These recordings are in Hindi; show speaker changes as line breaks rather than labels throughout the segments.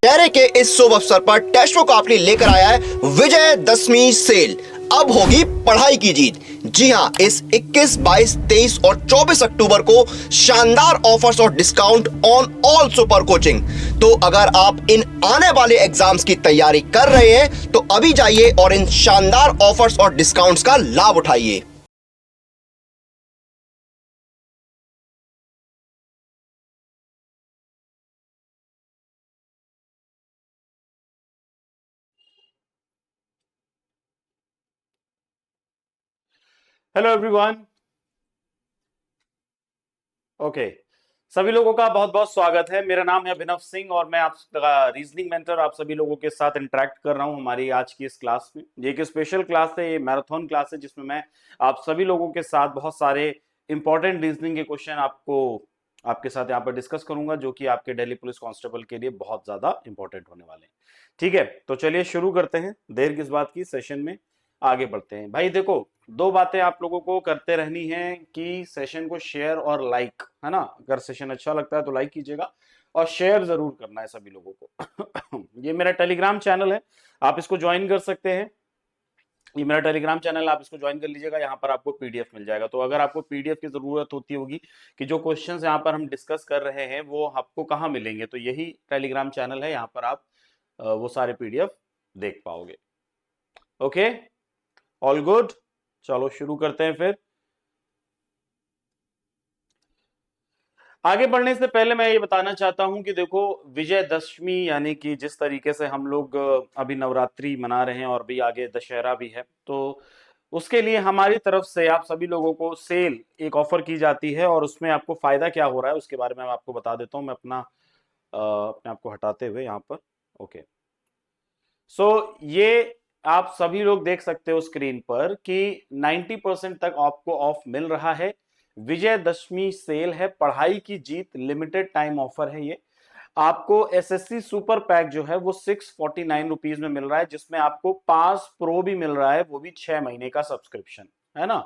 दशहरे के इस शुभ अवसर पर टेस्टो कंपनी लेकर आया है विजयदशमी सेल। अब होगी पढ़ाई की जीत। जी हां, इस 21, 22, 23 और 24 अक्टूबर को शानदार ऑफर्स और discount on all super coaching. तो अगर आप इन आने वाले एग्जाम्स की तैयारी कर रहे हैं तो अभी जाइए और इन शानदार ऑफर्स और डिस्काउंट्स का लाभ उठाइए।
Hello everyone. ओके, सभी लोगों का बहुत बहुत स्वागत है। मेरा नाम है अभिनव सिंह और मैं आपका रीजनिंग मेंटर आप सभी लोगों के साथ इंटरेक्ट कर रहा हूं हमारी आज की इस क्लास में। ये एक स्पेशल क्लास है, ये मैराथन क्लास है जिसमें मैं आप सभी लोगों के साथ बहुत सारे इंपॉर्टेंट रीजनिंग के क्वेश्चन आपके साथ यहाँ पर डिस्कस करूंगा, जो कि आपके दिल्ली पुलिस कांस्टेबल के लिए बहुत ज्यादा इंपॉर्टेंट होने वाले हैं। ठीक है, तो चलिए शुरू करते हैं, देर किस बात की, सेशन में आगे बढ़ते हैं। भाई देखो, दो बातें आप लोगों को करते रहनी है कि सेशन को शेयर और लाइक, है ना। अगर सेशन अच्छा लगता है तो लाइक कीजिएगा और शेयर जरूर करना है सभी लोगों को। ये मेरा टेलीग्राम चैनल है, आप इसको ज्वाइन कर सकते हैं। ये मेरा टेलीग्राम चैनल, आप इसको ज्वाइन कर लीजिएगा। यहाँ पर आपको पीडीएफ मिल जाएगा। तो अगर आपको पीडीएफ की जरूरत होती होगी कि जो क्वेश्चंस यहाँ पर हम डिस्कस कर रहे हैं वो आपको कहाँ मिलेंगे, तो यही टेलीग्राम चैनल है, यहाँ पर आप वो सारे पीडीएफ देख पाओगे। Okay, all good. चलो शुरू करते हैं फिर। आगे बढ़ने से पहले मैं ये बताना चाहता हूं कि देखो, विजयदशमी यानी कि जिस तरीके से हम लोग अभी नवरात्रि मना रहे हैं और भी आगे दशहरा भी है, तो उसके लिए हमारी तरफ से आप सभी लोगों को सेल एक ऑफर की जाती है और उसमें आपको फायदा क्या हो रहा है उसके बारे में मैं आपको बता देता हूं। मैं अपने आप को हटाते हुए यहाँ पर, ओके। सो ये आप सभी लोग देख सकते हो स्क्रीन पर कि 90% तक आपको ऑफ मिल रहा है। विजयदशमी सेल है, पढ़ाई की जीत लिमिटेड टाइम ऑफर है ये। आपको एसएससी सुपर पैक जो है वो 649 रुपीज में मिल रहा है, जिसमें आपको पास प्रो भी मिल रहा है, वो भी 6 महीने का सब्सक्रिप्शन, है ना।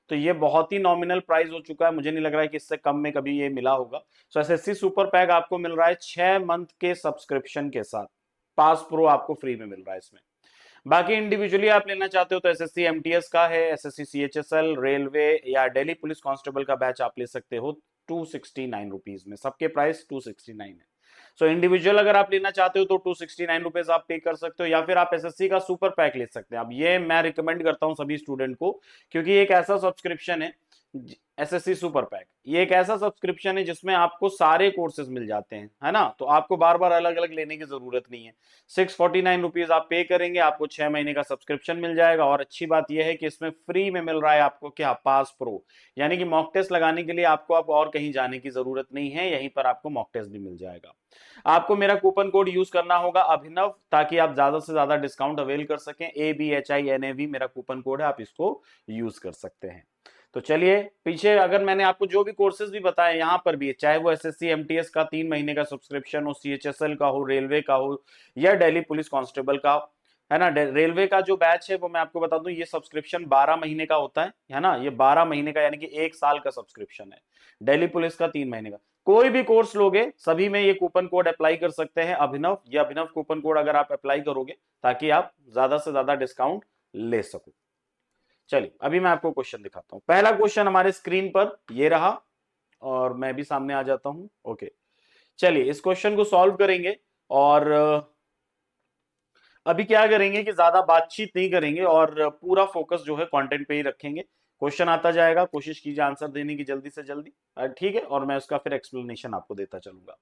तो ये बहुत ही नॉमिनल प्राइस हो चुका है, मुझे नहीं लग रहा है कि इससे कम में कभी ये मिला होगा। सो एसएससी सुपर पैक आपको मिल रहा है 6 मंथ के सब्सक्रिप्शन के साथ। पास प्रो आपको फ्री में मिल रहा है इसमें। बाकी इंडिविजुअली आप लेना चाहते हो तो एसएससी एमटीएस का है, एसएससी सीएचएसएल, रेलवे या दिल्ली पुलिस कांस्टेबल का बैच आप ले सकते हो 269 रुपीज में। सबके प्राइस 269 है। सो इंडिविजुअल अगर आप लेना चाहते हो तो 269 रुपीज आप पे कर सकते हो, या फिर आप एसएससी का सुपर पैक ले सकते हैं। अब ये मैं रिकमेंड करता हूं सभी स्टूडेंट को, क्योंकि एक ऐसा सब्सक्रिप्शन है एसएससी सुपर पैक, ये एक ऐसा सब्सक्रिप्शन है जिसमें आपको सारे कोर्सेज मिल जाते हैं, है ना। तो आपको बार बार अलग अलग लेने की जरूरत नहीं है। 649 रुपीज आप पे करेंगे, आपको 6 महीने का सब्सक्रिप्शन मिल जाएगा। और अच्छी बात यह है कि इसमें फ्री में मिल रहा है आपको क्या, पास प्रो। यानी कि मॉक टेस्ट लगाने के लिए आपको अब और कहीं जाने की जरूरत नहीं है, यहीं पर आपको मॉक टेस्ट भी मिल जाएगा। आपको मेरा कूपन कोड यूज करना होगा अभिनव, ताकि आप ज्यादा से ज्यादा डिस्काउंट अवेल कर सकें। ABHINAV मेरा कूपन कोड है, आप इसको यूज कर सकते हैं। तो चलिए, पीछे अगर मैंने आपको जो भी कोर्सेज भी बताए यहां पर भी, चाहे वो एसएससी एमटीएस का 3 महीने का सब्सक्रिप्शन हो, सीएचएसएल का हो, रेलवे का हो, या दिल्ली पुलिस कांस्टेबल का, है ना। रेलवे का जो बैच है वो मैं आपको बता दूं, ये सब्सक्रिप्शन 12 महीने का होता है ना। ये 12 महीने का यानी कि 1 साल का सब्सक्रिप्शन है। दिल्ली पुलिस का 3 महीने का। कोई भी कोर्स लोगे सभी में ये कूपन कोड अप्लाई कर सकते हैं अभिनव। ये अभिनव कूपन कोड अगर आप अप्लाई करोगे ताकि आप ज्यादा से ज्यादा डिस्काउंट ले सको। चलिए, अभी मैं आपको क्वेश्चन दिखाता हूं। पहला क्वेश्चन हमारे स्क्रीन पर ये रहा और मैं भी सामने आ जाता हूं। ओके, चलिए इस क्वेश्चन को सॉल्व करेंगे और अभी क्या करेंगे कि ज्यादा बातचीत नहीं करेंगे और पूरा फोकस जो है कंटेंट पे ही रखेंगे। क्वेश्चन आता जाएगा, कोशिश कीजिए आंसर देने की जल्दी से जल्दी, ठीक है। और मैं उसका फिर एक्सप्लेनेशन आपको देता चलूंगा।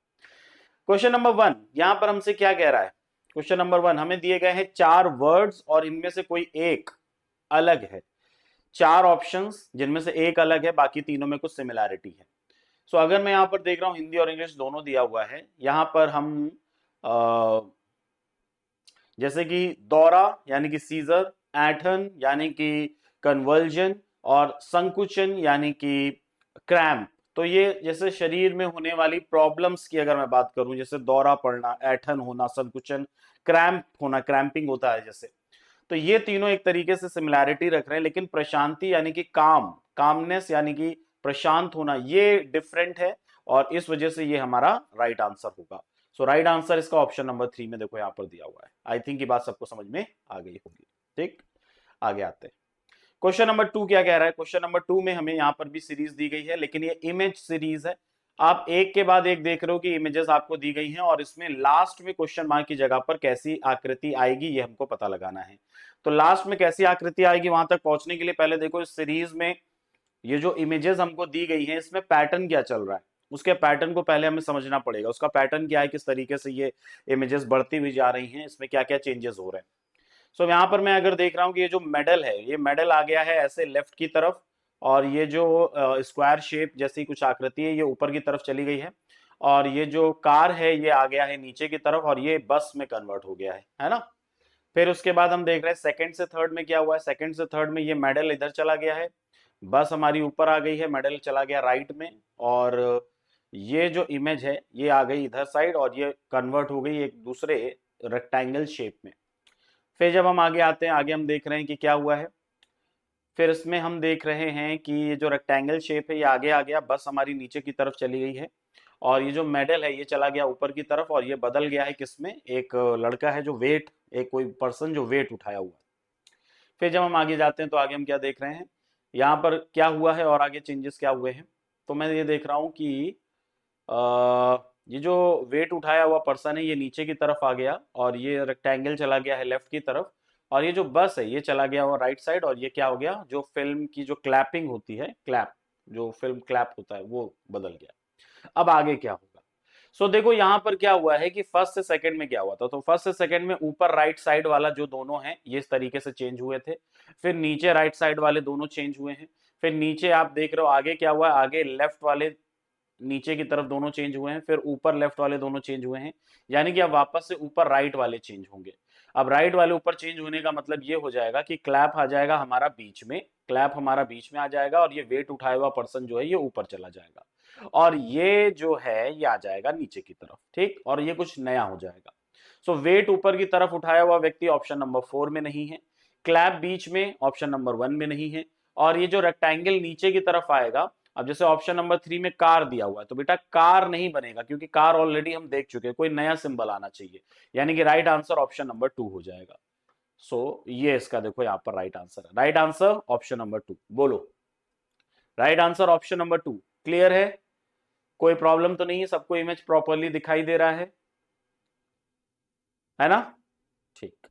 क्वेश्चन नंबर 1 यहां पर हमसे क्या कह रहा है। क्वेश्चन नंबर 1 हमें दिए गए हैं 4 वर्ड्स और इनमें से कोई एक अलग है। 4 ऑप्शंस जिनमें से एक अलग है, बाकी तीनों में कुछ सिमिलैरिटी है। सो अगर मैं यहां पर देख रहा हूं, हिंदी और इंग्लिश दोनों दिया हुआ है। यहां पर हम जैसे कि दौरा यानी कि सीजर, ऐठन यानी कि कन्वर्जन, और संकुचन यानी कि क्रैम्प। तो ये जैसे शरीर में होने वाली प्रॉब्लम्स की अगर मैं बात करूं, जैसे दौरा पड़ना, ऐठन होना, संकुचन, क्रैम्प होना, क्रैम्पिंग होता है जैसे, तो ये तीनों एक तरीके से सिमिलैरिटी रख रहे हैं। लेकिन प्रशांति यानी कि कामनेस यानी कि प्रशांत होना, ये डिफरेंट है और इस वजह से ये हमारा राइट आंसर होगा। सो राइट आंसर इसका ऑप्शन नंबर 3 में देखो यहाँ पर दिया हुआ है। आई थिंक ये बात सबको समझ में आ गई होगी। ठीक, आगे आते हैं। क्वेश्चन नंबर 2 क्या कह रहा है? क्वेश्चन नंबर 2 में हमें यहाँ पर भी सीरीज दी गई है, लेकिन ये इमेज सीरीज है। आप एक के बाद एक देख रहे हो कि इमेजेस आपको दी गई हैं, और इसमें लास्ट में क्वेश्चन मार्क की जगह पर कैसी आकृति आएगी ये हमको पता लगाना है। तो लास्ट में कैसी आकृति आएगी, वहां तक पहुंचने के लिए पहले देखो इस सीरीज में ये जो इमेजेस हमको दी गई हैं इसमें पैटर्न क्या चल रहा है, उसके पैटर्न को पहले हमें समझना पड़ेगा। उसका पैटर्न क्या है, किस तरीके से ये इमेजेस बढ़ती हुई जा रही हैं, इसमें क्या क्या चेंजेस हो रहे हैं। सो यहाँ पर मैं अगर देख रहा हूँ कि ये जो मेडल है, ये मेडल आ गया है ऐसे लेफ्ट की तरफ, और ये जो स्क्वायर शेप जैसी कुछ आकृति है ये ऊपर की तरफ चली गई है, और ये जो कार है ये आ गया है नीचे की तरफ, और ये बस में कन्वर्ट हो गया है ना। फिर उसके बाद हम देख रहे हैं सेकंड से थर्ड में क्या हुआ है। सेकंड से थर्ड में ये मेडल इधर चला गया है, बस हमारी ऊपर आ गई है, मेडल चला गया राइट में, और ये जो इमेज है ये आ गई इधर साइड, और ये कन्वर्ट हो गई एक दूसरे रेक्टेंगल शेप में। फिर जब हम आगे आते हैं, आगे हम देख रहे हैं कि क्या हुआ है। फिर इसमें हम देख रहे हैं कि ये जो रेक्टेंगल शेप है ये आगे आ गया, बस हमारी नीचे की तरफ चली गई है, और ये जो मेडल है ये चला गया ऊपर की तरफ, और ये बदल गया है किसमें, एक लड़का है जो वेट, एक कोई पर्सन जो वेट उठाया हुआ है। फिर जब हम आगे जाते हैं तो आगे हम क्या देख रहे हैं, यहाँ पर क्या हुआ है और आगे चेंजेस क्या हुए हैं। तो मैं ये देख रहा हूँ कि ये जो वेट उठाया हुआ पर्सन है ये नीचे की तरफ आ गया, और ये रेक्टेंगल चला गया है लेफ्ट की तरफ, और ये जो बस है ये चला गया हुआ राइट साइड, और ये क्या हो गया, जो फिल्म की जो क्लैपिंग होती है, क्लैप, जो फिल्म क्लैप होता है वो बदल गया। अब आगे क्या होगा। सो देखो यहाँ पर क्या हुआ है कि फर्स्ट से सेकंड में क्या हुआ था। तो फर्स्ट से सेकंड में ऊपर राइट साइड वाला जो दोनों हैं ये इस तरीके से चेंज हुए थे, फिर नीचे राइट साइड वाले दोनों चेंज हुए हैं, फिर नीचे आप देख रहे हो आगे क्या हुआ है, आगे लेफ्ट वाले नीचे की तरफ दोनों चेंज हुए हैं, फिर ऊपर लेफ्ट वाले दोनों चेंज हुए हैं, यानी कि अब वापस से ऊपर राइट वाले चेंज होंगे। अब राइट वाले ऊपर चेंज होने का मतलब ये हो जाएगा कि क्लैप आ जाएगा हमारा बीच में, क्लैप हमारा बीच में आ जाएगा, और ये वेट उठाया हुआ पर्सन जो है ये ऊपर चला जाएगा, और ये जो है ये आ जाएगा नीचे की तरफ। ठीक, और ये कुछ नया हो जाएगा। सो वेट ऊपर की तरफ उठाया हुआ व्यक्ति ऑप्शन नंबर 4 में नहीं है, क्लैप बीच में ऑप्शन नंबर 1 में नहीं है, और ये जो रेक्टेंगल नीचे की तरफ आएगा, अब जैसे ऑप्शन नंबर 3 में कार दिया हुआ है तो बेटा कार नहीं बनेगा, क्योंकि कार ऑलरेडी हम देख चुके हैं, कोई नया सिंबल आना चाहिए, यानी कि राइट आंसर ऑप्शन नंबर 2 हो जाएगा। सो ये इसका देखो यहाँ पर राइट आंसर है, राइट आंसर ऑप्शन नंबर 2। बोलो, right answer option number 2। Clear है, कोई प्रॉब्लम तो नहीं है, सबको इमेज प्रॉपरली दिखाई दे रहा है ना। ठीक,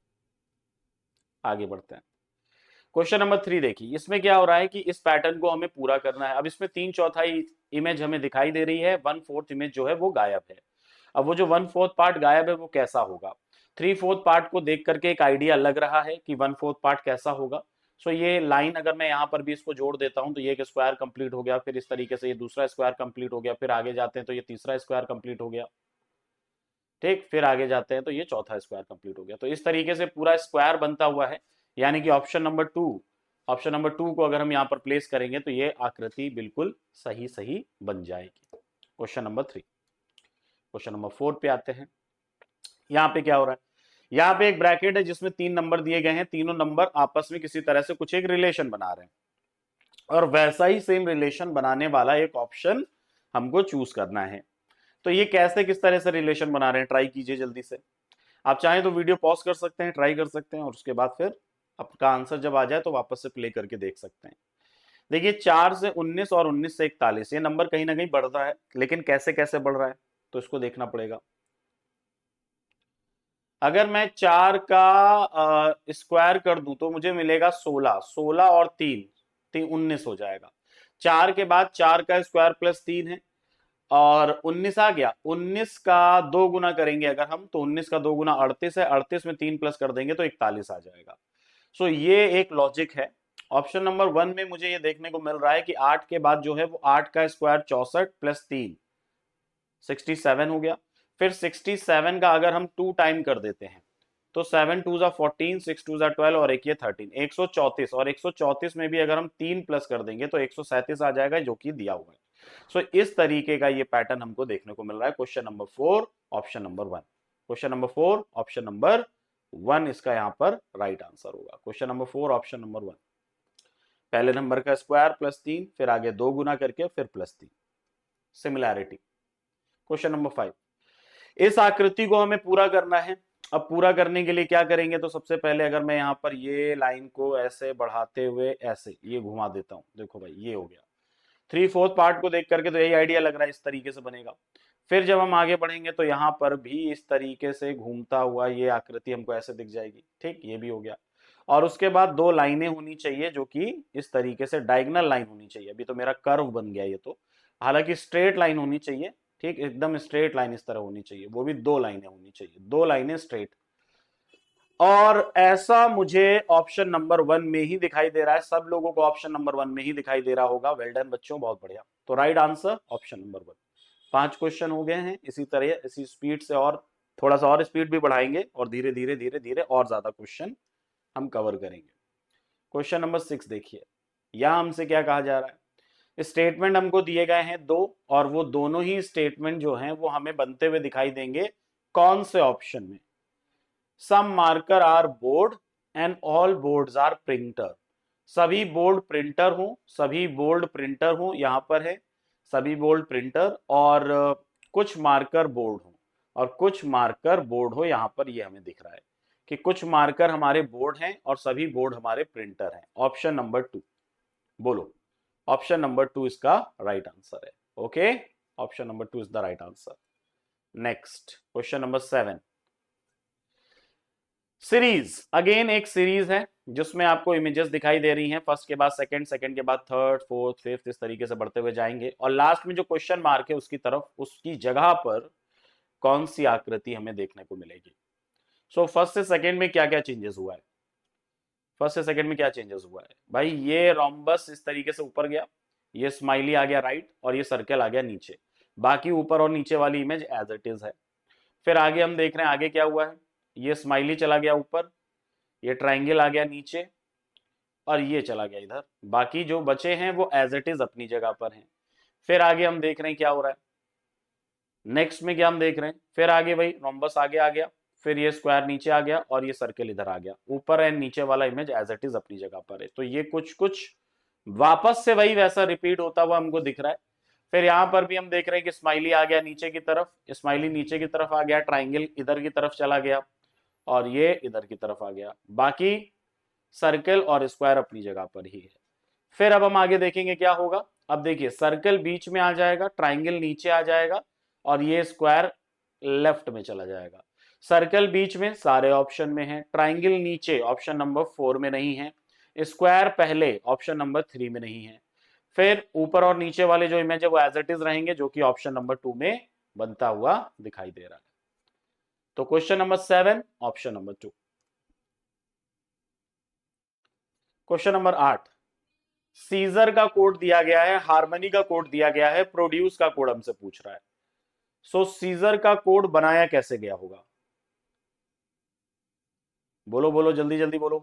आगे बढ़ते हैं। क्वेश्चन नंबर 3 देखिए, इसमें क्या हो रहा है कि इस पैटर्न को हमें पूरा करना है। अब इसमें 3/4 इमेज हमें दिखाई दे रही है, 1/4 इमेज जो है वो गायब है। अब वो जो 1/4 पार्ट गायब है वो कैसा होगा, 3/4 पार्ट को देख करके एक आइडिया लग रहा है कि 1/4 पार्ट कैसा होगा। सो ये लाइन अगर मैं यहाँ पर भी इसको जोड़ देता हूँ तो ये एक स्क्वायर कंप्लीट हो गया, फिर इस तरीके से ये दूसरा स्क्वायर कंप्लीट हो गया, फिर आगे जाते हैं तो ये तीसरा स्क्वायर कंप्लीट हो गया। ठीक, फिर आगे जाते हैं तो ये चौथा स्क्वायर कंप्लीट हो गया। तो इस तरीके से पूरा स्क्वायर बनता हुआ है, यानी कि ऑप्शन नंबर 2 को अगर हम यहाँ पर प्लेस करेंगे तो ये आकृति बिल्कुल सही सही बन जाएगी। Question number 3। क्वेश्चन नंबर 4 पे आते हैं। यहाँ पे क्या हो रहा है, यहाँ पे एक ब्रैकेट है जिसमें 3 नंबर दिए गए हैं, तीनों नंबर आपस में किसी तरह से कुछ एक रिलेशन बना रहे हैं, और वैसा ही सेम रिलेशन बनाने वाला एक ऑप्शन हमको चूज करना है। तो ये कैसे किस तरह से रिलेशन बना रहे हैं, ट्राई कीजिए जल्दी से। आप चाहें तो वीडियो पॉज कर सकते हैं, ट्राई कर सकते हैं, और उसके बाद फिर आपका आंसर जब आ जाए तो वापस से प्ले करके देख सकते हैं। देखिए 4 से 19 और 19 से 41 ये नंबर कहीं ना कहीं बढ़ रहा है, लेकिन कैसे कैसे बढ़ रहा है तो इसको देखना पड़ेगा। अगर मैं 4 का स्क्वायर कर दूं तो मुझे मिलेगा 16, 16 और 3 19 हो जाएगा। 4 के बाद 4 का स्क्वायर प्लस 3 है, और 19 आ गया। 19 का 2 गुना करेंगे अगर हम, तो 19 का 2 गुना 38 है, 38 में 3 प्लस कर देंगे तो 41 आ जाएगा। सो ये एक लॉजिक है। ऑप्शन नंबर 1 में मुझे ये देखने को मिल रहा है कि 8 के बाद जो है वो 8 का स्क्वायर 64 प्लस 3 67 हो गया। फिर 67 का अगर हम 2 टाइम कर देते हैं तो 7 2 जा 14, 6 2 जा 12 और एक ये 13, 134, और 134 में भी अगर हम 3 प्लस कर देंगे तो 137 आ जाएगा, जो कि दिया हुआ है। सो इस तरीके का ये पैटर्न हमको देखने को मिल रहा है। Question number 4 option number 1, question number 4 option number 1 इसका यहाँ पर राइट आंसर होगा। क्वेश्चन नंबर 4 ऑप्शन नंबर 1, पहले नंबर का स्क्वायर प्लस 3, फिर आगे 2 गुना करके फिर प्लस 3, सिमिलैरिटी। क्वेश्चन नंबर 5, इस आकृति को हमें पूरा करना है। अब पूरा करने के लिए क्या करेंगे, तो सबसे पहले अगर मैं यहाँ पर ये लाइन को ऐसे बढ़ाते हुए ऐसे ये घुमा देता हूं, देखो भाई ये हो गया। 3/4 पार्ट को देख करके तो यही आइडिया लग रहा है, इस तरीके से बनेगा। फिर जब हम आगे बढ़ेंगे तो यहाँ पर भी इस तरीके से घूमता हुआ ये आकृति हमको ऐसे दिख जाएगी, ठीक, ये भी हो गया। और उसके बाद दो लाइनें होनी चाहिए जो कि इस तरीके से डायगोनल लाइन होनी चाहिए। अभी तो मेरा कर्व बन गया ये तो, हालांकि स्ट्रेट लाइन होनी चाहिए, ठीक, एकदम स्ट्रेट लाइन इस तरह होनी चाहिए, वो भी दो लाइनें होनी चाहिए, दो लाइनें स्ट्रेट। और ऐसा मुझे ऑप्शन नंबर 1 में ही दिखाई दे रहा है, सब लोगों को ऑप्शन नंबर 1 में ही दिखाई दे रहा होगा। वेल डन बच्चों, बहुत बढ़िया। तो right answer option number 1। 5 question हो गए हैं। इसी तरह इसी स्पीड से और थोड़ा सा और स्पीड भी बढ़ाएंगे और धीरे धीरे धीरे धीरे और ज्यादा क्वेश्चन हम कवर करेंगे। क्वेश्चन नंबर 6 देखिए, यहां हमसे क्या कहा जा रहा है। स्टेटमेंट हमको दिए गए हैं 2, और वो दोनों ही स्टेटमेंट जो हैं वो हमें बनते हुए दिखाई देंगे कौन से ऑप्शन में। Some marker are board and all boards are printer. सभी बोर्ड प्रिंटर हो, सभी बोर्ड प्रिंटर हो, यहां पर है सभी बोर्ड प्रिंटर, और कुछ मार्कर बोर्ड हो और कुछ मार्कर बोर्ड हो। यहां पर ये हमें दिख रहा है कि कुछ मार्कर हमारे बोर्ड हैं और सभी बोर्ड हमारे प्रिंटर हैं। ऑप्शन नंबर 2, बोलो। ऑप्शन नंबर 2 इसका राइट आंसर है। Okay, option number 2 is the right answer. Next question number 7। Series, again एक सीरीज है जिसमें आपको इमेजेस दिखाई दे रही हैं, फर्स्ट के बाद सेकंड, सेकंड के बाद थर्ड, फोर्थ, फिफ्थ, इस तरीके से बढ़ते हुए जाएंगे। और लास्ट में जो क्वेश्चन मार्क है उसकी तरफ, उसकी जगह पर कौन सी आकृति हमें देखने को मिलेगी। सो फर्स्ट से सेकंड में क्या क्या चेंजेस हुआ है। फर्स्ट से सेकंड में क्या चेंजेस हुआ है भाई, ये रोम्बस इस तरीके से ऊपर गया, ये स्माइली आ गया राइट, और ये सर्कल आ गया नीचे। बाकी ऊपर और नीचे वाली इमेज एज इट इज है। फिर आगे हम देख रहे हैं आगे क्या हुआ है, ये स्माइली चला गया ऊपर, ये ट्राइंगल आ गया नीचे, और ये चला गया इधर। बाकी जो बचे हैं वो एज इट इज अपनी जगह पर हैं। फिर आगे हम देख रहे हैं क्या हो रहा है, नेक्स्ट में क्या हम देख रहे हैं, फिर आगे भाई रोम्बस आगे आ गया, फिर ये स्क्वायर नीचे आ गया, और ये सर्कल इधर आ गया। ऊपर एंड नीचे वाला इमेज एज इट इज अपनी जगह पर है। तो ये कुछ कुछ वापस से वही वैसा रिपीट होता हुआ हमको दिख रहा है। फिर यहां पर भी हम देख रहे हैं कि स्माइली आ गया नीचे की तरफ, स्माइली नीचे की तरफ आ गया, ट्राइंगल इधर की तरफ चला गया, और ये इधर की तरफ आ गया। बाकी सर्कल और स्क्वायर अपनी जगह पर ही है। फिर अब हम आगे देखेंगे क्या होगा। अब देखिए सर्कल बीच में आ जाएगा, ट्राइंगल नीचे आ जाएगा, और ये स्क्वायर लेफ्ट में चला जाएगा। सर्कल बीच में सारे ऑप्शन में है, ट्राइंगल नीचे ऑप्शन नंबर 4 में नहीं है, स्क्वायर पहले ऑप्शन नंबर 3 में नहीं है। फिर ऊपर और नीचे वाले जो इमेज है वो एज इट इज रहेंगे, जो कि ऑप्शन नंबर 2 में बनता हुआ दिखाई दे रहा है। तो question number 7 option number 2। Question number 8, Caesar का कोड दिया गया है, हार्मनी का कोड दिया गया है, प्रोड्यूस का कोड हमसे पूछ रहा है। सो सीजर का कोड बनाया कैसे गया होगा, बोलो बोलो जल्दी जल्दी बोलो।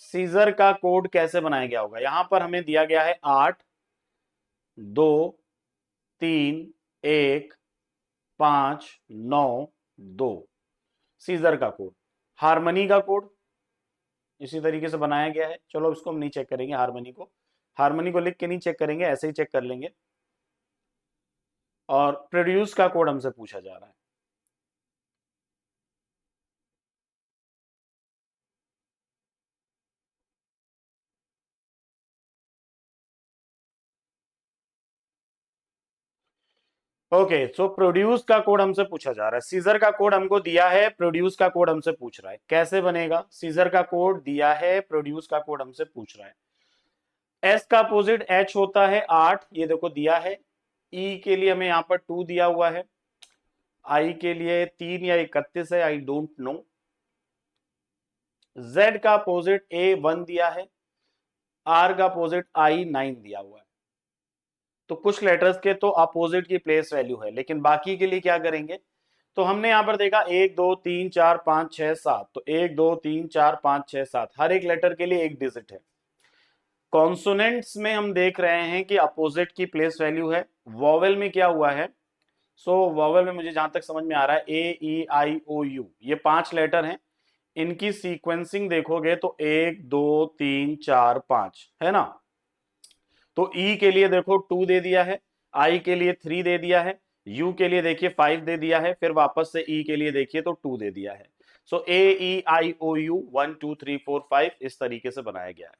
सीजर का कोड कैसे बनाया गया होगा। यहां पर हमें दिया गया है 8 2 3 1 5 9 2, सीजर का कोड। हार्मनी का कोड इसी तरीके से बनाया गया है। चलो इसको हम नहीं चेक करेंगे, हार्मनी को लिख के नहीं चेक करेंगे, ऐसे ही चेक कर लेंगे। और प्रोड्यूस का कोड हमसे पूछा जा रहा है। ओके, सो प्रोड्यूस का कोड हमसे पूछा जा रहा है। सीजर का कोड हमको दिया है, प्रोड्यूस का कोड हमसे पूछ रहा है, कैसे बनेगा। सीजर का कोड दिया है, प्रोड्यूस का कोड हमसे पूछ रहा है। एस का अपोजिट एच होता है 8, ये देखो दिया है। ई के लिए हमें यहां पर 2 दिया हुआ है, आई के लिए 3 या 31 है, आई डोंट नो। जेड का अपोजिट ए 1 दिया है, आर का अपोजिट आई 9 दिया हुआ है। तो कुछ लेटर्स के तो अपोजिट की प्लेस वैल्यू है, लेकिन बाकी के लिए क्या करेंगे। तो हमने यहां पर देखा 1 2 3 4 5 6 7, तो 1 2 3 4 5 6 7, हर एक लेटर के लिए एक डिजिट है। कॉन्सोनेंट्स में हम देख रहे हैं कि अपोजिट की प्लेस वैल्यू है। वॉवेल में क्या हुआ है, सो वॉवेल में मुझे जहां तक समझ में आ रहा है ए ई आई ओ यू, ये 5 लेटर हैं। इनकी सीक्वेंसिंग देखोगे तो 1 2 3 4 5 है ना। तो ई के लिए देखो 2 दे दिया है, आई के लिए 3 दे दिया है, यू के लिए देखिए 5 दे दिया है, फिर वापस से ई के लिए देखिए तो 2 दे दिया है। सो AEIOU 1 2 3 4 5 इस तरीके से बनाया गया है।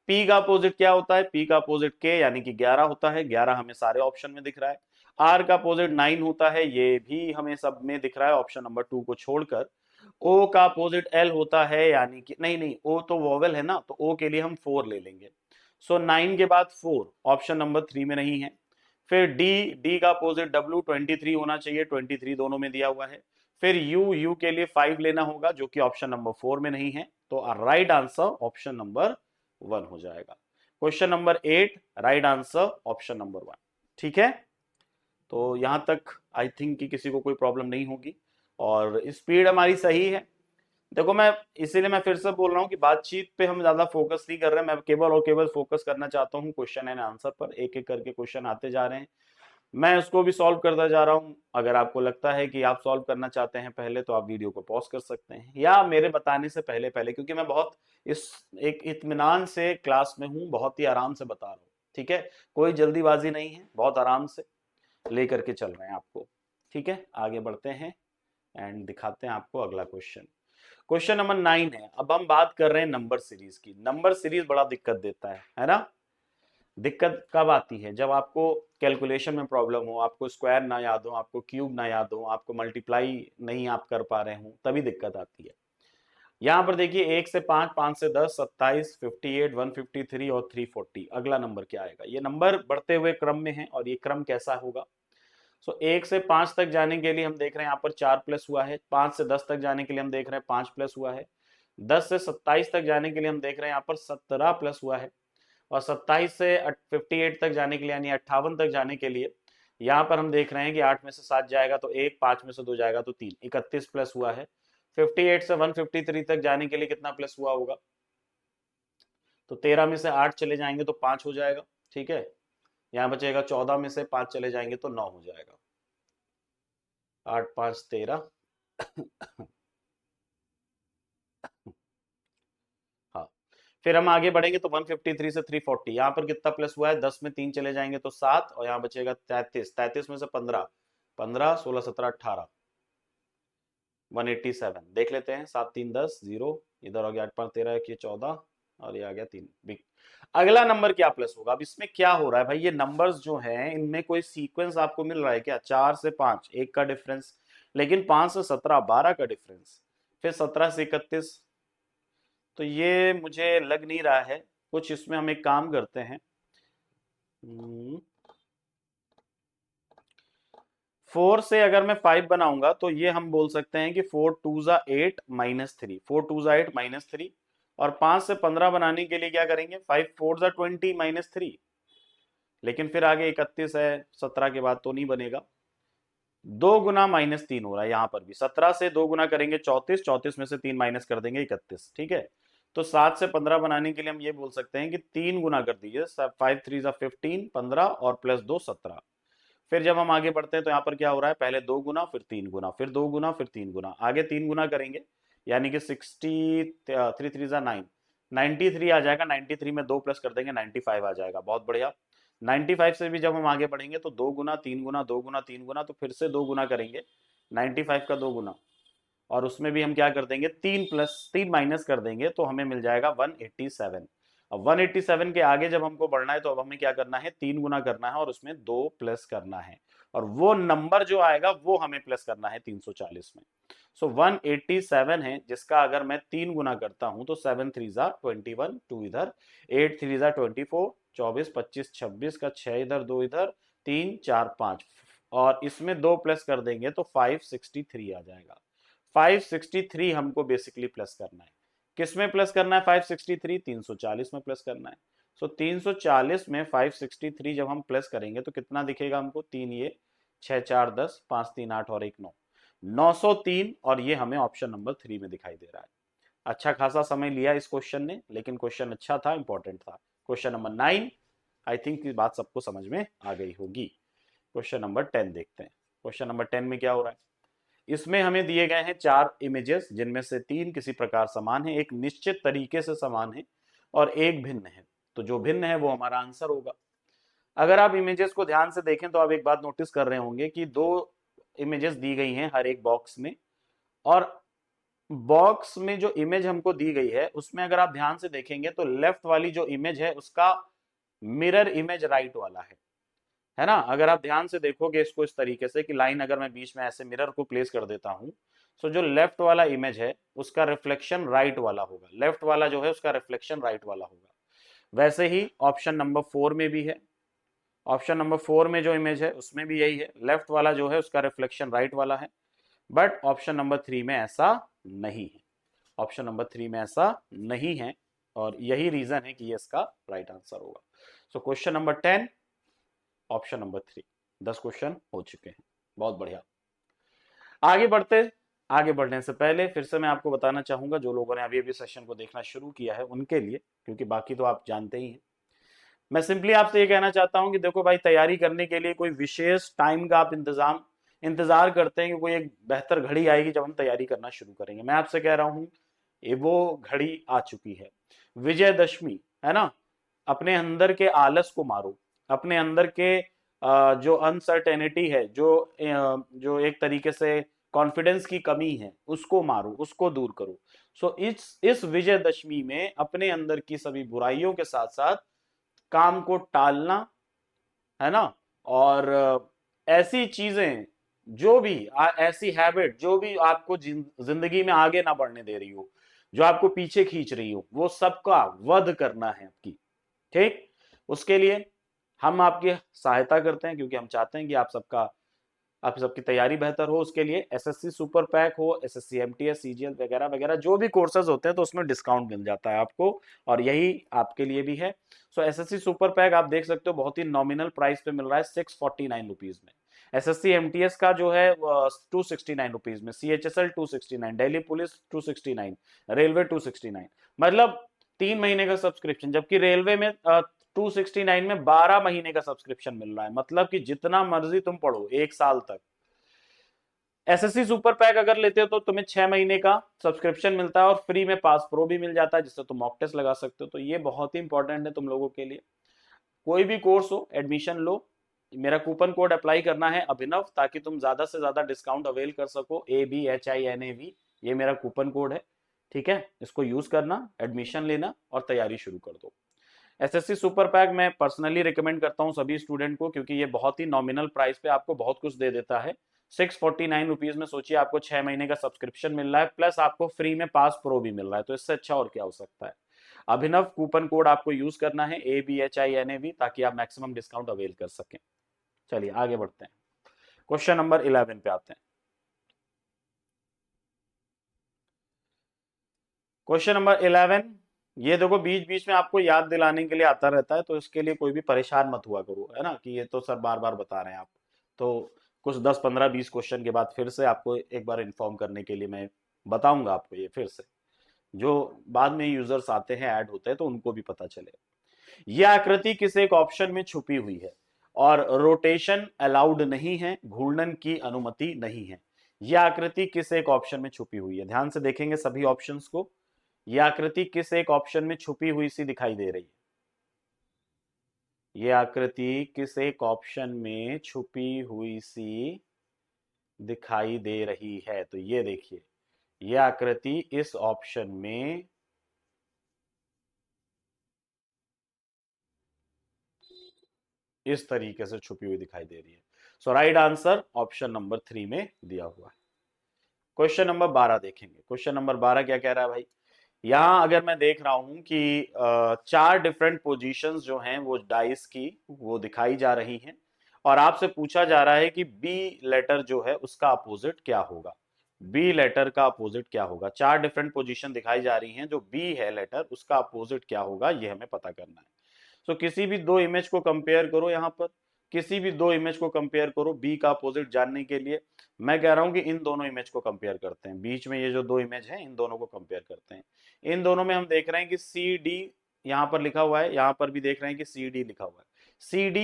पी का अपोजिट क्या होता है? पी का अपोजिट के यानी कि 11 होता है, 11 हमें सारे ऑप्शन में दिख रहा है। आर का अपोजिट 9 होता है, ये भी हमें सब में दिख रहा है ऑप्शन नंबर 2 को छोड़कर। ओ का अपोजिट एल होता है, यानी कि नहीं, ओ तो वोवेल है ना, तो ओ के लिए हम 4 ले लेंगे। सो 9 के बाद 4 ऑप्शन नंबर 3 में नहीं है। फिर डी का अपोजिट डब्ल्यू 23 होना चाहिए, 23 दोनों में दिया हुआ है। फिर यू के लिए 5 लेना होगा जो कि ऑप्शन नंबर 4 में नहीं है, तो राइट आंसर ऑप्शन नंबर 1 हो जाएगा। Question number 8 right answer option number 1। ठीक है, तो यहां तक आई थिंक कि किसी को कोई प्रॉब्लम नहीं होगी और स्पीड हमारी सही है। देखो मैं इसीलिए मैं फिर से बोल रहा हूँ कि बातचीत पे हम ज्यादा फोकस नहीं कर रहे हैं, मैं केवल और केवल फोकस करना चाहता हूँ क्वेश्चन एंड आंसर पर। एक एक करके क्वेश्चन आते जा रहे हैं, मैं उसको भी सॉल्व करता जा रहा हूँ। अगर आपको लगता है कि आप सॉल्व करना चाहते हैं पहले, तो आप वीडियो को पॉज कर सकते हैं, या मेरे बताने से पहले पहले, क्योंकि मैं बहुत इस एक इत्मीनान से क्लास में हूँ, बहुत ही आराम से बता रहा हूँ। ठीक है, कोई जल्दीबाजी नहीं है, बहुत आराम से लेकर के चल रहे हैं आपको। ठीक है, आगे बढ़ते हैं एंड दिखाते हैं आपको अगला क्वेश्चन। क्वेश्चन नंबर 9 है। अब हम बात कर रहे हैं नंबर सीरीज की। नंबर सीरीज बड़ा दिक्कत देता है ना। दिक्कत कब आती है? जब आपको कैलकुलेशन में प्रॉब्लम हो, आपको स्क्वायर ना याद हो, आपको क्यूब ना याद हो, आपको मल्टीप्लाई नहीं आप कर पा रहे हो, तभी दिक्कत आती है। यहाँ पर देखिए 1 से 5, 5 से 10, 27, 58, 153 और 340। अगला नंबर क्या आएगा? ये नंबर बढ़ते हुए क्रम में है और ये क्रम कैसा होगा? सो 1 से 5 तक जाने के लिए हम देख रहे हैं यहाँ पर 4 प्लस हुआ है। 5 से 10 तक जाने के लिए हम देख रहे हैं 5 प्लस हुआ है। 10 से 27 तक जाने के लिए हम देख रहे हैं यहाँ पर 17 प्लस हुआ है। और 27 से 58 तक जाने के लिए यानी 58 तक जाने के लिए यहाँ पर हम देख रहे हैं कि 8 में से 7 जाएगा तो 1, 5 में से 2 जाएगा तो 3, 31 प्लस हुआ है। 58 से 153 तक जाने के लिए कितना प्लस हुआ होगा? तो 13 में से 8 चले जाएंगे तो 5 हो जाएगा। ठीक है, यहाँ बचेगा 14 में से 5 चले जाएंगे तो 9 हो जाएगा। 8 5 13। हाँ, फिर हम आगे बढ़ेंगे तो 153 से 340, यहाँ पर कितना प्लस हुआ है? 10 में 3 चले जाएंगे तो 7 और यहाँ बचेगा 33। 33 में से 15, 15 16 17 18, 187 देख लेते हैं। 7 3 10 0, इधर हो गया 8 5 13, ये 14 और ये आ गया 3 बिग। अगला नंबर क्या प्लस होगा? अब इसमें क्या हो रहा है भाई? ये नंबर्स जो हैं इनमें कोई सीक्वेंस आपको मिल रहा है क्या? 4 से 5 1 का डिफरेंस, लेकिन 5 से 17 12 का डिफरेंस, फिर 17 से 31, तो ये मुझे लग नहीं रहा है। कुछ इसमें हम एक काम करते हैं, 4 से अगर मैं 5 बनाऊंगा तो ये हम बोल सकते हैं कि 4 2 जा 8 माइनस 3, 4 2 जा 8 माइनस 3। और 5 से 15 बनाने के लिए क्या करेंगे? 5 4 जा 20 माइनस 3, लेकिन फिर आगे 31 है, 17 के बाद तो नहीं बनेगा। 2 गुना माइनस 3 हो रहा है यहाँ पर भी। 17 से 2 गुना करेंगे 34, 34 में से 3 माइनस कर देंगे 31। ठीक है, तो 7 से 15 बनाने के लिए हम ये बोल सकते हैं कि 3 गुना कर दीजिए। 5 3 जा 15, 15 और प्लस 2 17। फिर जब हम आगे बढ़ते हैं तो यहाँ पर क्या हो रहा है? पहले 2 गुना, फिर 3 गुना, फिर 2 गुना, फिर 3 गुना, आगे 3 गुना करेंगे यानी कि 63 3 जा 9, 93 आ जाएगा। 93 में 2 प्लस कर देंगे 95 आ जाएगा। बहुत बढ़िया। 95 से भी जब हम आगे बढ़ेंगे तो 2 गुना 3 गुना 2 गुना 3 गुना, तो फिर से 2 गुना करेंगे 95 का 2 गुना, और उसमें भी हम क्या कर देंगे? 3 माइनस कर देंगे तो हमें मिल जाएगा 187। अब 187 के आगे जब हमको बढ़ना है तो अब हमें क्या करना है? 3 गुना करना है और उसमें 2 प्लस करना है, और वो नंबर जो आएगा वो हमें प्लस करना है 340 में। सो 187 है, जिसका अगर मैं 3 गुना करता हूं तो 7 3 जा 21, 2 इधर, 8 3 जा 24, 24 25 26 का 6 इधर, 2 इधर, 3 4 5, और इसमें 2 प्लस कर देंगे तो 563 आ जाएगा। 563 हमको बेसिकली प्लस करना है। किस में प्लस करना है? 563 340 में प्लस करना है। सो 340 में 563 जब हम प्लस करेंगे तो कितना दिखेगा हमको? 3 ये 6 4 10, 5 3 8 और 1 9, 903, और ये हमें ऑप्शन नंबर 3 में दिखाई दे रहा है। अच्छा खासा समय लिया इस क्वेश्चन ने, लेकिन क्वेश्चन अच्छा था, इंपॉर्टेंट था। क्वेश्चन नंबर 9, आई थिंक ये बात सबको समझ में आ गई होगी। क्वेश्चन नंबर 10 देखते हैं। क्वेश्चन नंबर 10 में क्या हो रहा है? इसमें हमें दिए गए हैं 4 इमेजेस, जिनमें से 3 किसी प्रकार समान है, एक निश्चित तरीके से समान है और एक भिन्न है। तो जो भिन्न है वो हमारा आंसर होगा। अगर आप इमेजेस को ध्यान से देखें तो आप एक बात नोटिस कर रहे होंगे कि दो इमेजेस दी गई हैं हर एक बॉक्स में, और बॉक्स में जो इमेज हमको दी गई है उसमें अगर आप ध्यान से देखेंगे तो लेफ्ट वाली जो इमेज है उसका मिरर इमेज राइट वाला है ना। अगर आप ध्यान से देखोगे इसको इस तरीके से कि लाइन अगर मैं बीच में ऐसे मिरर को प्लेस कर देता हूं, तो जो लेफ्ट वाला इमेज है उसका रिफ्लेक्शन राइट वाला होगा, लेफ्ट वाला जो है उसका रिफ्लेक्शन राइट वाला होगा। वैसे ही ऑप्शन नंबर 4 में भी है, ऑप्शन नंबर 4 में जो इमेज है उसमें भी यही है, लेफ्ट वाला जो है उसका रिफ्लेक्शन राइट वाला है। बट ऑप्शन नंबर 3 में ऐसा नहीं है, ऑप्शन नंबर 3 में ऐसा नहीं है, और यही रीजन है कि ये इसका राइट आंसर होगा। So question number 10 option number 3। 10 question हो चुके हैं, बहुत बढ़िया। आगे बढ़ते, आगे बढ़ने से पहले फिर से मैं आपको बताना चाहूंगा जो लोगों ने अभी अभी सेशन को देखना शुरू किया है उनके लिए, क्योंकि बाकी तो आप जानते ही हैं। मैं सिंपली आपसे ये कहना चाहता हूं कि देखो भाई, तैयारी करने के लिए कोई विशेष टाइम का आप इंतजार करते हैं कि कोई एक बेहतर घड़ी आएगी जब हम तैयारी करना शुरू करेंगे। मैं आपसे कह रहा हूं ये वो घड़ी आ चुकी है, विजयदशमी, है ना। अपने अंदर के आलस को मारो, अपने अंदर के जो अनसर्टेनिटी है, जो एक तरीके से कॉन्फिडेंस की कमी है, उसको मारो, उसको दूर करो। सो इस विजयदशमी में अपने अंदर की सभी बुराइयों के साथ साथ काम को टालना, है ना। और ऐसी चीजें जो भी ऐसी हैबिट जो भी आपको जिंदगी में आगे ना बढ़ने दे रही हो, जो आपको पीछे खींच रही हो, वो सबका वध करना है आपकी। ठीक, उसके लिए हम आपकी सहायता करते हैं, क्योंकि हम चाहते हैं कि आप सबकी तैयारी बेहतर हो। उसके लिए एसएससी सुपर पैक हो, एसएससी एमटीएस सीजीएल वगैरह वगैरह जो भी कोर्सेज होते हैं तो उसमें डिस्काउंट मिल जाता है आपको, और यही आपके लिए भी है। सो एसएससी सुपर पैक आप देख सकते हो बहुत ही नॉमिनल प्राइस पे मिल रहा है, 649 रुपीज में। एसएससी एमटीएस का जो है 269 रुपीज में, सीएचएसएल 269, दिल्ली पुलिस 269, रेलवे 269, मतलब 3 महीने का सब्सक्रिप्शन। जबकि रेलवे में 269 में 12 महीने का सब्सक्रिप्शन मिल रहा है, मतलब कि जितना मर्जी तुम पढ़ो 1 साल तक। एसएससी सुपर पैक अगर लेते हो तो तुम्हें 6 महीने का सब्सक्रिप्शन मिलता है और फ्री में पास प्रो भी मिल जाता है, जिससे तुम मॉक टेस्ट लगा सकते हो। तो ये बहुत ही इंपॉर्टेंट है तुम लोगों के लिए। कोई भी कोर्स हो, एडमिशन लो, मेरा कूपन कोड अप्लाई करना है अभिनव, ताकि तुम ज्यादा से ज्यादा डिस्काउंट अवेल कर सको। ABHINAV ये मेरा कूपन कोड है, ठीक है। इसको यूज करना, एडमिशन लेना और तैयारी शुरू कर दो। एसएससी सुपर पैक मैं पर्सनली रिकमेंड करता हूं सभी स्टूडेंट को, क्योंकि ये बहुत ही नॉमिनल प्राइस पे आपको बहुत कुछ दे देता है। 649 रुपीज में सोचिए आपको 6 महीने का सब्सक्रिप्शन मिल रहा है, प्लस आपको फ्री में पास प्रो भी मिल रहा है, तो इससे अच्छा और क्या हो सकता है। अभिनव कूपन कोड आपको यूज करना है ABHINAV, ताकि आप मैक्सिमम डिस्काउंट अवेल कर सकें। चलिए आगे बढ़ते हैं, क्वेश्चन नंबर 11 पे आते हैं। क्वेश्चन नंबर 11, ये देखो बीच बीच में आपको याद दिलाने के लिए आता रहता है, तो इसके लिए कोई भी परेशान मत हुआ करो, है ना, कि ये तो सर बार बार बता रहे हैं आप। तो कुछ 10 15 20 क्वेश्चन के बाद फिर से आपको एक बार इन्फॉर्म करने के लिए मैं बताऊंगा आपको ये फिर से, जो बाद में यूजर्स आते हैं, ऐड होते हैं, तो उनको भी पता चले। यह आकृति किस एक ऑप्शन में छुपी हुई है, और रोटेशन अलाउड नहीं है, घूर्णन की अनुमति नहीं है। यह आकृति किस एक ऑप्शन में छुपी हुई है, ध्यान से देखेंगे सभी ऑप्शंस को। यह आकृति किस एक ऑप्शन में छुपी हुई सी दिखाई दे रही है, यह आकृति किस एक ऑप्शन में छुपी हुई सी दिखाई दे रही है। तो ये देखिए, यह आकृति इस ऑप्शन में इस तरीके से छुपी हुई दिखाई दे रही है। सो राइट आंसर ऑप्शन नंबर 3 में दिया हुआ है। क्वेश्चन नंबर 12 देखेंगे। क्वेश्चन नंबर 12 क्या कह रहा है भाई, यहां अगर मैं देख रहा हूं कि 4 डिफरेंट पोजीशंस जो हैं वो डाइस की वो दिखाई जा रही हैं, और आपसे पूछा जा रहा है कि बी लेटर जो है उसका अपोजिट क्या होगा। बी लेटर का अपोजिट क्या होगा, 4 डिफरेंट पोजीशन दिखाई जा रही हैं, जो बी है लेटर उसका अपोजिट क्या होगा ये हमें पता करना है। सो किसी भी दो इमेज को कंपेयर करो, यहां पर किसी भी दो इमेज को कंपेयर करो बी का अपोजिट जानने के लिए। मैं कह रहा हूं कि इन दोनों इमेज को कंपेयर करते हैं, बीच में ये जो दो इमेज हैं इन दोनों को कंपेयर करते हैं। इन दोनों में हम देख रहे हैं कि सी डी यहां पर लिखा हुआ है, यहां पर भी देख रहे हैं कि सी डी लिखा हुआ है।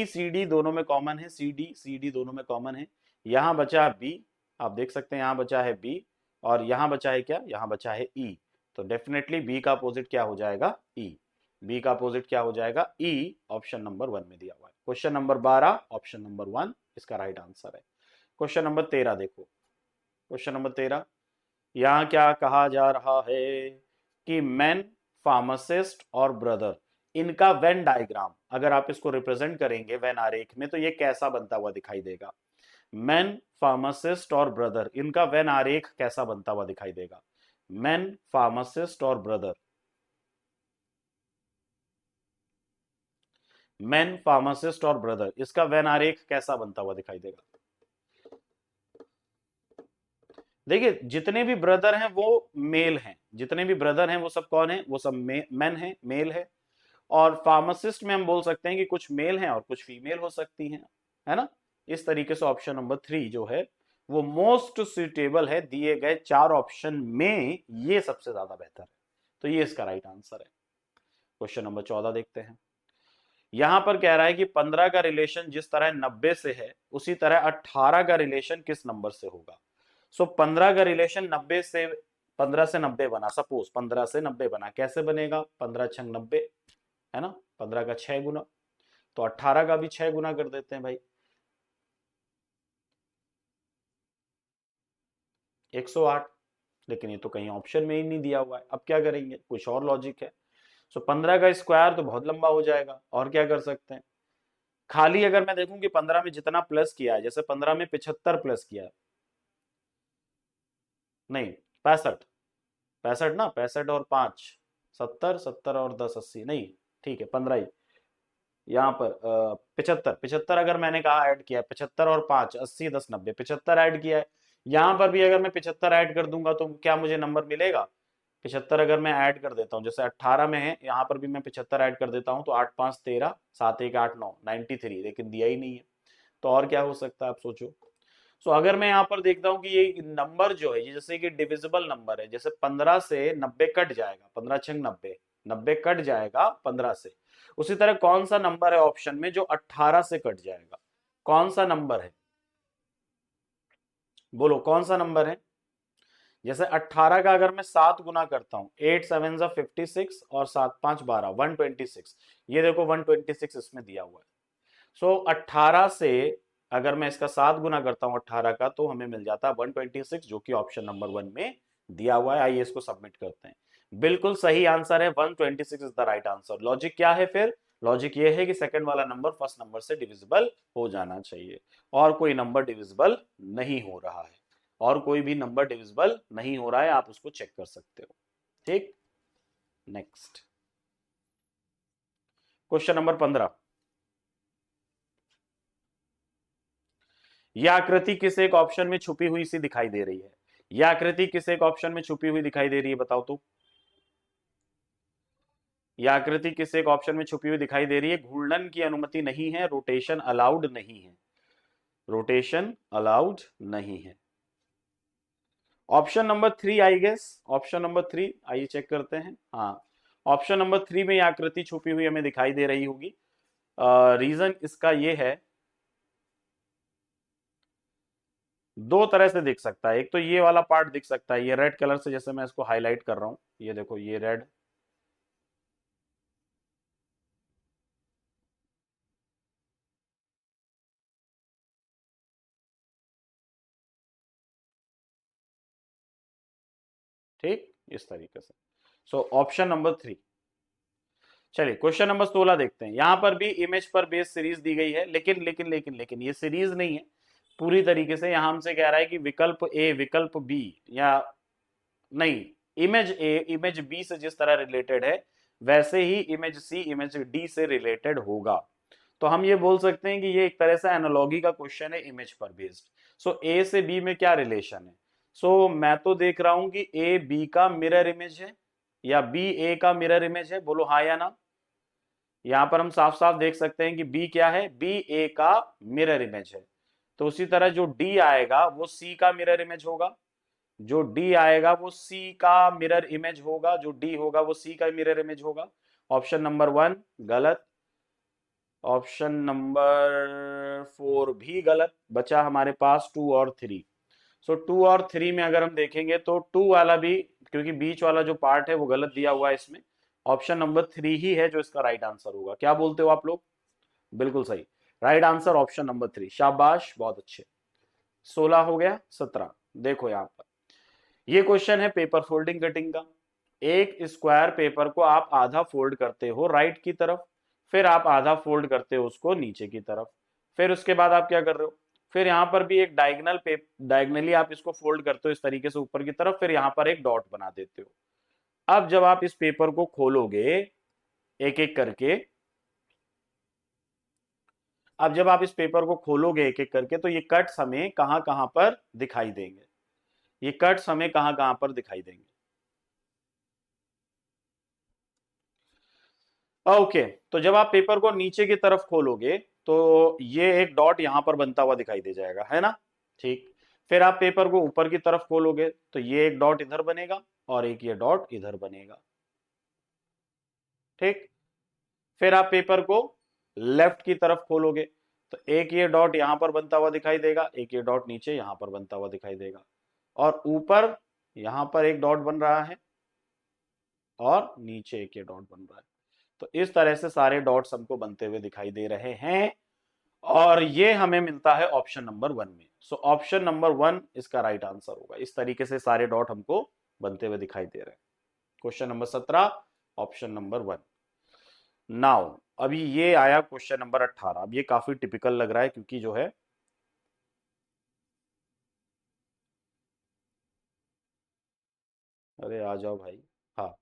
सी डी दोनों में कॉमन है, सी डी दोनों में कॉमन है। यहां बचा बी, आप देख सकते हैं यहां बचा है बी, और यहां बचा है क्या, यहां बचा है ई। तो डेफिनेटली बी का अपोजिट क्या हो जाएगा, ई। बी का अपोजिट क्या हो जाएगा, ई, ऑप्शन नंबर 1 में दिया हुआ है। क्वेश्चन नंबर 12 ऑप्शन नंबर 1 इसका राइट आंसर है। क्वेश्चन नंबर 13 देखो, क्वेश्चन नंबर 13 यहाँ क्या कहा जा रहा है कि मैन, फार्मासिस्ट और ब्रदर, इनका वेन डायग्राम अगर आप इसको रिप्रेजेंट करेंगे वेन आरेख में तो ये कैसा बनता हुआ दिखाई देगा। मैन, फार्मासिस्ट और ब्रदर, इनका वेन आरेख कैसा बनता हुआ दिखाई देगा। मैन, फार्मासिस्ट और ब्रदर, मैन, फार्मासिस्ट और ब्रदर, इसका वेन आरेख कैसा बनता हुआ दिखाई देगा। देखिए जितने भी ब्रदर हैं वो मेल हैं, जितने भी ब्रदर हैं वो सब कौन है, वो सब मैन है, मेल है। और फार्मासिस्ट में हम बोल सकते हैं कि कुछ मेल हैं और कुछ फीमेल हो सकती हैं, है ना। इस तरीके से ऑप्शन नंबर 3 जो है वो मोस्ट सुटेबल है, दिए गए 4 ऑप्शन में ये सबसे ज्यादा बेहतर है, तो ये इसका राइट आंसर है। क्वेश्चन नंबर 14 देखते हैं। यहां पर कह रहा है कि 15 का रिलेशन जिस तरह 90 से है उसी तरह 18 का रिलेशन किस नंबर से होगा। सो 15 का रिलेशन 90 से, 15 से 90 बना, सपोज 15 से 90 बना, कैसे बनेगा, 15 छंग 90 है ना, 15 का 6 गुना, तो 18 का भी 6 गुना कर देते हैं भाई, 108। लेकिन ये तो कहीं ऑप्शन में ही नहीं दिया हुआ है, अब क्या करेंगे, कुछ और लॉजिक है। सो 15 का स्क्वायर तो बहुत लंबा हो जाएगा, और क्या कर सकते हैं, खाली अगर मैं देखूं कि 15 में जितना प्लस किया है, जैसे 15 में 75 प्लस किया है, नहीं 65, 65 ना, 65 और 5 70, 70 और 10 80, नहीं ठीक है 15 ही, यहाँ पर 75, 75 अगर मैंने कहा ऐड किया है, 75 और 5 80 10 90, 75 ऐड किया है। यहाँ पर भी अगर मैं 75 ऐड कर दूंगा तो क्या मुझे नंबर मिलेगा, 75 अगर मैं ऐड कर देता हूँ, जैसे 18 में है, यहाँ पर भी मैं 75 ऐड कर देता हूँ तो 8 5 13 7 1 8 9 93, लेकिन दिया ही नहीं है, तो और क्या हो सकता है आप सोचो। सो अगर मैं यहाँ पर देखता हूँ कि ये नंबर जो है ये जैसे कि डिविजिबल नंबर है, जैसे 15 से 90 कट जाएगा, 15 छंग 90, 90 कट जाएगा 15 से, उसी तरह कौन सा नंबर है ऑप्शन में जो 18 से कट जाएगा, कौन सा नंबर है, बोलो कौन सा नंबर है। जैसे 18 का अगर मैं 7 गुना करता हूं, 8 7 56 और 7 5 12, 126, ये देखो 126 इसमें दिया हुआ है। सो 18 से अगर मैं इसका 7 गुना करता हूं 18 का तो हमें मिल जाता है 126, जो कि ऑप्शन नंबर 1 में दिया हुआ है। आइए इसको सबमिट करते हैं, बिल्कुल सही आंसर है, 126 is the right answer. Logic क्या है फिर, लॉजिक ये है कि सेकंड वाला नंबर फर्स्ट नंबर से डिविजिबल हो जाना चाहिए, और कोई नंबर डिविजिबल नहीं हो रहा है, और कोई भी नंबर डिविजिबल नहीं हो रहा है, आप उसको चेक कर सकते हो। ठीक, नेक्स्ट क्वेश्चन नंबर 15। यह आकृति किस एक ऑप्शन में छुपी हुई सी दिखाई दे रही है, यह आकृति किस एक ऑप्शन में छुपी हुई दिखाई दे रही है, बताओ तो। यह आकृति किस एक ऑप्शन में छुपी हुई दिखाई दे रही है, घूर्णन की अनुमति नहीं है, रोटेशन अलाउड नहीं है, रोटेशन अलाउड नहीं है। Option number 3 I guess, option number 3, आइए चेक करते हैं। हाँ, ऑप्शन नंबर 3 में यह आकृति छुपी हुई हमें दिखाई दे रही होगी। रीजन इसका ये है, दो तरह से दिख सकता है, एक तो ये वाला पार्ट दिख सकता है, ये रेड कलर से जैसे मैं इसको हाईलाइट कर रहा हूं, ये देखो ये रेड, ठीक इस तरीके से। So option number 3। चलिए क्वेश्चन नंबर 16 देखते हैं। यहां पर भी इमेज पर बेस सीरीज दी गई है, लेकिन लेकिन लेकिन लेकिन ये सीरीज नहीं है पूरी तरीके से। यहां हमसे कह रहा है कि विकल्प ए विकल्प बी, या नहीं, इमेज ए इमेज बी से जिस तरह रिलेटेड है वैसे ही इमेज सी इमेज डी से रिलेटेड होगा। तो हम ये बोल सकते हैं कि ये एक तरह से एनालॉगी का क्वेश्चन है इमेज पर बेस्ड। सो ए से बी में क्या रिलेशन है, सो मैं तो देख रहा हूं कि ए बी का मिरर इमेज है या बी ए का मिरर इमेज है, बोलो हाँ या ना। यहां पर हम साफ साफ देख सकते हैं कि बी क्या है, बी ए का मिरर इमेज है, तो उसी तरह जो डी आएगा वो सी का मिरर इमेज होगा, जो डी आएगा वो सी का मिरर इमेज होगा, जो डी होगा वो सी का मिरर इमेज होगा। ऑप्शन नंबर 1 गलत, ऑप्शन नंबर 4 भी गलत, बचा हमारे पास 2 और 3। सो 2 और 3 में अगर हम देखेंगे तो 2 वाला भी, क्योंकि बीच वाला जो पार्ट है वो गलत दिया हुआ है इसमें, ऑप्शन नंबर 3 ही है जो इसका राइट आंसर होगा। क्या बोलते हो आप लोग? बिल्कुल सही, राइट आंसर ऑप्शन नंबर 3। शाबाश, बहुत अच्छे। 16 हो गया, 17। देखो यहां पर ये क्वेश्चन है पेपर फोल्डिंग कटिंग का। एक स्क्वायर पेपर को आप आधा फोल्ड करते हो राइट की तरफ, फिर आप आधा फोल्ड करते हो उसको नीचे की तरफ, फिर उसके बाद आप क्या कर रहे हो, फिर यहां पर भी एक डायगनली आप इसको फोल्ड करते हो इस तरीके से ऊपर की तरफ, फिर यहां पर एक डॉट बना देते हो। अब जब आप इस पेपर को खोलोगे एक एक करके, अब जब आप इस पेपर को खोलोगे एक एक करके, तो ये कट्स हमें कहां कहां पर दिखाई देंगे, ये कट्स हमें कहां कहां पर दिखाई देंगे। ओके, तो जब आप पेपर को नीचे की तरफ खोलोगे तो ये एक डॉट यहां पर बनता हुआ दिखाई दे जाएगा, है ना? ठीक। फिर आप पेपर को ऊपर की तरफ खोलोगे तो ये एक डॉट इधर बनेगा और एक ये डॉट इधर बनेगा। ठीक। फिर आप पेपर को लेफ्ट की तरफ खोलोगे तो एक ये डॉट यहां पर बनता हुआ दिखाई देगा, एक ये डॉट नीचे यहां पर बनता हुआ दिखाई देगा, और ऊपर यहां पर एक डॉट बन रहा है और नीचे एक ये डॉट बन रहा है। तो इस तरह से सारे डॉट्स हमको बनते हुए दिखाई दे रहे हैं, और ये हमें मिलता है ऑप्शन नंबर 1 में। सो ऑप्शन नंबर 1 इसका राइट आंसर होगा। इस तरीके से सारे डॉट हमको बनते हुए दिखाई दे रहे हैं। Question number 17, option number 1। Now अभी ये आया क्वेश्चन नंबर 18। अब ये काफी टिपिकल लग रहा है क्योंकि जो है अरे आ जाओ भाई। हाँ,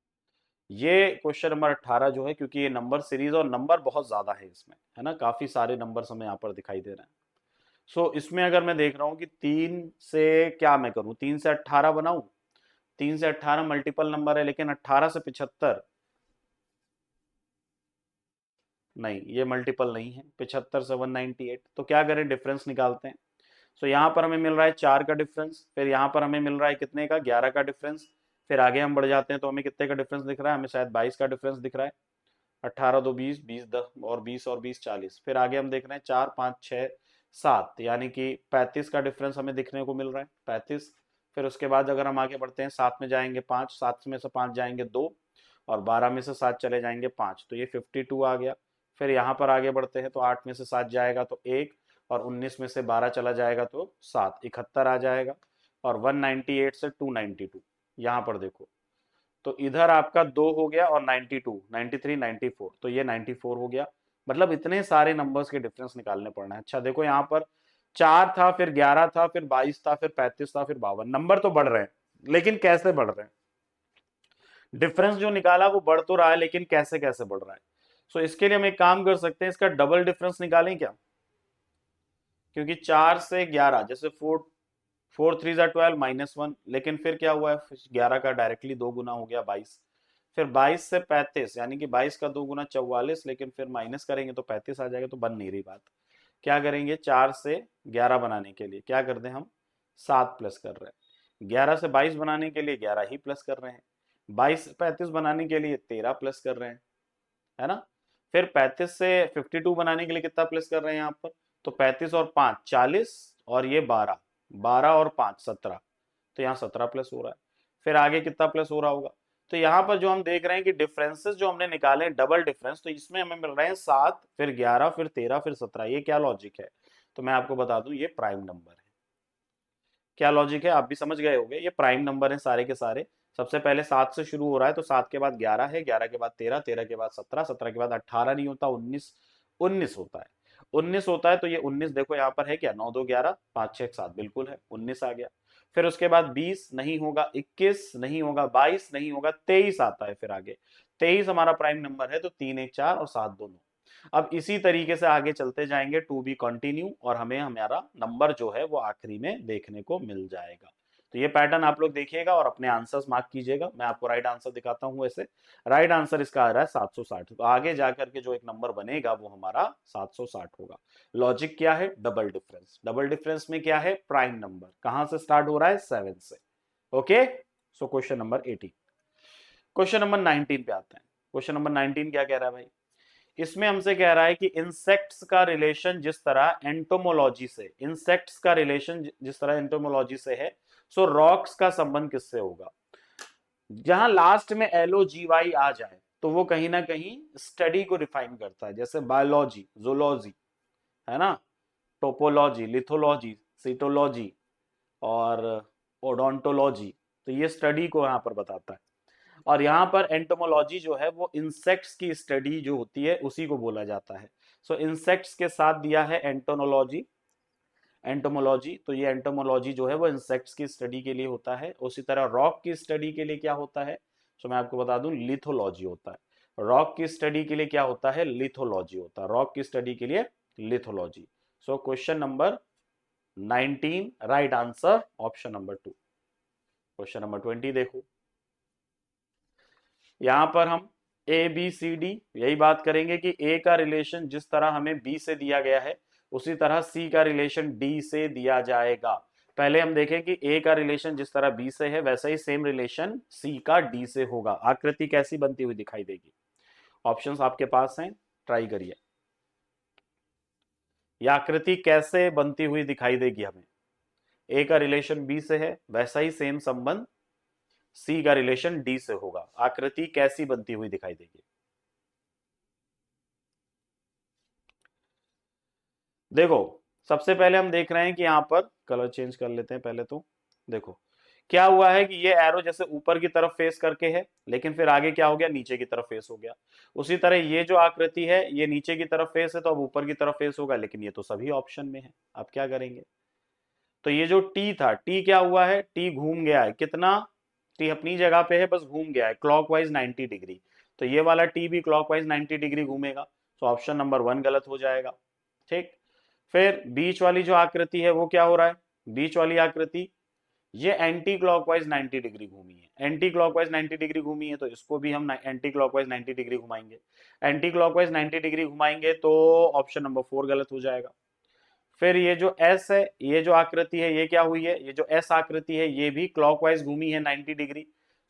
ये क्वेश्चन नंबर 18 जो है, क्योंकि ये नंबर सीरीज और नंबर बहुत ज्यादा है इसमें, है ना, काफी सारे नंबर्स हमें यहाँ पर दिखाई दे रहे हैं। सो इसमें अगर मैं देख रहा हूँ कि 3 से क्या मैं करूँ, 3 से 18 बनाऊं, 3 से 18 मल्टीपल नंबर है, लेकिन 18 से 75 नहीं, ये मल्टीपल नहीं है। 75 से 198, तो क्या करें, डिफरेंस निकालते हैं। सो यहाँ पर हमें मिल रहा है 4 का डिफरेंस, फिर यहाँ पर हमें मिल रहा है कितने का, 11 का डिफरेंस। फिर आगे हम बढ़ जाते हैं तो हमें कितने का डिफरेंस दिख रहा है, हमें शायद 22 का डिफरेंस दिख रहा है। 18 2 20, 20 10 और 20 और 20 40। फिर आगे हम देख रहे हैं 4 5 6 7, यानी कि 35 का डिफरेंस हमें दिखने को मिल रहा है, 35। फिर उसके बाद अगर हम आगे बढ़ते हैं, 7 में जाएंगे 5, 7 में से 5 जाएंगे 2, और 12 में से 7 चले जाएंगे 5, तो ये 52 आ गया। फिर यहाँ पर आगे बढ़ते हैं तो 8 में से 7 जाएगा तो 1, और 19 में से 12 चला जाएगा तो 7, 71 आ जाएगा। और 198 से 292, यहाँ पर देखो, तो इधर आपका 2 हो गया, और 92 93 94, तो ये 94 हो गया। मतलब इतने सारे नंबर्स के डिफरेंस निकालने पड़ना है। अच्छा देखो, यहाँ पर 4 था, फिर 11 था, फिर 22 था, फिर 35 था, फिर 52। नंबर तो बढ़ रहे हैं, लेकिन कैसे बढ़ रहे हैं? डिफरेंस जो निकाला वो बढ़ तो रहा है, लेकिन कैसे कैसे बढ़ रहा है? सो इसके लिए हम एक काम कर सकते हैं, इसका डबल डिफरेंस निकालें क्या? क्योंकि 4 से 11, जैसे 4 3 12 -1, लेकिन फिर क्या हुआ है, 11 का डायरेक्टली 2 गुना हो गया 22। फिर 22 से 35, यानी कि 22 का 2 गुना 44, लेकिन फिर माइनस करेंगे तो 35 आ जाएगा, तो बन नहीं रही बात। क्या करेंगे, 4 से 11 बनाने के लिए क्या कर दें हम, 7 प्लस कर रहे हैं। 11 से 22 बनाने के लिए 11 ही प्लस कर रहे हैं। 22 से 35 बनाने के लिए 13 प्लस कर रहे हैं, है ना? फिर 35 से 52 बनाने के लिए कितना प्लस कर रहे हैं यहाँ पर, तो 35 और 5 40, और ये 12, 12 और 5 17, तो यहाँ 17 प्लस हो रहा है। फिर आगे कितना प्लस हो रहा होगा? तो यहाँ पर जो हम देख रहे हैं कि डिफरेंसेस जो हमने निकाले डबल डिफरेंस, तो इसमें हमें मिल रहे हैं 7, फिर 11, फिर 13, फिर 17। ये क्या लॉजिक है? तो मैं आपको बता दूं, ये प्राइम नंबर है। क्या लॉजिक है, आप भी समझ गए होंगे, ये प्राइम नंबर है सारे के सारे। सबसे पहले 7 से शुरू हो रहा है, तो 7 के बाद 11 है, 11 के बाद 13, 13 के बाद 17, 17 के बाद 18 नहीं होता, 19, 19 होता है। 19 होता है, तो ये 19 देखो यहाँ पर है क्या, 9 2 11 5 6 7, बिल्कुल है, 19 आ गया। फिर उसके बाद 20 नहीं होगा, 21 नहीं होगा, 22 नहीं होगा, 23 आता है। फिर आगे 23 हमारा प्राइम नंबर है, तो 3 1 4 और 7 2 9। अब इसी तरीके से आगे चलते जाएंगे, टू बी कंटिन्यू, और हमें हमारा नंबर जो है वो आखिरी में देखने को मिल जाएगा। तो ये पैटर्न आप लोग देखिएगा और अपने आंसर्स मार्क कीजिएगा। मैं आपको राइट आंसर दिखाता हूं। ऐसे राइट आंसर इसका आ रहा है 760, तो आगे जाकर के जो एक नंबर बनेगा वो हमारा 760 होगा। लॉजिक क्या है, डबल डिफरेंस। डबल डिफरेंस में क्या है, प्राइम नंबर कहां से स्टार्ट हो रहा है, 7 से। Okay, so question number 18। Question number 19 पे आते हैं। क्वेश्चन नंबर 19 क्या कह रहा है भाई, इसमें हमसे कह रहा है कि इंसेक्ट्स का रिलेशन जिस तरह एंटोमोलॉजी से, इंसेक्ट्स का रिलेशन जिस तरह एंटोमोलॉजी से है, सो रॉक्स का संबंध किससे होगा? जहां लास्ट में LOGY आ जाए तो वो कहीं ना कहीं स्टडी को डिफाइन करता है, जैसे बायोलॉजी, जूलॉजी, है ना, टोपोलॉजी, लिथोलॉजी, सीटोलॉजी और ओडोंटोलॉजी, तो ये स्टडी को यहाँ पर बताता है। और यहाँ पर एंटोमोलॉजी जो है वो इंसेक्ट्स की स्टडी जो होती है उसी को बोला जाता है। सो इंसेक्ट्स के साथ दिया है एंटोनोलॉजी, एंटोमोलॉजी, तो ये एंटोमोलॉजी जो है वो इंसेक्ट्स की स्टडी के लिए होता है। उसी तरह रॉक की स्टडी के लिए क्या होता है, तो मैं आपको बता दूं लिथोलॉजी होता है। रॉक की स्टडी के लिए क्या होता है, लिथोलॉजी होता है, रॉक की स्टडी के लिए lithology. So question number 19 right answer option number 2। Question number 20 देखो, यहां पर हम ए बी सी डी यही बात करेंगे कि ए का रिलेशन जिस तरह हमें बी से दिया गया है उसी तरह सी का रिलेशन डी से दिया जाएगा। पहले हम देखें कि ए का रिलेशन जिस तरह बी से है वैसा ही सेम रिलेशन सी का डी से होगा। आकृति कैसी बनती हुई दिखाई देगी, ऑप्शंस आपके पास हैं, ट्राई करिए। यह आकृति कैसे बनती हुई दिखाई देगी हमें, ए का रिलेशन बी से है वैसा ही सेम संबंध सी का रिलेशन डी से होगा। आकृति कैसी बनती हुई दिखाई देगी, देखो सबसे पहले हम देख रहे हैं कि यहां पर कलर चेंज कर लेते हैं पहले। तो देखो क्या हुआ है कि ये एरो जैसे ऊपर की तरफ फेस करके है, लेकिन फिर आगे क्या हो गया, नीचे की तरफ फेस हो गया। उसी तरह ये जो आकृति है ये नीचे की तरफ फेस है तो अब ऊपर की तरफ फेस होगा, लेकिन ये तो सभी ऑप्शन में है। अब क्या करेंगे, तो ये जो टी था, टी क्या हुआ है, टी घूम गया है, कितना, टी अपनी जगह पे है बस घूम गया है क्लॉकवाइज 90 डिग्री, तो ये वाला टी भी क्लॉकवाइज 90 डिग्री घूमेगा। तो ऑप्शन नंबर 1 गलत हो जाएगा। ठीक, फिर बीच वाली जो आकृति है वो क्या हो रहा है, बीच वाली आकृति ये एंटी क्लॉकवाइज 90 डिग्री घूमी है, एंटी क्लॉकवाइज 90 डिग्री घूमी है तो इसको भी हम एंटी क्लॉकवाइज 90 डिग्री घुमाएंगे। एंटी क्लॉकवाइज 90 डिग्री घुमाएंगे तो ऑप्शन नंबर 4 गलत हो जाएगा। फिर ये जो एस है, ये जो आकृति है ये क्या हुई है, ये जो एस आकृति है ये भी क्लॉकवाइज घूमी है 90 डिग्री।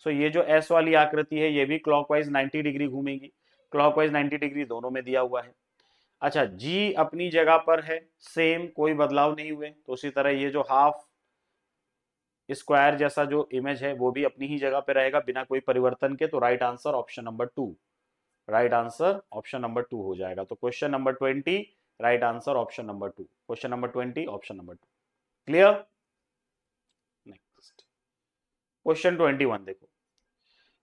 सो ये जो एस वाली आकृति है ये भी क्लॉकवाइज 90 डिग्री घूमेगी, क्लॉकवाइज 90 डिग्री दोनों में दिया हुआ है। अच्छा, जी अपनी जगह पर है सेम, कोई बदलाव नहीं हुए, तो उसी तरह ये जो हाफ स्क्वायर जैसा जो इमेज है वो भी अपनी ही जगह पे रहेगा बिना कोई परिवर्तन के। तो right answer option number 2, right answer option number 2 हो जाएगा। तो question number 20 right answer option number 2, question number 20 option number 2। Clear, next question 21 देखो,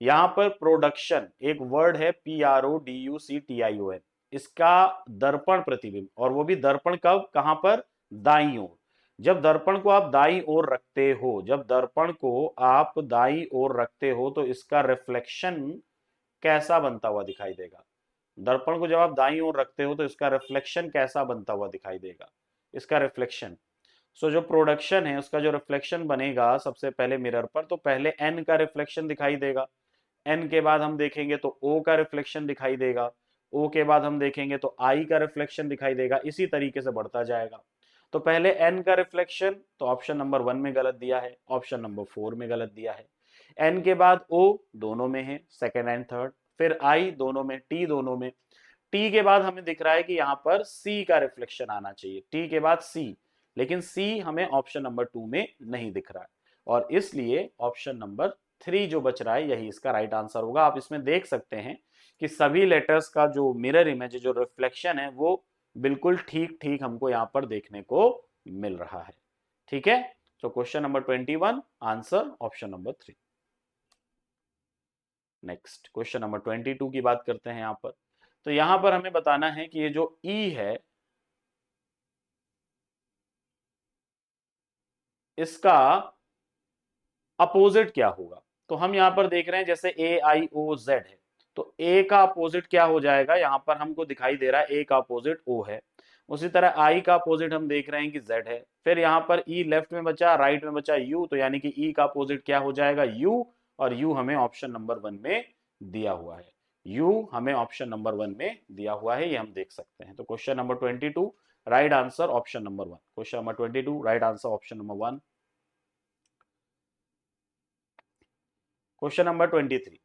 यहां पर प्रोडक्शन एक वर्ड है PRODUCTION, इसका दर्पण प्रतिबिंब, और वो भी दर्पण कब, कहां पर, दाईं ओर। जब दर्पण को आप दाईं ओर रखते हो, जब दर्पण को आप दाईं ओर रखते हो तो इसका रिफ्लेक्शन कैसा बनता हुआ दिखाई देगा। दर्पण को जब आप दाईं ओर रखते हो तो इसका रिफ्लेक्शन कैसा बनता हुआ दिखाई देगा, इसका रिफ्लेक्शन। सो जो प्रोडक्शन है उसका जो रिफ्लेक्शन बनेगा सबसे पहले मिरर पर, तो पहले एन का रिफ्लेक्शन दिखाई देगा, एन के बाद हम देखेंगे तो ओ का रिफ्लेक्शन दिखाई देगा, ओ के बाद हम देखेंगे तो आई का रिफ्लेक्शन दिखाई देगा, इसी तरीके से बढ़ता जाएगा। तो पहले एन का रिफ्लेक्शन तो ऑप्शन नंबर 1 में गलत दिया है, ऑप्शन नंबर 4 में गलत दिया है। एन के बाद ओ दोनों में है, सेकेंड एंड थर्ड, फिर आई दोनों में, टी दोनों में, टी के बाद हमें दिख रहा है कि यहाँ पर सी का रिफ्लेक्शन आना चाहिए, टी के बाद सी, लेकिन सी हमें ऑप्शन नंबर 2 में नहीं दिख रहा है, और इसलिए ऑप्शन नंबर 3 जो बच रहा है यही इसका राइट आंसर होगा। आप इसमें देख सकते हैं कि सभी लेटर्स का जो मिरर इमेज, जो रिफ्लेक्शन है वो बिल्कुल ठीक ठीक हमको यहाँ पर देखने को मिल रहा है। ठीक है, तो question number 21 answer option number 3। Next question number 22 की बात करते हैं यहाँ पर। तो यहां पर हमें बताना है कि ये जो ई है इसका अपोजिट क्या होगा। तो हम यहां पर देख रहे हैं जैसे AIOZ है, तो ए का अपोजिट क्या हो जाएगा, यहां पर हमको दिखाई दे रहा है ए का अपोजिट ओ है। उसी तरह आई का अपोजिट हम देख रहे हैं कि जेड है। फिर यहाँ पर ई लेफ्ट में बचा, राइट में बचा यू, तो यानी कि ई का अपोजिट क्या हो जाएगा, यू, और यू हमें ऑप्शन नंबर 1 में दिया हुआ है, यू हमें ऑप्शन नंबर 1 में दिया हुआ है, ये हम देख सकते हैं। तो question number 22 right answer option number 1, question number 22 right answer option number 1। Question number 23,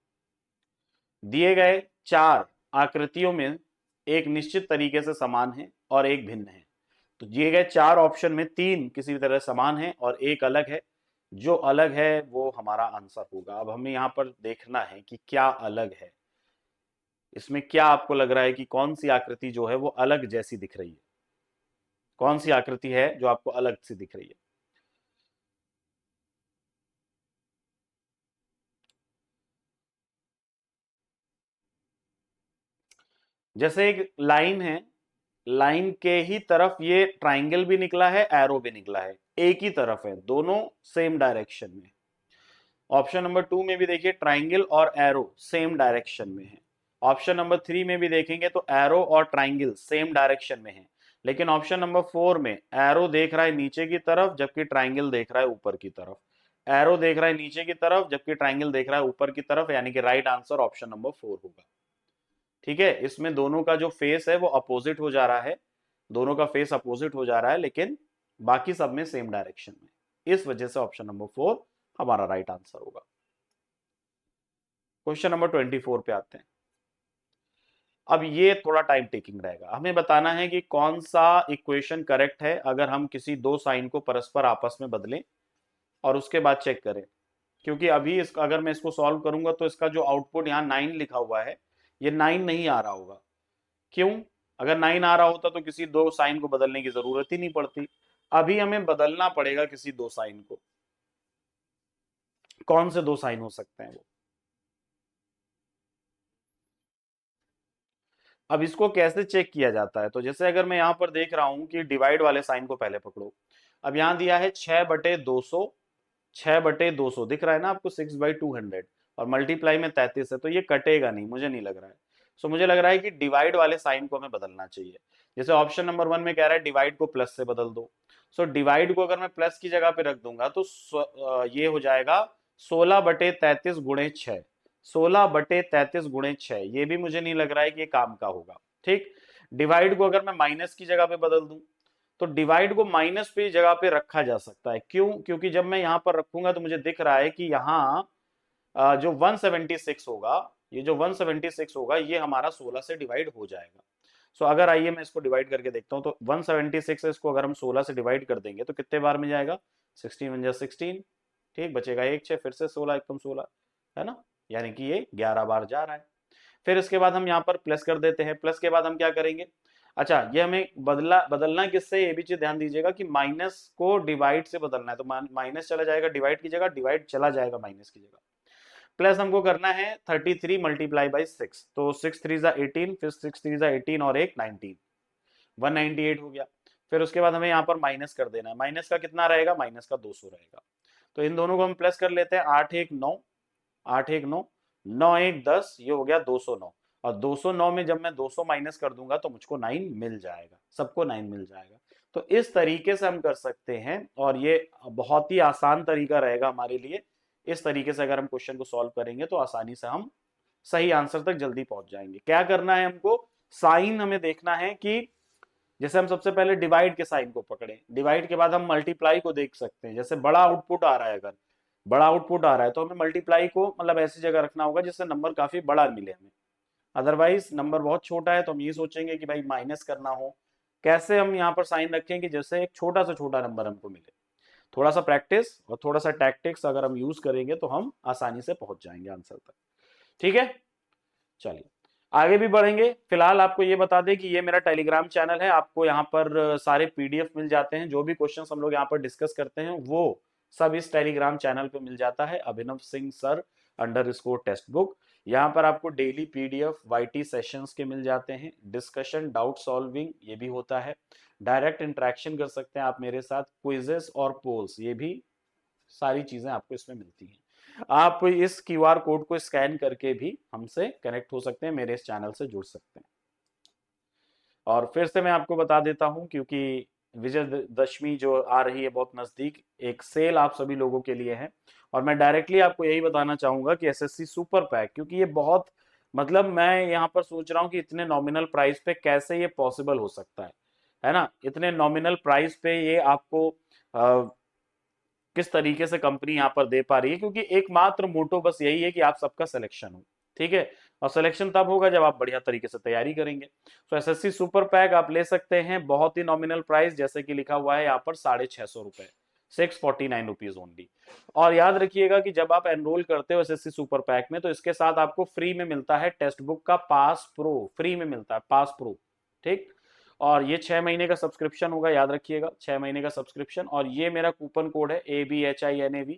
दिए गए 4 आकृतियों में एक निश्चित तरीके से समान है और एक भिन्न है। तो दिए गए 4 ऑप्शन में 3 किसी तरह समान है और एक अलग है, जो अलग है वो हमारा आंसर होगा। अब हमें यहाँ पर देखना है कि क्या अलग है। इसमें क्या आपको लग रहा है कि कौन सी आकृति जो है वो अलग जैसी दिख रही है? कौन सी आकृति है जो आपको अलग सी दिख रही है? जैसे एक लाइन है, लाइन के ही तरफ ये ट्राइंगल भी निकला है, एरो भी निकला है, एक ही तरफ है, दोनों सेम डायरेक्शन में। ऑप्शन नंबर 2 में भी देखिए ट्राइंगल और एरो सेम डायरेक्शन में है। ऑप्शन नंबर 3 में भी देखेंगे तो एरो और ट्राइंगल सेम डायरेक्शन में है। लेकिन ऑप्शन नंबर 4 में एरो देख रहा है नीचे की तरफ, जबकि ट्राइंगल देख रहा है ऊपर की तरफ। एरो देख रहा है नीचे की तरफ, जबकि ट्राइंगल देख रहा है ऊपर की तरफ, यानी कि राइट आंसर ऑप्शन नंबर 4 होगा। ठीक है, इसमें दोनों का जो फेस है वो अपोजिट हो जा रहा है, दोनों का फेस अपोजिट हो जा रहा है, लेकिन बाकी सब में सेम डायरेक्शन में। इस वजह से ऑप्शन नंबर 4 हमारा राइट आंसर होगा। क्वेश्चन नंबर 24 पे आते हैं। अब ये थोड़ा टाइम टेकिंग रहेगा, हमें बताना है कि कौन सा इक्वेशन करेक्ट है अगर हम किसी दो साइन को परस्पर आपस में बदलें और उसके बाद चेक करें। क्योंकि अभी अगर मैं इसको सॉल्व करूंगा तो इसका जो आउटपुट यहाँ 9 लिखा हुआ है, ये 9 नहीं आ रहा होगा। क्यों? अगर 9 आ रहा होता तो किसी दो साइन को बदलने की जरूरत ही नहीं पड़ती। अभी हमें बदलना पड़ेगा किसी दो साइन को। कौन से दो साइन हो सकते हैं वो? अब इसको कैसे चेक किया जाता है? तो जैसे अगर मैं यहां पर देख रहा हूं कि डिवाइड वाले साइन को पहले पकड़ो। अब यहां दिया है 6/200, 6/200 दिख रहा है ना आपको, 6/200, और मल्टीप्लाई में 33 है, तो ये कटेगा नहीं, मुझे नहीं लग रहा है। सो मुझे लग रहा है कि डिवाइड वाले साइन को हमें बदलना चाहिए। जैसे ऑप्शन नंबर 1 में कह रहा है डिवाइड को प्लस से बदल दो। सो डिवाइड को अगर मैं प्लस की जगह पे रख दूंगा तो ये हो जाएगा 16/33 × 6। 16/33 × 6, ये भी मुझे नहीं लग रहा है कि ये काम का होगा। ठीक, डिवाइड को अगर मैं माइनस की जगह पे बदल दूं तो डिवाइड को माइनस पे जगह पे रखा जा सकता है। क्यों? क्योंकि जब मैं यहां पर रखूंगा तो मुझे दिख रहा है कि यहाँ जो 176 होगा, ये जो 176 होगा ये हमारा 16 से डिवाइड हो जाएगा। सो अगर आइए मैं इसको डिवाइड करके देखता हूं तो 176 है, इसको अगर हम 16 से डिवाइड कर देंगे तो कितने बार में जाएगा? 16 × 16, ठीक, बचेगा 1 6, फिर से 16 एकम 16, है ना, यानी कि ये 11 बार जा रहा है। फिर इसके बाद हम यहाँ पर प्लस कर देते हैं। प्लस के बाद हम क्या करेंगे? अच्छा, ये हमें बदलना किससे, ये भी चीज ध्यान दीजिएगा कि माइनस को डिवाइड से बदलना है, तो माइनस चला जाएगा डिवाइड की जगह, डिवाइड चला जाएगा माइनस की जगह। प्लस हमको करना है 33 मल्टीप्लाई बाई 6, तो 6 3 18, फिर 6 3 18 और एक 19, 198 हो गया। फिर उसके बाद हमें यहाँ पर माइनस कर देना है। माइनस का कितना रहेगा? माइनस का 200 रहेगा। तो इन दोनों को हम प्लस कर लेते हैं। 8 1 9, 8 1 9, 9 1 10, ये हो गया 209। और 209 में जब मैं 200 माइनस कर दूंगा तो मुझको 9 मिल जाएगा, सबको 9 मिल जाएगा। तो इस तरीके से हम कर सकते हैं, और ये बहुत ही आसान तरीका रहेगा हमारे लिए। इस तरीके से अगर हम क्वेश्चन को सॉल्व करेंगे तो आसानी से हम सही आंसर तक जल्दी पहुंच जाएंगे। क्या करना है हमको? साइन हमें देखना है कि जैसे हम सबसे पहले डिवाइड के साइन को पकड़े, डिवाइड के बाद हम मल्टीप्लाई को देख सकते हैं। जैसे बड़ा आउटपुट आ रहा है, अगर बड़ा आउटपुट आ रहा है तो हमें मल्टीप्लाई को मतलब ऐसी जगह रखना होगा जिससे नंबर काफी बड़ा मिले हमें। अदरवाइज नंबर बहुत छोटा है तो हम ये सोचेंगे कि भाई माइनस करना हो। कैसे हम यहाँ पर साइन रखें कि जैसे एक छोटा से छोटा नंबर हमको मिले। थोड़ा सा प्रैक्टिस और थोड़ा सा टैक्टिक्स अगर हम यूज करेंगे तो हम आसानी से पहुंच जाएंगे आंसर तक। ठीक है, चलिए आगे भी बढ़ेंगे। फिलहाल आपको ये बता दें कि ये मेरा टेलीग्राम चैनल है, आपको यहाँ पर सारे पीडीएफ मिल जाते हैं। जो भी क्वेश्चंस हम लोग यहाँ पर डिस्कस करते हैं वो सब इस टेलीग्राम चैनल पे मिल जाता है, अभिनव सिंह सर _टेक्स्ट बुक। यहाँ पर आपको डेली पीडीएफ वाईटी सेशंस के मिल जाते हैं, डिस्कशन डाउट सॉल्विंग ये भी होता है, डायरेक्ट इंटरेक्शन कर सकते हैं आप मेरे साथ, क्विजेस और पोल्स, ये भी सारी चीजें आपको इसमें मिलती हैं। आप इस क्यूआर कोड को स्कैन करके भी हमसे कनेक्ट हो सकते हैं, मेरे इस चैनल से जुड़ सकते हैं। और फिर से मैं आपको बता देता हूं, क्योंकि विजयदशमी जो आ रही है बहुत नजदीक, एक सेल आप सभी लोगों के लिए है। और मैं डायरेक्टली आपको यही बताना चाहूंगा कि एसएससी सुपर पैक, क्योंकि ये बहुत मतलब मैं यहाँ पर सोच रहा हूँ कि इतने नॉमिनल प्राइस पे कैसे ये पॉसिबल हो सकता है ना। इतने नॉमिनल प्राइस पे ये आपको किस तरीके से कंपनी यहाँ पर दे पा रही है, क्योंकि एकमात्र मोटो बस यही है कि आप सबका सिलेक्शन हो। ठीक है, और सिलेक्शन तब होगा जब आप बढ़िया तरीके से तैयारी करेंगे। तो एसएससी सुपर पैक आप ले सकते हैं, बहुत ही नॉमिनल प्राइस, जैसे कि लिखा हुआ है यहाँ पर 650 रुपए, 649 रुपीज ओनली। और याद रखिएगा कि जब आप एनरोल करते हो एसएससी सुपर पैक में तो इसके साथ आपको फ्री में मिलता है टेक्स्ट बुक का पास प्रो, फ्री में मिलता है पास प्रो, ठीक। और ये 6 महीने का सब्सक्रिप्शन होगा, याद रखिएगा 6 महीने का सब्सक्रिप्शन। और ये मेरा कूपन कोड है ABHINAV,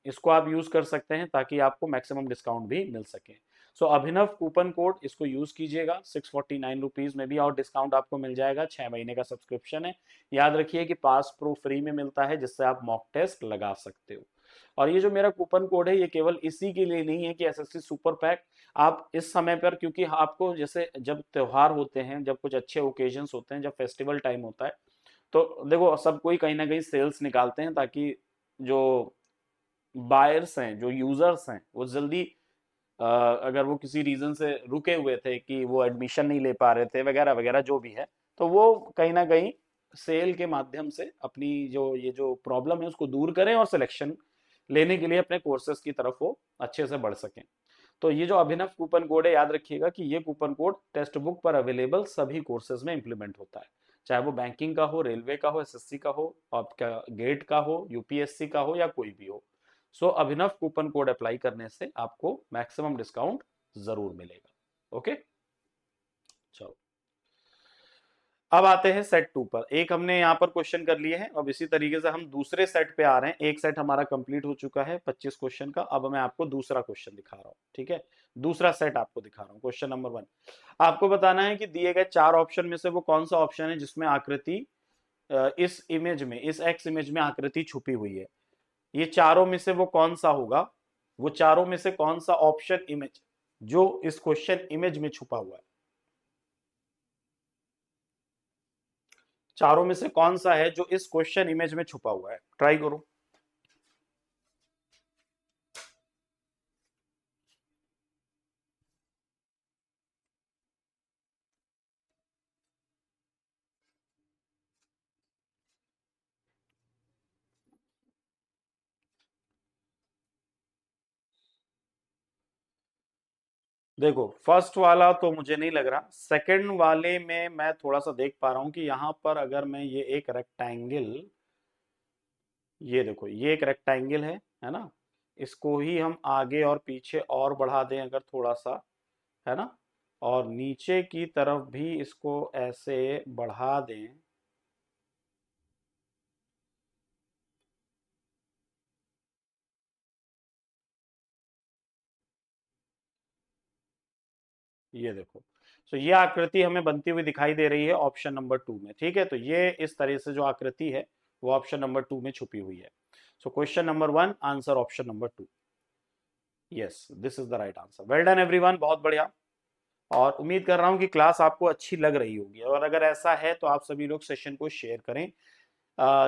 इसको आप यूज कर सकते हैं ताकि आपको मैक्सिमम डिस्काउंट भी मिल सके। सो अभिनव कूपन कोड, इसको यूज कीजिएगा, 649 रुपीज में भी और डिस्काउंट आपको मिल जाएगा। 6 महीने का सब्सक्रिप्शन है। याद रखिए कि पास प्रो फ्री में मिलता है जिससे आप मॉक टेस्ट लगा सकते हो। और ये जो मेरा कूपन कोड है ये केवल इसी के लिए नहीं है कि एसएससी सुपर पैक आप इस समय पर, क्योंकि आपको जैसे जब त्योहार होते हैं, जब कुछ अच्छे ओकेजन्स होते हैं, जब फेस्टिवल टाइम होता है, तो देखो सब कोई कहीं ना कहीं सेल्स निकालते हैं ताकि जो बायर्स हैं, जो यूजर्स हैं, वो जल्दी अगर वो किसी रीजन से रुके हुए थे कि वो एडमिशन नहीं ले पा रहे थे वगैरह वगैरह जो भी है, तो वो कहीं ना कहीं सेल के माध्यम से अपनी जो ये जो प्रॉब्लम है उसको दूर करें और सिलेक्शन लेने के लिए अपने कोर्सेज की तरफ वो अच्छे से बढ़ सकें। तो ये जो अभिनव कूपन कोड है, याद रखिएगा कि ये कूपन कोड टेक्स्ट बुक पर अवेलेबल सभी कोर्सेज में इंप्लीमेंट होता है, चाहे वो बैंकिंग का हो, रेलवे का हो, एसएससी का हो, आपका गेट का हो, यूपीएससी का हो या कोई भी हो। सो अभिनव कूपन कोड अप्लाई करने से आपको मैक्सिमम डिस्काउंट जरूर मिलेगा। ओके, चलो अब आते हैं सेट 2 पर। एक हमने यहाँ पर क्वेश्चन कर लिए हैं, अब इसी तरीके से हम दूसरे सेट पे आ रहे हैं। एक सेट हमारा कंप्लीट हो चुका है 25 क्वेश्चन का, अब मैं आपको दूसरा क्वेश्चन दिखा रहा हूँ, ठीक है। दूसरा सेट आपको दिखा रहा हूँ। क्वेश्चन नंबर 1, आपको बताना है कि दिए गए 4 ऑप्शन में से वो कौन सा ऑप्शन है जिसमें आकृति इस इमेज में, इस एक्स इमेज में आकृति छुपी हुई है। ये चारों में से वो कौन सा होगा, वो चारों में से कौन सा ऑप्शन इमेज जो इस क्वेश्चन इमेज में छुपा हुआ है, चारों में से कौन सा है जो इस क्वेश्चन इमेज में छुपा हुआ है। ट्राई करो। देखो फर्स्ट वाला तो मुझे नहीं लग रहा, सेकंड वाले में मैं थोड़ा सा देख पा रहा हूं कि यहां पर अगर मैं ये एक रेक्टेंगल, ये देखो ये एक रेक्टेंगल है ना, इसको ही हम आगे और पीछे और बढ़ा दें अगर थोड़ा सा, है ना, और नीचे की तरफ भी इसको ऐसे बढ़ा दें, ये देखो। तो ये आकृति हमें बनती हुई दिखाई दे रही है ऑप्शन नंबर 2 में, ठीक है। तो ये इस तरह से जो आकृति है वो ऑप्शन नंबर 2 में छुपी हुई है। So question number 1 answer option number 2। Yes, this is the right answer. Well done everyone, बहुत बढ़िया। और उम्मीद कर रहा हूँ कि क्लास आपको अच्छी लग रही होगी, और अगर ऐसा है तो आप सभी लोग सेशन को शेयर करें।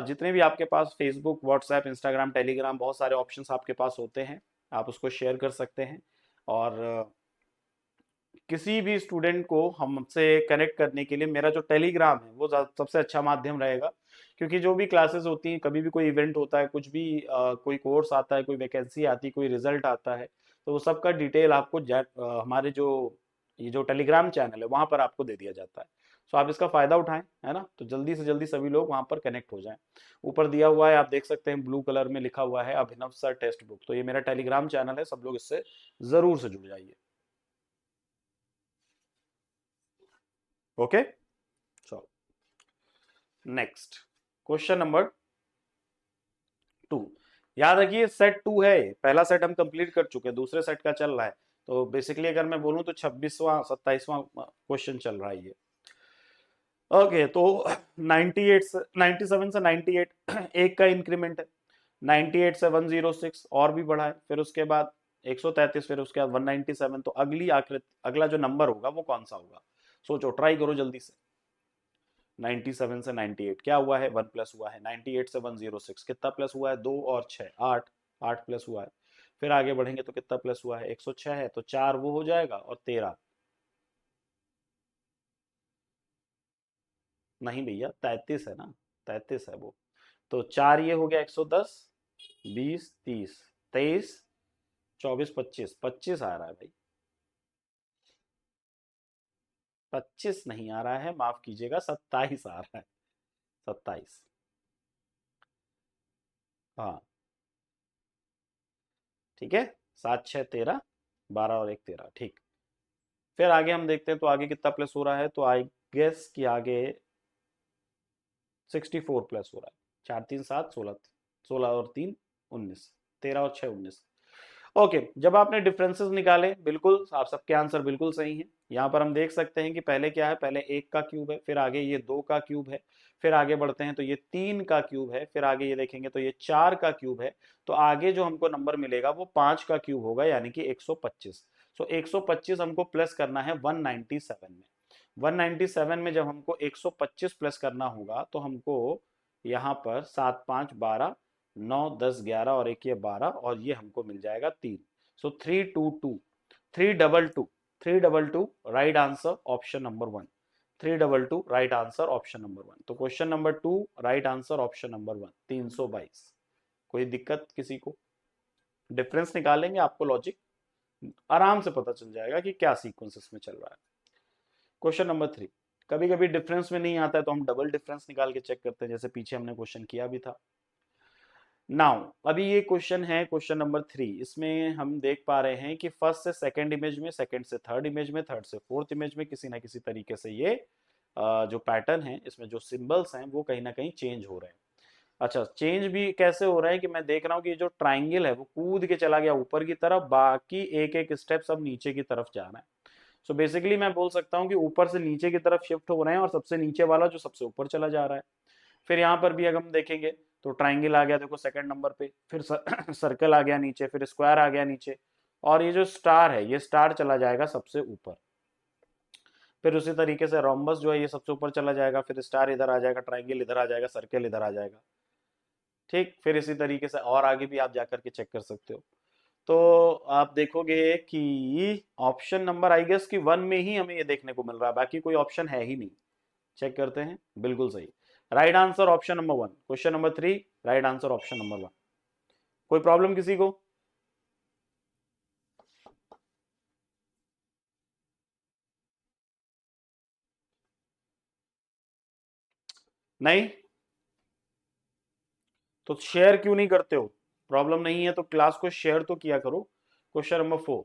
जितने भी आपके पास फेसबुक, व्हाट्सएप, इंस्टाग्राम, टेलीग्राम, बहुत सारे ऑप्शंस आपके पास होते हैं, आप उसको शेयर कर सकते हैं। और किसी भी स्टूडेंट को हमसे कनेक्ट करने के लिए मेरा जो टेलीग्राम है वो सबसे अच्छा माध्यम रहेगा, क्योंकि जो भी क्लासेस होती हैं, कभी भी कोई इवेंट होता है, कुछ भी कोई कोर्स आता है, कोई वैकेंसी आती है, कोई रिजल्ट आता है, तो वो सबका डिटेल आपको हमारे जो ये जो टेलीग्राम चैनल है वहां पर आपको दे दिया जाता है। सो आप इसका फायदा उठाएं, है ना। तो जल्दी से जल्दी सभी लोग वहां पर कनेक्ट हो जाएं। ऊपर दिया हुआ है, आप देख सकते हैं ब्लू कलर में लिखा हुआ है अभिनव सर टेक्स्ट बुक, तो ये मेरा टेलीग्राम चैनल है, सब लोग इससे जरूर से जुड़ जाइए। ओके, चलो नेक्स्ट क्वेश्चन नंबर 2। याद रखिए सेट 2 है, पहला सेट हम कंप्लीट कर चुके हैं, दूसरे सेट का चल रहा है। तो बेसिकली अगर मैं बोलूं तो 26वां 27वां क्वेश्चन चल रहा है ये। ओके, तो 98 से 97 से 98 एक का इंक्रीमेंट है, 98 से 106 और भी बढ़ा है, फिर उसके बाद 133, फिर उसके बाद 197। तो अगली आकृति, अगला जो नंबर होगा वो कौन सा होगा, सोचो, ट्राई करो जल्दी से। 97 से 98 क्या हुआ है, 1 प्लस हुआ है। 98 से 106 कितना प्लस हुआ है, 2 और 6 8, 8 प्लस हुआ है। फिर आगे बढ़ेंगे तो कितना प्लस हुआ है, 106 है, तो 4 वो हो जाएगा और 13, नहीं भैया 33 है ना, 33 है वो। तो 4 ये हो गया 110, 20 30 23 24 25, 25 आ रहा है भाई, 25 नहीं आ रहा है, माफ कीजिएगा, 27 आ रहा है, 27। हाँ ठीक है, 7 6 13, 12 और 1 13, ठीक। फिर आगे हम देखते हैं तो आगे कितना प्लस हो रहा है, तो आई गेस कि आगे 64 प्लस हो रहा है। 4 3 7 16, 16 और 3 19, 13 और 6 19। ओके, जब आपने डिफरेंसेस निकाले, बिल्कुल आप सबके आंसर बिल्कुल सही हैं। यहाँ पर हम देख सकते हैं कि पहले क्या है, पहले 1 का क्यूब है, फिर आगे ये 2 का क्यूब है, फिर आगे बढ़ते हैं तो ये 3 का क्यूब है, फिर आगे ये देखेंगे तो ये 4 का क्यूब है। तो आगे जो हमको नंबर मिलेगा वो 5 का क्यूब होगा, यानी कि 125। सो 125 हमको प्लस करना है 197 में। 197 में जब हमको 125 प्लस करना होगा तो हमको यहाँ पर 7 5 12, 9 10 11 और एक ये 12, और ये हमको मिल जाएगा 3। सो 322, 322, 322 right answer option number 1। 322 right answer option number 1। तो question number 2 right answer option number 1, 322। कोई दिक्कत किसी को? डिफरेंस निकालेंगे, आपको लॉजिक आराम से पता चल जाएगा कि क्या सीक्वेंस इसमें चल रहा है। क्वेश्चन नंबर 3, कभी कभी डिफरेंस में नहीं आता है तो हम डबल डिफरेंस निकाल के चेक करते हैं, जैसे पीछे हमने क्वेश्चन किया भी था। नाउ अभी ये क्वेश्चन है क्वेश्चन नंबर 3, इसमें हम देख पा रहे हैं कि फर्स्ट से सेकंड इमेज में, सेकंड से थर्ड इमेज में, थर्ड से फोर्थ इमेज में किसी ना किसी तरीके से ये जो पैटर्न है, इसमें जो सिंबल्स हैं वो कहीं ना कहीं चेंज हो रहे हैं। अच्छा, चेंज भी कैसे हो रहा है कि मैं देख रहा हूँ कि जो ट्राइंगल है वो कूद के चला गया ऊपर की तरफ, बाकी एक एक स्टेप सब नीचे की तरफ जा रहा है। सो बेसिकली मैं बोल सकता हूँ कि ऊपर से नीचे की तरफ शिफ्ट हो रहे हैं और सबसे नीचे वाला जो सबसे ऊपर चला जा रहा है। फिर यहाँ पर भी अगर हम देखेंगे तो ट्राइंगल आ गया देखो सेकंड नंबर पे, फिर सर्कल आ गया नीचे, फिर स्क्वायर आ गया नीचे, और ये जो स्टार है ये स्टार चला जाएगा सबसे ऊपर। फिर उसी तरीके से रोम्बस जो है ये सबसे ऊपर चला जाएगा, फिर स्टार इधर आ जाएगा, ट्राइंगल इधर आ जाएगा, सर्कल इधर आ जाएगा। ठीक, फिर इसी तरीके से और आगे भी आप जाकर के चेक कर सकते हो। तो आप देखोगे कि ऑप्शन नंबर आई गेस कि 1 में ही हमें ये देखने को मिल रहा है, बाकी कोई ऑप्शन है ही नहीं। चेक करते हैं, बिल्कुल सही, right answer option number 1, question number 3 right answer option number 1। कोई प्रॉब्लम किसी को? नहीं? तो शेयर क्यों नहीं करते हो? प्रॉब्लम नहीं है तो क्लास को शेयर तो किया करो। क्वेश्चन नंबर 4,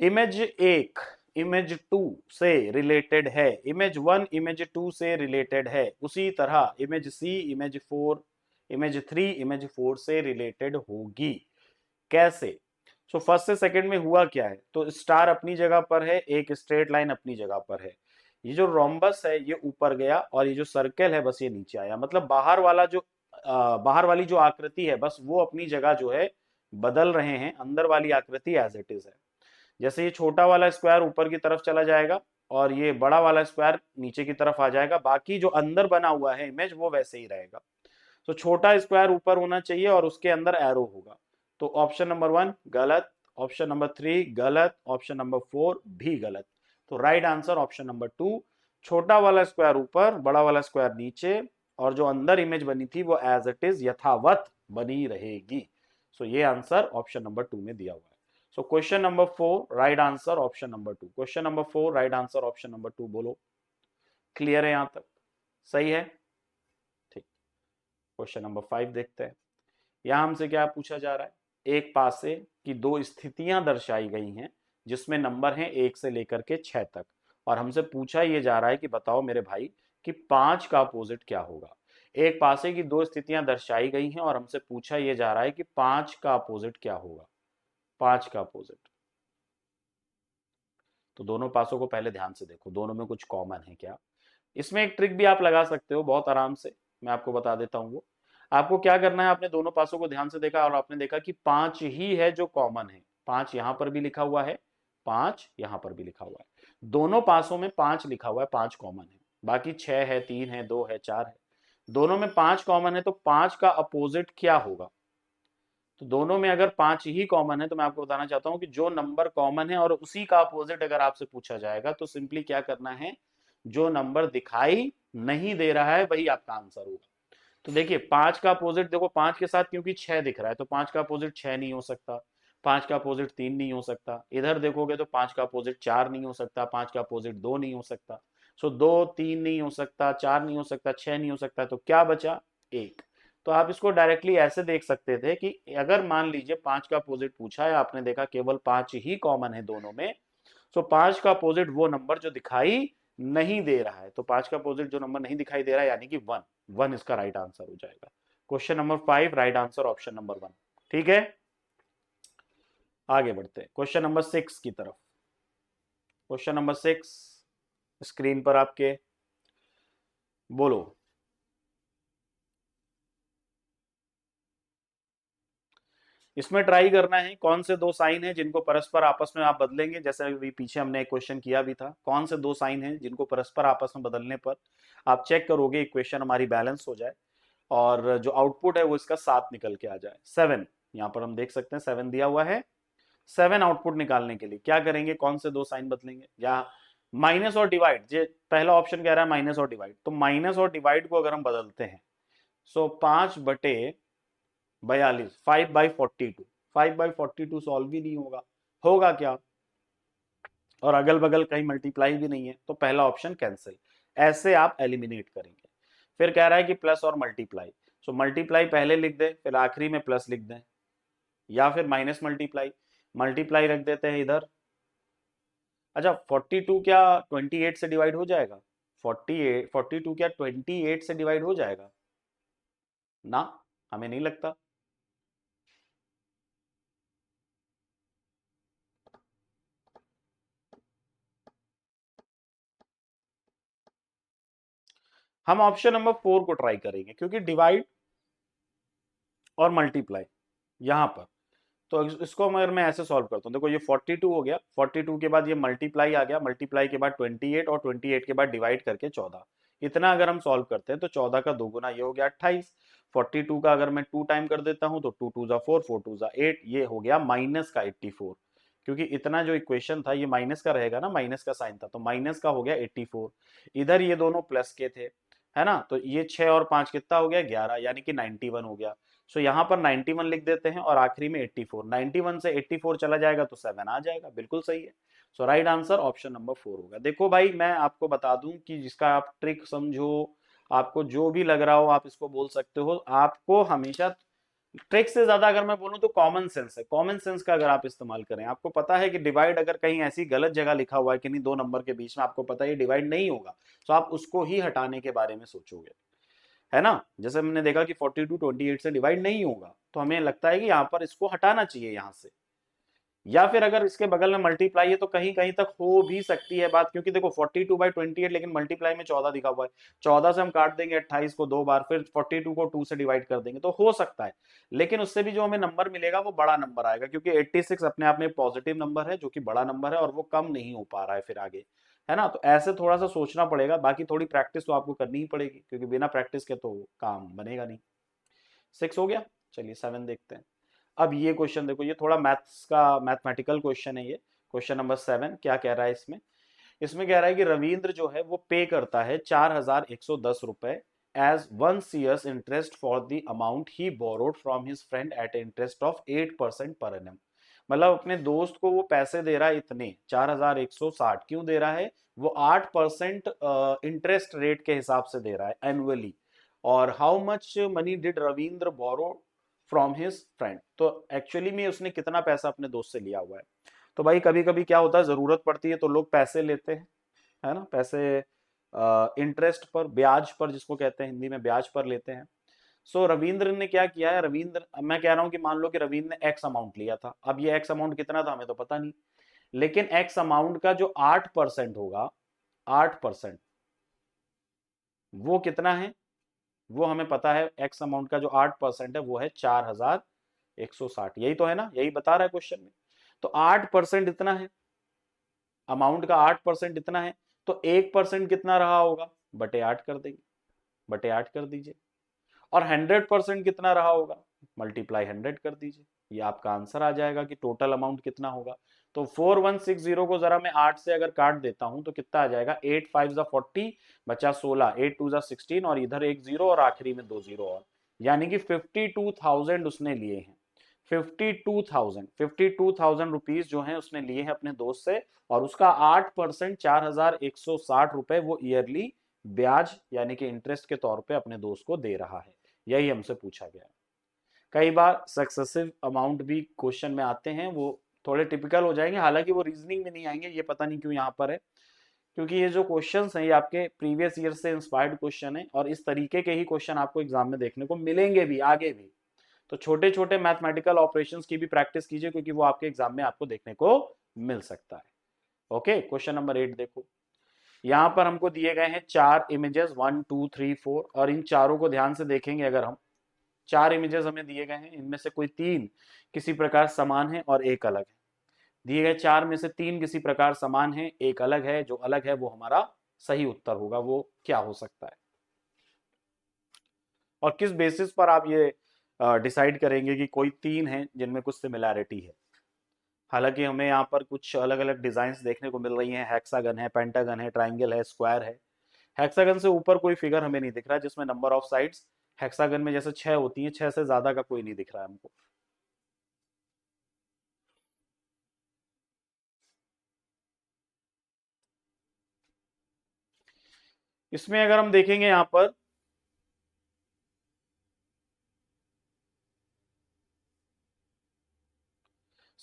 इमेज 1 इमेज 2 से रिलेटेड है, इमेज 1 इमेज 2 से रिलेटेड है, उसी तरह इमेज सी इमेज 4 इमेज 3 इमेज 4 से रिलेटेड होगी। कैसे? सो फर्स्ट से सेकंड में हुआ क्या है, तो स्टार अपनी जगह पर है, एक स्ट्रेट लाइन अपनी जगह पर है, ये जो रोम्बस है ये ऊपर गया और ये जो सर्कल है बस ये नीचे आया। मतलब बाहर वाला जो बाहर वाली जो आकृति है बस वो अपनी जगह जो है बदल रहे हैं, अंदर वाली आकृति एज इट इज है। जैसे ये छोटा वाला स्क्वायर ऊपर की तरफ चला जाएगा और ये बड़ा वाला स्क्वायर नीचे की तरफ आ जाएगा, बाकी जो अंदर बना हुआ है इमेज वो वैसे ही रहेगा। तो छोटा स्क्वायर ऊपर होना चाहिए और उसके अंदर एरो होगा। तो ऑप्शन नंबर 1 गलत, ऑप्शन नंबर 3 गलत, ऑप्शन नंबर 4 भी गलत। तो राइट आंसर ऑप्शन नंबर 2, छोटा वाला स्क्वायर ऊपर, बड़ा वाला स्क्वायर नीचे, और जो अंदर इमेज बनी थी वो एज इट इज यथावत बनी रहेगी। सो ये आंसर ऑप्शन नंबर 2 में दिया हुआ है। So question number 4 right answer option number 2, question number 4 right answer option number 2। बोलो क्लियर है यहां तक? सही है, ठीक। क्वेश्चन नंबर 5 देखते हैं। यहां हमसे क्या पूछा जा रहा है, एक पासे की दो स्थितियां दर्शाई गई हैं जिसमें नंबर हैं 1 से लेकर के 6 तक, और हमसे पूछा ये जा रहा है कि बताओ मेरे भाई कि 5 का अपोजिट क्या होगा। एक पासे की दो स्थितियां दर्शाई गई हैं और हमसे पूछा ये जा रहा है कि 5 का अपोजिट क्या होगा। 5 का अपोजिट, तो दोनों पासों को पहले ध्यान से देखो, दोनों में कुछ कॉमन है क्या। इसमें एक ट्रिक भी आप लगा सकते हो बहुत आराम से, मैं आपको बता देता हूँ वो। आपको क्या करना है, आपने दोनों पासों को ध्यान से देखा और आपने देखा कि 5 ही है जो कॉमन है। 5 यहां पर भी लिखा हुआ है, 5 यहां पर भी लिखा हुआ है, दोनों पासों में 5 लिखा हुआ है, 5 कॉमन है। बाकी 6 है, 3 है, 2 है, 4 है, दोनों में 5 कॉमन है, तो 5 का अपोजिट क्या होगा। तो दोनों में अगर 5 ही कॉमन है तो मैं आपको बताना चाहता हूं कि जो नंबर कॉमन है और उसी का अपोजिट अगर आपसे पूछा जाएगा तो सिंपली क्या करना है, जो नंबर दिखाई नहीं दे रहा है वही आपका आंसर होगा। तो देखिए 5 का अपोजिट देखो, 5 के साथ क्योंकि 6 दिख रहा है तो 5 का अपोजिट 6 नहीं हो सकता, 5 का अपोजिट 3 नहीं हो सकता। इधर देखोगे तो 5 का अपोजिट 4 नहीं हो सकता, 5 का अपोजिट 2 नहीं हो सकता। सो 2 3 नहीं हो सकता, 4 नहीं हो सकता, 6 नहीं हो सकता, तो क्या बचा, 1। तो आप इसको डायरेक्टली ऐसे देख सकते थे कि अगर मान लीजिए 5 का अपोजिट पूछा है, आपने देखा केवल 5 ही कॉमन है दोनों में, तो 5 का अपोजिट वो नंबर जो दिखाई नहीं दे रहा है, तो 5 का अपोजिट जो नंबर नहीं दिखाई दे रहा है यानी कि 1, 1 इसका राइट आंसर हो जाएगा। Question number 5 right answer option number 1। ठीक है, आगे बढ़ते हैं क्वेश्चन नंबर 6 की तरफ। क्वेश्चन नंबर 6 स्क्रीन पर आपके, बोलो। इसमें ट्राई करना है कौन से दो साइन हैं जिनको परस्पर आपस में आप बदलेंगे, जैसे अभी पीछे हमने एक क्वेश्चन किया भी था, कौन से दो साइन हैं जिनको परस्पर आपस में बदलने पर आप चेक करोगे इक्वेशन हमारी बैलेंस हो जाए और जो आउटपुट है वो इसका 7 निकल के आ जाए। 7 यहाँ पर हम देख सकते हैं 7 दिया हुआ है। 7 आउटपुट निकालने के लिए क्या करेंगे, कौन से दो साइन बदलेंगे, या माइनस और डिवाइड, जे पहला ऑप्शन कह रहा है माइनस और डिवाइड, तो माइनस और डिवाइड को अगर हम बदलते हैं, सो 5/42, 5/42, 5/42 सॉल्व भी नहीं होगा, होगा क्या, और अगल बगल कहीं मल्टीप्लाई भी नहीं है, तो पहला ऑप्शन कैंसिल। ऐसे आप एलिमिनेट करेंगे। फिर कह रहा है कि प्लस और मल्टीप्लाई, सो मल्टीप्लाई पहले लिख दे, फिर आखिरी में प्लस लिख दें, या फिर माइनस मल्टीप्लाई, मल्टीप्लाई रख देते हैं इधर। अच्छा 42 क्या 28 से डिवाइड हो जाएगा, 42 क्या 28 से डिवाइड हो जाएगा ना, हमें नहीं लगता। हम ऑप्शन नंबर 4 को ट्राई करेंगे, क्योंकि डिवाइड और मल्टीप्लाई यहां पर, तो इसको अगर मैं ऐसे सॉल्व करता हूं, देखो ये 42 हो गया, 42 के बाद ये मल्टीप्लाई आ गया, मल्टीप्लाई के बाद 28 और 28 के बाद डिवाइड करके 14, इतना अगर हम सॉल्व करते हैं तो 14 का दोगुना ये हो गया 28। 42 का अगर मैं 2 टाइम कर देता हूं तो 2 2 जा 4, 4 2 जा 8, ये हो गया माइनस का 84, क्योंकि इतना जो इक्वेशन था ये माइनस का रहेगा ना, माइनस का साइन था, तो माइनस का हो गया 84। इधर ये दोनों प्लस के थे, है ना, तो ये 6 और 5 कितना हो गया 11, यानी कि 91 हो गया। सो यहाँ पर 91 लिख देते हैं और आखिरी में 84, 91 से 84 चला जाएगा तो 7 आ जाएगा, बिल्कुल सही है। सो राइट आंसर ऑप्शन नंबर 4 होगा। देखो भाई मैं आपको बता दूं कि जिसका आप ट्रिक समझो, आपको जो भी लग रहा हो आप इसको बोल सकते हो, आपको हमेशा ट्रिक से ज्यादा अगर मैं बोलूं तो कॉमन सेंस है, कॉमन सेंस का अगर आप इस्तेमाल करें, आपको पता है कि डिवाइड अगर कहीं ऐसी गलत जगह लिखा हुआ है कि नहीं दो नंबर के बीच में, आपको पता है ये डिवाइड नहीं होगा, तो आप उसको ही हटाने के बारे में सोचोगे, है ना। जैसे हमने देखा कि 42 28 से डिवाइड नहीं होगा, तो हमें लगता है कि यहाँ पर इसको हटाना चाहिए यहाँ से, या फिर अगर इसके बगल में मल्टीप्लाई है तो कहीं कहीं तक हो भी सकती है बात, क्योंकि देखो 42/28 लेकिन मल्टीप्लाई में 14 दिखा हुआ है, 14 से हम काट देंगे 28 को 2 बार, फिर 42 को 2 से डिवाइड कर देंगे, तो हो सकता है, लेकिन उससे भी जो हमें नंबर मिलेगा वो बड़ा नंबर आएगा, क्योंकि 86 अपने आप में पॉजिटिव नंबर है जो कि बड़ा नंबर है और वो कम नहीं हो पा रहा है फिर आगे, है ना। तो ऐसे थोड़ा सा सोचना पड़ेगा, बाकी थोड़ी प्रैक्टिस तो आपको करनी ही पड़ेगी, क्योंकि बिना प्रैक्टिस के तो काम बनेगा नहीं। 6 हो गया, चलिए 7 देखते हैं। अब ये क्वेश्चन देखो, ये थोड़ा मैथ्स का मैथमेटिकल क्वेश्चन है ये। क्वेश्चन नंबर 7 क्या कह रहा है इसमें, इसमें कह रहा है कि रविंद्र जो है वो पे करता है 4110 रुपए as 1 years interest for the amount he borrowed from his friend at interest of 8% per annum. मतलब अपने दोस्त को वो पैसे दे रहा है, इतने 4160 क्यों दे रहा है, वो 8% इंटरेस्ट रेट के हिसाब से दे रहा है एनुअली। और how much money did Ravindra borrow from his friend, तो एक्चुअली में उसने कितना पैसा अपने दोस्त से लिया हुआ है। तो भाई कभी कभी क्या होता है, जरूरत पड़ती है तो लोग पैसे लेते हैं, है ना, पैसे इंटरेस्ट पर, ब्याज पर जिसको कहते हैं हिंदी में, ब्याज पर लेते हैं। सो रविंद्र ने क्या किया है, रविंद्र, मैं कह रहा हूं कि मान लो कि रविंद्र ने एक्स अमाउंट लिया था, अब ये एक्स अमाउंट कितना था हमें तो पता नहीं, लेकिन एक्स अमाउंट का जो 8% होगा, 8% वो कितना है, वो हमें पता है, एक्स अमाउंट का जो 8% है वो है 4160, यही तो है ना, यही बता रहा है क्वेश्चन में। तो 8% इतना है, अमाउंट का 8% इतना है, तो 1% कितना रहा होगा, बटे 8 कर देंगे, बटे 8 कर दीजिए। और 100% कितना रहा होगा, मल्टीप्लाई 100 कर दीजिए, ये आपका आंसर आ जाएगा कि टोटल अमाउंट कितना होगा। तो 4160 को जरा मैं 8 से अगर काट देता हूं तो कितना आ जाएगा, 8 5 जा 40, बचा 16, 8 2 जा 16, और इधर एक जीरो और आखिरी में 2 जीरो और, यानी कि 52,000 उसने लिए हैं। 52,000 रुपीज जो है उसने लिए हैं अपने दोस्त से, और उसका 8% 4160 रुपए वो ईयरली ब्याज यानी कि इंटरेस्ट के तौर पे अपने दोस्त को दे रहा है। यही हमसे पूछा गया है। कई बार सक्सेसिव अमाउंट भी क्वेश्चन में आते हैं, वो थोड़े टिपिकल हो जाएंगे, हालांकि वो रीजनिंग में नहीं आएंगे, ये पता नहीं क्यों यहाँ पर है, क्योंकि ये जो क्वेश्चंस हैं ये आपके प्रीवियस ईयर से इंस्पायर्ड क्वेश्चन है और इस तरीके के ही क्वेश्चन आपको एग्जाम में देखने को मिलेंगे भी आगे भी। तो छोटे छोटे मैथमेटिकल ऑपरेशंस की भी प्रैक्टिस कीजिए, क्योंकि वो आपके एग्जाम में आपको देखने को मिल सकता है। ओके, क्वेश्चन नंबर 8 देखो, यहां पर हमको दिए गए हैं 4 इमेजेस 1 2 3 4, और इन चारों को ध्यान से देखेंगे अगर हम, 4 इमेजेस हमें दिए गए हैं, इनमें से कोई 3 किसी प्रकार समान है और एक अलग है। दिए गए 4 में से 3 किसी प्रकार समान है, एक अलग है, जो अलग है वो हमारा सही उत्तर होगा। वो क्या हो सकता है और किस बेसिस पर आप ये डिसाइड करेंगे कि कोई 3 है जिनमें कुछ सिमिलैरिटी है। हालांकि हमें यहाँ पर कुछ अलग अलग डिजाइन्स देखने को मिल रही हैं, हेक्सागन है, पेंटागन है, ट्राइंगल है, स्क्वायर है। हेक्सागन से ऊपर कोई फिगर हमें नहीं दिख रहा जिसमें नंबर ऑफ साइड्स हेक्सागन में जैसे 6 होती हैं, 6 से ज्यादा का कोई नहीं दिख रहा है हमको। इसमें अगर हम देखेंगे यहाँ पर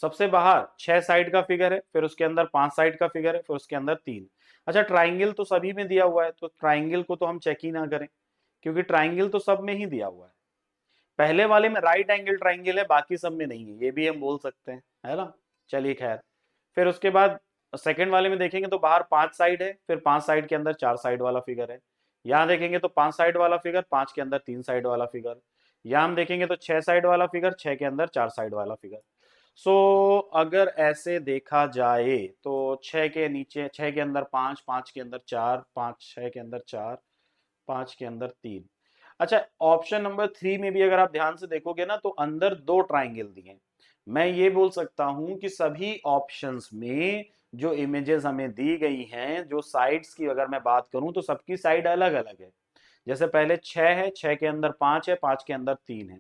सबसे बाहर 6 साइड का फिगर है, फिर उसके अंदर 5 साइड का फिगर है, फिर उसके अंदर 3। अच्छा, ट्राइंगल तो सभी में दिया हुआ है, तो ट्राइंगल को तो हम चेक ही ना करें, क्योंकि ट्राइंगल तो सब में ही दिया हुआ है। पहले वाले में राइट एंगल ट्राइंगल है, बाकी सब में नहीं है, ये भी हम बोल सकते हैं, है ना। चलिए खैर, फिर उसके बाद सेकंड वाले में देखेंगे तो बाहर 5 साइड है, फिर 5 साइड के अंदर 4 साइड वाला फिगर है। यहाँ देखेंगे तो 5 साइड वाला फिगर, 5 के अंदर 3 साइड वाला फिगर। यहाँ हम देखेंगे तो 6 साइड वाला फिगर, 6 के अंदर 4 साइड वाला फिगर। सो अगर ऐसे देखा जाए तो 6 के नीचे, 6 के अंदर 5, 5 के अंदर 4, 5 6 के अंदर 4, 5 के अंदर 3। अच्छा, ऑप्शन नंबर 3 में भी अगर आप ध्यान से देखोगे ना तो अंदर 2 ट्राइंगल दिए हैं। मैं ये बोल सकता हूं कि सभी ऑप्शंस में जो इमेजेस हमें दी गई हैं, जो साइड्स की अगर मैं बात करूं तो सबकी साइड अलग अलग है। जैसे पहले 6 है, 6 के अंदर 5 है, 5 के अंदर 3 है।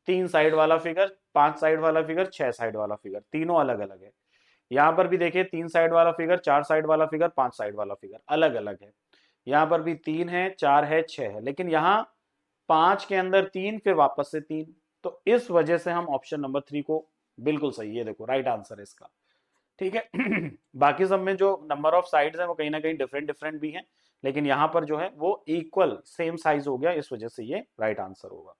3 साइड वाला फिगर, 5 साइड वाला फिगर, 6 साइड वाला फिगर, तीनों अलग अलग है। यहां पर भी देखिए 3 साइड वाला फिगर, 4 साइड वाला फिगर, 5 साइड वाला फिगर, अलग अलग है। यहाँ पर भी 3 है, 4 है, 6 है, लेकिन यहाँ 5 के अंदर 3, फिर वापस से 3। तो इस वजह से हम ऑप्शन नंबर 3 को, बिल्कुल सही है, देखो राइट आंसर है इसका। ठीक है। बाकी सब में जो नंबर ऑफ साइड्स है वो कहीं ना कहीं डिफरेंट डिफरेंट भी हैं, लेकिन यहाँ पर जो है वो इक्वल सेम साइज हो गया, इस वजह से ये राइट आंसर होगा।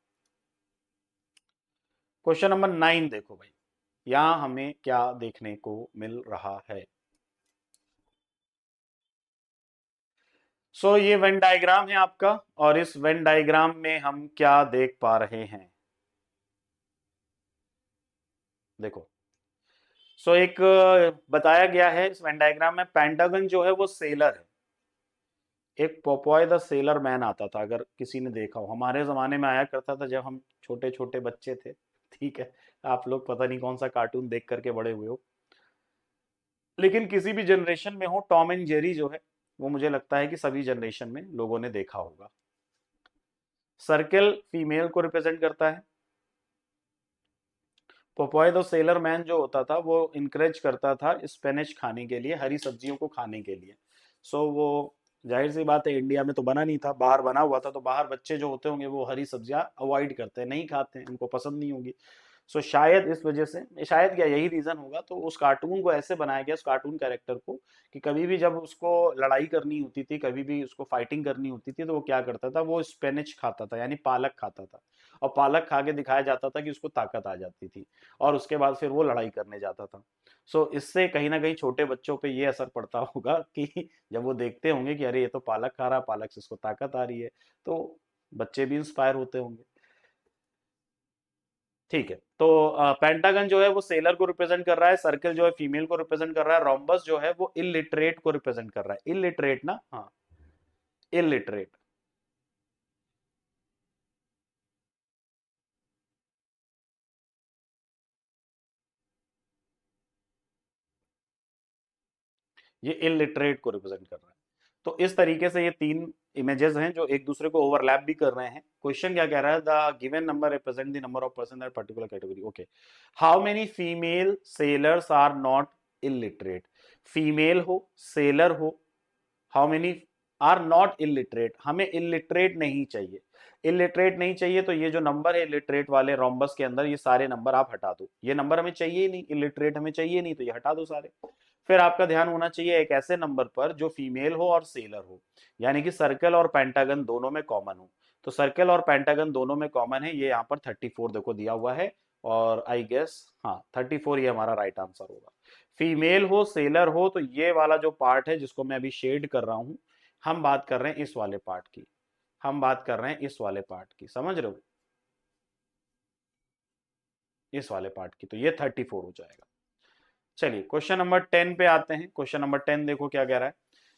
क्वेश्चन नंबर 9 देखो भाई, यहां हमें क्या देखने को मिल रहा है। ये वेन डायग्राम है आपका, और इस वेन डायग्राम में हम क्या देख पा रहे हैं, देखो। एक बताया गया है इस वेन डायग्राम में, पेंटागन जो है वो सेलर है। एक पोपॉय द सेलर मैन आता था, अगर किसी ने देखा हो, हमारे जमाने में आया करता था जब हम छोटे छोटे बच्चे थे। ठीक है, आप लोग पता नहीं कौन सा कार्टून देख करके बड़े हुए हो, लेकिन किसी भी जनरेशन में हो, टॉम एंड जेरी जो है वो मुझे लगता है कि सभी जनरेशन में लोगों ने देखा होगा। सर्कल फीमेल को रिप्रेजेंट करता है। पोपॉय द सेलर मैन जो होता था वो इनकरेज करता था स्पेनिश खाने के लिए, हरी सब्जियों को खाने के लिए। वो जाहिर सी बात है, इंडिया में तो बना नहीं था, बाहर बना हुआ था, तो बाहर बच्चे जो होते होंगे वो हरी सब्जियां अवॉइड करते हैं, नहीं खाते हैं, उनको पसंद नहीं होगी। शायद इस वजह से, शायद क्या यही रीजन होगा, तो उस कार्टून को ऐसे बनाया गया, उस कार्टून कैरेक्टर को, कि कभी भी जब उसको लड़ाई करनी होती थी, कभी भी उसको फाइटिंग करनी होती थी, तो वो क्या करता था, वो स्पेनिश खाता था, यानी पालक खाता था। और पालक खा के दिखाया जाता था कि उसको ताकत आ जाती थी, और उसके बाद फिर वो लड़ाई करने जाता था। इससे कहीं ना कहीं छोटे बच्चों पे ये असर पड़ता होगा कि जब वो देखते होंगे कि अरे ये तो पालक खा रहा, पालक से इसको ताकत आ रही है, तो बच्चे भी इंस्पायर होते होंगे। ठीक है, तो पेंटागन जो है वो सेलर को रिप्रेजेंट कर रहा है, सर्कल जो है फीमेल को रिप्रेजेंट कर रहा है, रोम्बस जो है वो इलिटरेट को रिप्रेजेंट कर रहा है। इलिटरेट ना, हाँ, इलिटरेट। ये इलिटरेट को रिप्रेजेंट कर रहा है। तो इस तरीके से ये 3 इमेजेस हैं जो एक दूसरे को ओवरलैप भी कर रहे हैं। क्वेश्चन क्या कह रहा है, the given number represent the number of person that particular category. Okay, how many female sellers are not illiterate. Female हो, सेलर हो, how many are not illiterate, हमें इलिटरेट नहीं चाहिए। इलिटरेट नहीं चाहिए तो ये जो नंबर है इलिटरेट वाले रोम्बस के अंदर, ये सारे नंबर आप हटा दो। ये नंबर हमें चाहिए ही नहीं, इलिटरेट हमें चाहिए नहीं, तो ये हटा दो सारे। फिर आपका ध्यान होना चाहिए एक ऐसे नंबर पर जो फीमेल हो और सेलर हो, यानी कि सर्कल और पेंटागन दोनों में कॉमन हो। तो सर्कल और पेंटागन दोनों में कॉमन है, ये यहाँ पर 34 देखो दिया हुआ है, और आई गेस हाँ 34 ये हमारा राइट आंसर होगा। फीमेल हो सेलर हो तो ये वाला जो पार्ट है जिसको मैं अभी शेड कर रहा हूं, हम बात कर रहे हैं इस वाले पार्ट की, हम बात कर रहे हैं इस वाले पार्ट की, समझ रहे हो, इस वाले पार्ट की, तो ये 34 हो जाएगा। चलिए क्वेश्चन नंबर 10 पे आते हैं। क्वेश्चन नंबर 10 देखो क्या कह रहा है,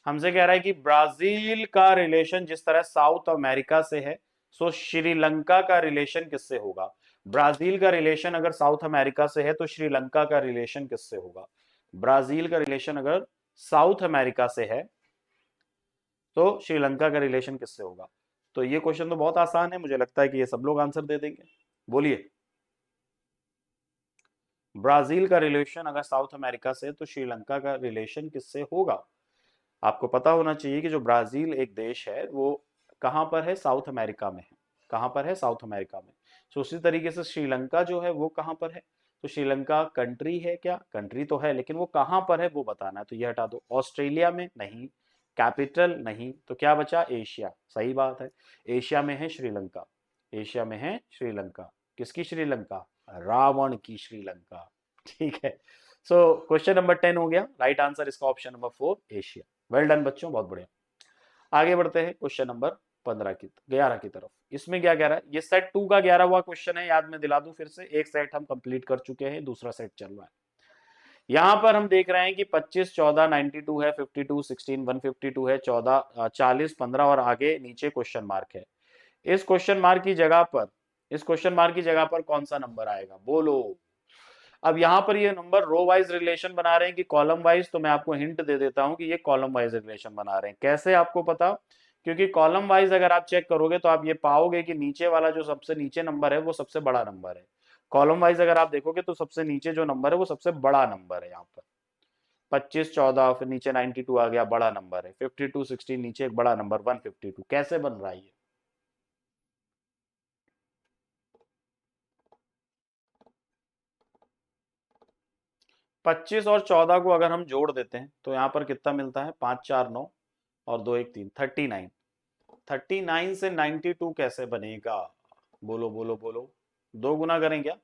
हमसे कह रहा है कि ब्राजील का रिलेशन जिस तरह साउथ अमेरिका से है, सो श्रीलंका का रिलेशन किससे होगा। ब्राजील का रिलेशन अगर साउथ अमेरिका से है तो श्रीलंका का रिलेशन किससे होगा। ब्राजील का रिलेशन अगर साउथ अमेरिका से है तो श्रीलंका का रिलेशन किससे होगा। तो ये क्वेश्चन तो बहुत आसान है, मुझे लगता है कि ये सब लोग आंसर दे देंगे, बोलिए। ब्राजील का रिलेशन अगर साउथ अमेरिका से तो श्रीलंका का रिलेशन किससे होगा। आपको पता होना चाहिए कि जो ब्राजील एक देश है वो कहां पर है, साउथ अमेरिका में है। कहां पर है, साउथ अमेरिका में। तो उसी तरीके से श्रीलंका जो है वो कहां पर है, तो श्रीलंका कंट्री है क्या, कंट्री तो है, लेकिन वो कहां पर है वो बताना है, तो ये हटा दो। ऑस्ट्रेलिया में नहीं, कैपिटल नहीं, तो क्या बचा, एशिया, सही बात है, एशिया में है श्रीलंका, एशिया में है श्रीलंका। किसकी श्रीलंका, रावण की श्रीलंका, ठीक है। सो क्वेश्चन नंबर 10 हो गया, राइट आंसर इसका option number 4 Asia. Well done बच्चों, बहुत बढ़िया। आगे बढ़ते हैं क्वेश्चन नंबर 15 की 11 की तरफ। इसमें क्या कह रहा है, ये सेट 2 का 11वां क्वेश्चन है, याद में दिला दूं फिर से, एक सेट हम कंप्लीट कर चुके हैं, दूसरा सेट चल रहा है। यहां पर हम देख रहे हैं कि 25 14 92 है, 52 16 152 है, 14 40 15 और आगे नीचे क्वेश्चन मार्क है। इस क्वेश्चन मार्क की जगह पर, इस क्वेश्चन मार्क की जगह पर कौन सा नंबर आएगा, बोलो। अब यहाँ पर ये नंबर रो वाइज रिलेशन बना रहे हैं कि कॉलम वाइज, तो मैं आपको हिंट दे देता हूं कि ये कॉलम वाइज रिलेशन बना रहे हैं। कैसे आपको पता, क्योंकि कॉलम वाइज अगर आप चेक करोगे तो आप ये पाओगे कि नीचे वाला जो सबसे नीचे नंबर है वो सबसे बड़ा नंबर है। कॉलम वाइज अगर आप देखोगे तो सबसे नीचे जो नंबर है वो सबसे बड़ा नंबर है। यहाँ पर 25 14 फिर नीचे 92 आ गया, बड़ा नंबर है, 52 16 नीचे एक बड़ा नंबर 152। कैसे बन रहा है ये, 25 और 14 को अगर हम जोड़ देते हैं तो यहाँ पर कितना मिलता है, 5 4 9 और 2 1 3, 39। 39 से 92 कैसे बनेगा, बोलो बोलो बोलो। दो गुना करें क्या,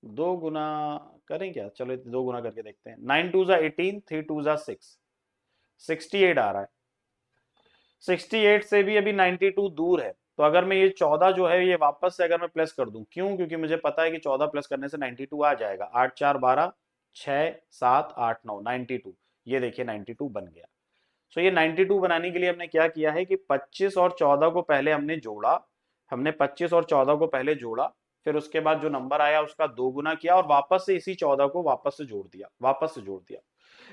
दो गुना करें क्या, चलो दो गुना करके देखते हैं। 9 2 जा 18, 3 2 जा 6, 68 आ रहा है। 68 से भी अभी 92 दूर है, तो अगर मैं ये 14 जो है ये वापस से अगर मैं प्लस कर दूं, क्यों, क्योंकि मुझे पता है कि 14 प्लस करने से 92 आ जाएगा। 8 4 12 6 7 8 9 92, ये देखिए 92 बन गया। सो ये 92 बनाने के लिए हमने क्या किया है कि 25 और 14 को पहले हमने जोड़ा, हमने 25 और 14 को पहले जोड़ा, फिर उसके बाद जो नंबर आया उसका दो गुना किया और वापस से इसी 14 को वापस से जोड़ दिया, वापस से जोड़ दिया।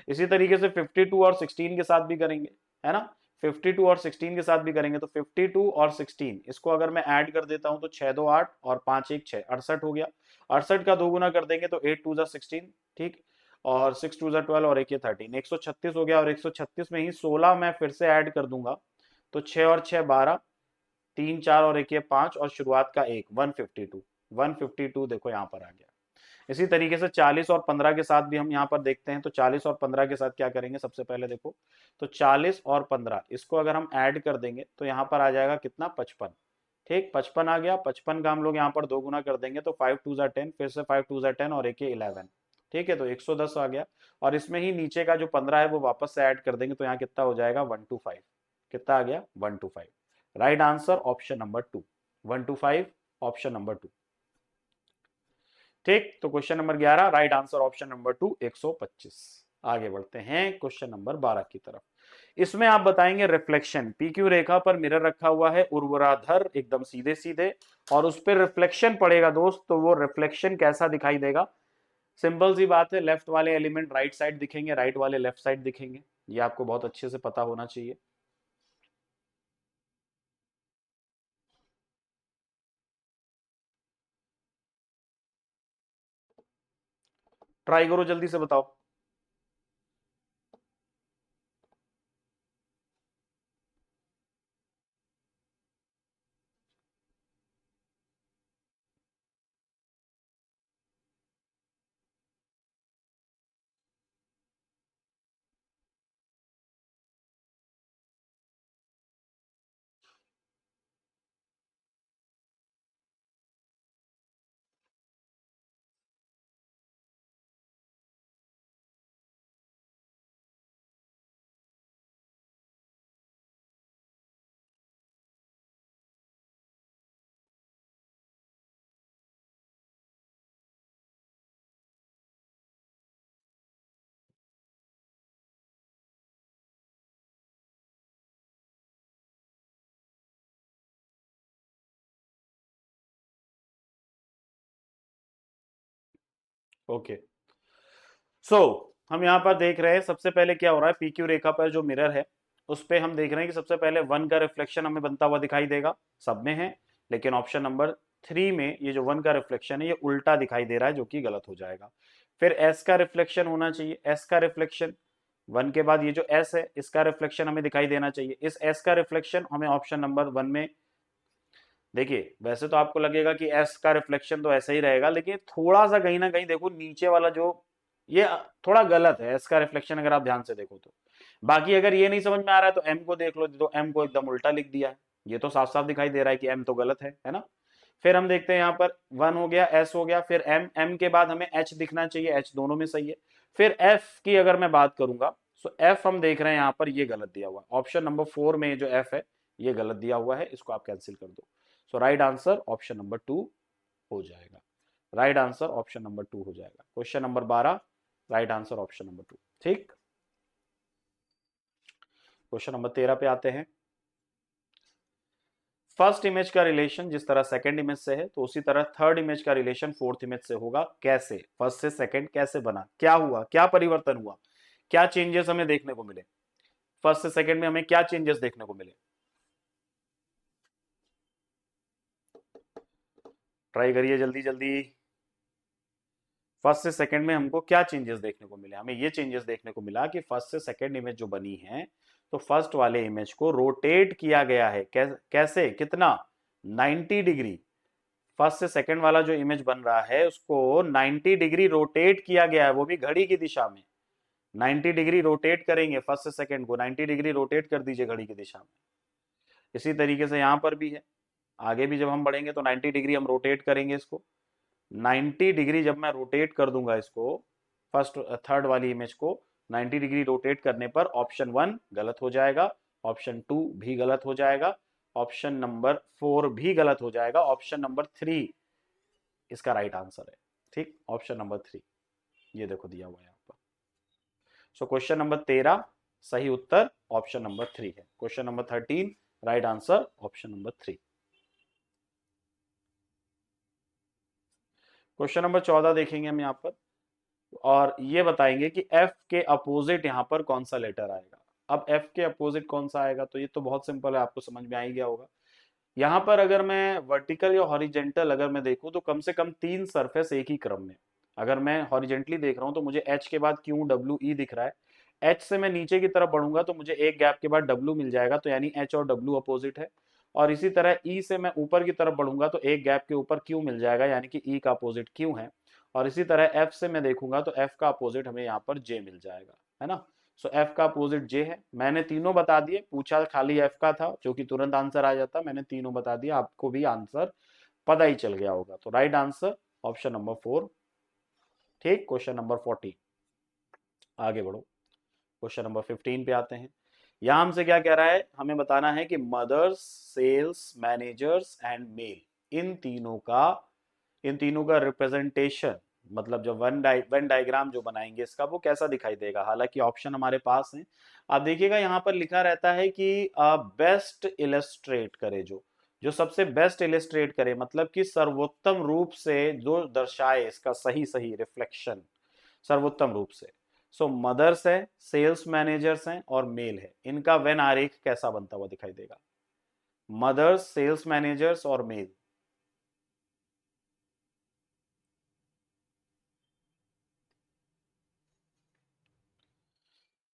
इसी तरीके से 52 और 16 के साथ भी करेंगे, है ना। 52 और 16 के साथ भी करेंगे, तो 52 और 16 इसको अगर मैं ऐड कर देता हूं तो 6 2 8 और 5 1 6, 68 हो गया। 68 का दो गुना कर देंगे तो 8 2 जा 16, ठीक, और 6 2 जा 12 और 1 ये 13, 136 हो गया। और 136 में ही 16 मैं फिर से ऐड कर दूंगा, तो 6 और 6 12, 3 4 और 1 ये 5 और शुरुआत का 1, 152, 152 देखो यहाँ पर आ गया। इसी तरीके से 40 और 15 के साथ भी हम यहाँ पर देखते हैं, तो 40 और 15 के साथ क्या करेंगे, सबसे पहले देखो, तो 40 और 15 इसको अगर हम ऐड कर देंगे तो यहाँ पर आ जाएगा कितना, 55, ठीक, 55 आ गया। 55 का हम लोग यहाँ पर दो गुना कर देंगे तो 5 2 जा 10, फिर से 5 2 जा 10 और 1 11, ठीक है, तो 110 आ गया। और इसमें ही नीचे का जो 15 है वो वापस से ऐड कर देंगे तो यहाँ कितना हो जाएगा, 125, कितना आ गया, 125। Right answer option number 2, 125 option number 2, ठीक। तो question number 11 right answer option number 2, 125। आगे बढ़ते हैं क्वेश्चन नंबर 12 की तरफ। इसमें आप बताएंगे रिफ्लेक्शन, पीक्यू रेखा पर मिरर रखा हुआ है ऊर्ध्वाधर एकदम सीधे सीधे, और उस पर रिफ्लेक्शन पड़ेगा दोस्त, तो वो रिफ्लेक्शन कैसा दिखाई देगा। सिंपल सी बात है, लेफ्ट वाले एलिमेंट राइट साइड दिखेंगे, राइट वाले लेफ्ट साइड दिखेंगे, ये आपको बहुत अच्छे से पता होना चाहिए। ट्राई करो जल्दी से बताओ। ओके, सो हम यहाँ पर देख रहे हैं सबसे पहले क्या हो रहा है, पीक्यू रेखा पर जो मिरर है उस पे हम देख रहे हैं कि सबसे पहले 1 का रिफ्लेक्शन हमें बनता हुआ दिखाई देगा, सब में है, लेकिन ऑप्शन नंबर 3 में ये जो 1 का रिफ्लेक्शन है ये उल्टा दिखाई दे रहा है, जो कि गलत हो जाएगा। फिर एस का रिफ्लेक्शन होना चाहिए, एस का रिफ्लेक्शन 1 के बाद ये जो एस है इसका रिफ्लेक्शन हमें दिखाई देना चाहिए, इस एस का रिफ्लेक्शन हमें ऑप्शन नंबर 1 में, देखिए वैसे तो आपको लगेगा कि एस का रिफ्लेक्शन तो ऐसा ही रहेगा, लेकिन थोड़ा सा कहीं ना कहीं देखो नीचे वाला जो ये थोड़ा गलत है, एस का रिफ्लेक्शन अगर आप ध्यान से देखो तो। बाकी अगर ये नहीं समझ में आ रहा है तो एम को देख लो, तो एम को एकदम उल्टा लिख दिया है, ये तो साफ साफ दिखाई दे रहा है कि एम तो गलत है ना। फिर हम देखते हैं यहाँ पर 1 हो गया, एस हो गया, फिर एम, एम के बाद हमें एच दिखना चाहिए, एच दोनों में सही है। फिर एफ की अगर मैं बात करूंगा तो एफ हम देख रहे हैं यहाँ पर ये गलत दिया हुआ है, ऑप्शन नंबर 4 में जो एफ है ये गलत दिया हुआ है, इसको आप कैंसिल कर दो। सो राइट आंसर ऑप्शन नंबर 2 हो जाएगा, राइट आंसर ऑप्शन नंबर 2 हो जाएगा। Question number 12, right answer option number 2। ठीक, क्वेश्चन नंबर 13 पे आते हैं। फर्स्ट इमेज का रिलेशन जिस तरह सेकंड इमेज से है तो उसी तरह थर्ड इमेज का रिलेशन फोर्थ इमेज से होगा। कैसे? फर्स्ट से सेकंड कैसे बना, क्या हुआ, क्या परिवर्तन हुआ, क्या चेंजेस हमें देखने को मिले, फर्स्ट से सेकंड में हमें क्या चेंजेस देखने को मिले, ट्राई करिए जल्दी जल्दी। फर्स्ट से सेकंड में हमको क्या चेंजेस देखने को मिले? हमें ये चेंजेस देखने को मिला कि फर्स्ट से सेकंड इमेज जो बनी है तो फर्स्ट वाले इमेज को रोटेट किया गया है, कैसे, कितना, 90 डिग्री। फर्स्ट से सेकंड वाला जो इमेज बन रहा है उसको 90 डिग्री रोटेट किया गया है, वो भी घड़ी की दिशा में। 90 डिग्री रोटेट करेंगे, फर्स्ट से सेकंड को 90 डिग्री रोटेट कर दीजिए घड़ी की दिशा में। इसी तरीके से यहां पर भी है, आगे भी जब हम बढ़ेंगे तो 90 डिग्री हम रोटेट करेंगे इसको। 90 डिग्री जब मैं रोटेट कर दूंगा इसको, फर्स्ट थर्ड वाली इमेज को 90 डिग्री रोटेट करने पर ऑप्शन 1 गलत हो जाएगा, ऑप्शन 2 भी गलत हो जाएगा, ऑप्शन नंबर 4 भी गलत हो जाएगा, ऑप्शन नंबर 3 इसका राइट आंसर है। ठीक, ऑप्शन नंबर 3 ये देखो दिया हुआ है यहाँ पर। सो क्वेश्चन नंबर 13 सही उत्तर ऑप्शन नंबर 3 है। Question number 13 right answer option number 3। Question number 14 देखेंगे हम यहाँ पर, और ये बताएंगे कि F के अपोजिट यहाँ पर कौन सा लेटर आएगा। अब F के अपोजिट कौन सा आएगा, तो ये तो बहुत सिंपल है, आपको समझ में आ ही गया होगा। यहाँ पर अगर मैं वर्टिकल या हॉरिजेंटल अगर मैं देखूं तो कम से कम 3 सरफेस एक ही क्रम में, अगर मैं हॉरिजेंटली देख रहा हूं तो मुझे H के बाद Q W E दिख रहा है, H से मैं नीचे की तरफ बढ़ूंगा तो मुझे एक गैप के बाद W मिल जाएगा, तो यानी H और W अपोजिट है। और इसी तरह E से मैं ऊपर की तरफ बढ़ूंगा तो एक गैप के ऊपर Q मिल जाएगा, यानी कि E का अपोजिट Q है। और इसी तरह F से मैं देखूंगा तो F का अपोजिट हमें यहाँ पर J मिल जाएगा, है ना। सो F का अपोजिट J है। मैंने तीनों बता दिए, पूछा खाली F का था जो कि तुरंत आंसर आ जाता, मैंने तीनों बता दिया, आपको भी आंसर पता ही चल गया होगा। तो राइट आंसर ऑप्शन नंबर 4। ठीक, क्वेश्चन नंबर 14 आगे बढ़ो। क्वेश्चन नंबर 15 पे आते हैं। यहां हमसे क्या कह रहा है, हमें बताना है कि mothers, sales managers and male, इन तीनों का रिप्रेजेंटेशन, मतलब जो वन डायग्राम जो बनाएंगे इसका वो कैसा दिखाई देगा। हालांकि ऑप्शन हमारे पास हैं, आप देखिएगा यहाँ पर लिखा रहता है कि बेस्ट इलस्ट्रेट करे, जो जो सबसे बेस्ट इलस्ट्रेट करे, मतलब कि सर्वोत्तम रूप से जो दर्शाए इसका सही सही रिफ्लेक्शन, सर्वोत्तम रूप से। सो मदर्स है, सेल्स मैनेजर्स हैं और मेल है, इनका वेन आरेख कैसा बनता हुआ दिखाई देगा। मदर्स, सेल्स मैनेजर्स और मेल।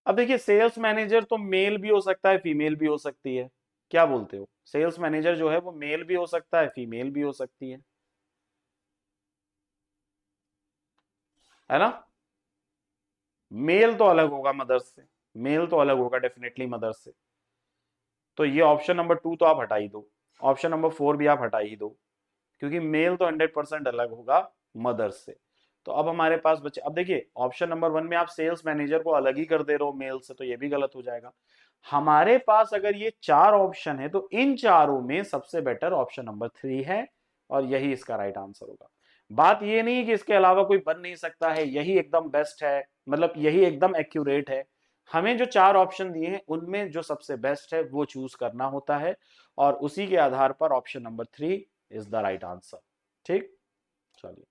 अब देखिए सेल्स मैनेजर तो मेल भी हो सकता है, फीमेल भी हो सकती है, क्या बोलते हो? सेल्स मैनेजर जो है वो मेल भी हो सकता है, फीमेल भी हो सकती है ना। मेल तो अलग होगा मदर्स से, मेल तो अलग होगा डेफिनेटली मदर्स से। तो ये ऑप्शन नंबर 2 तो आप हटा ही दो, ऑप्शन नंबर 4 भी आप हटा ही दो, क्योंकि मेल तो 100% अलग होगा मदर्स से। तो अब हमारे पास बच्चे, अब देखिए ऑप्शन नंबर 1 में आप सेल्स मैनेजर को अलग ही कर दे रहे हो मेल से, तो ये भी गलत हो जाएगा। हमारे पास अगर ये 4 ऑप्शन है तो इन चारों में सबसे बेटर ऑप्शन नंबर 3 है, और यही इसका राइट आंसर होगा। बात ये नहीं है कि इसके अलावा कोई बन नहीं सकता है, यही एकदम बेस्ट है, मतलब यही एकदम एक्यूरेट है। हमें जो 4 ऑप्शन दिए हैं उनमें जो सबसे बेस्ट है वो चूज करना होता है, और उसी के आधार पर option number 3 is the right answer. ठीक, चलिए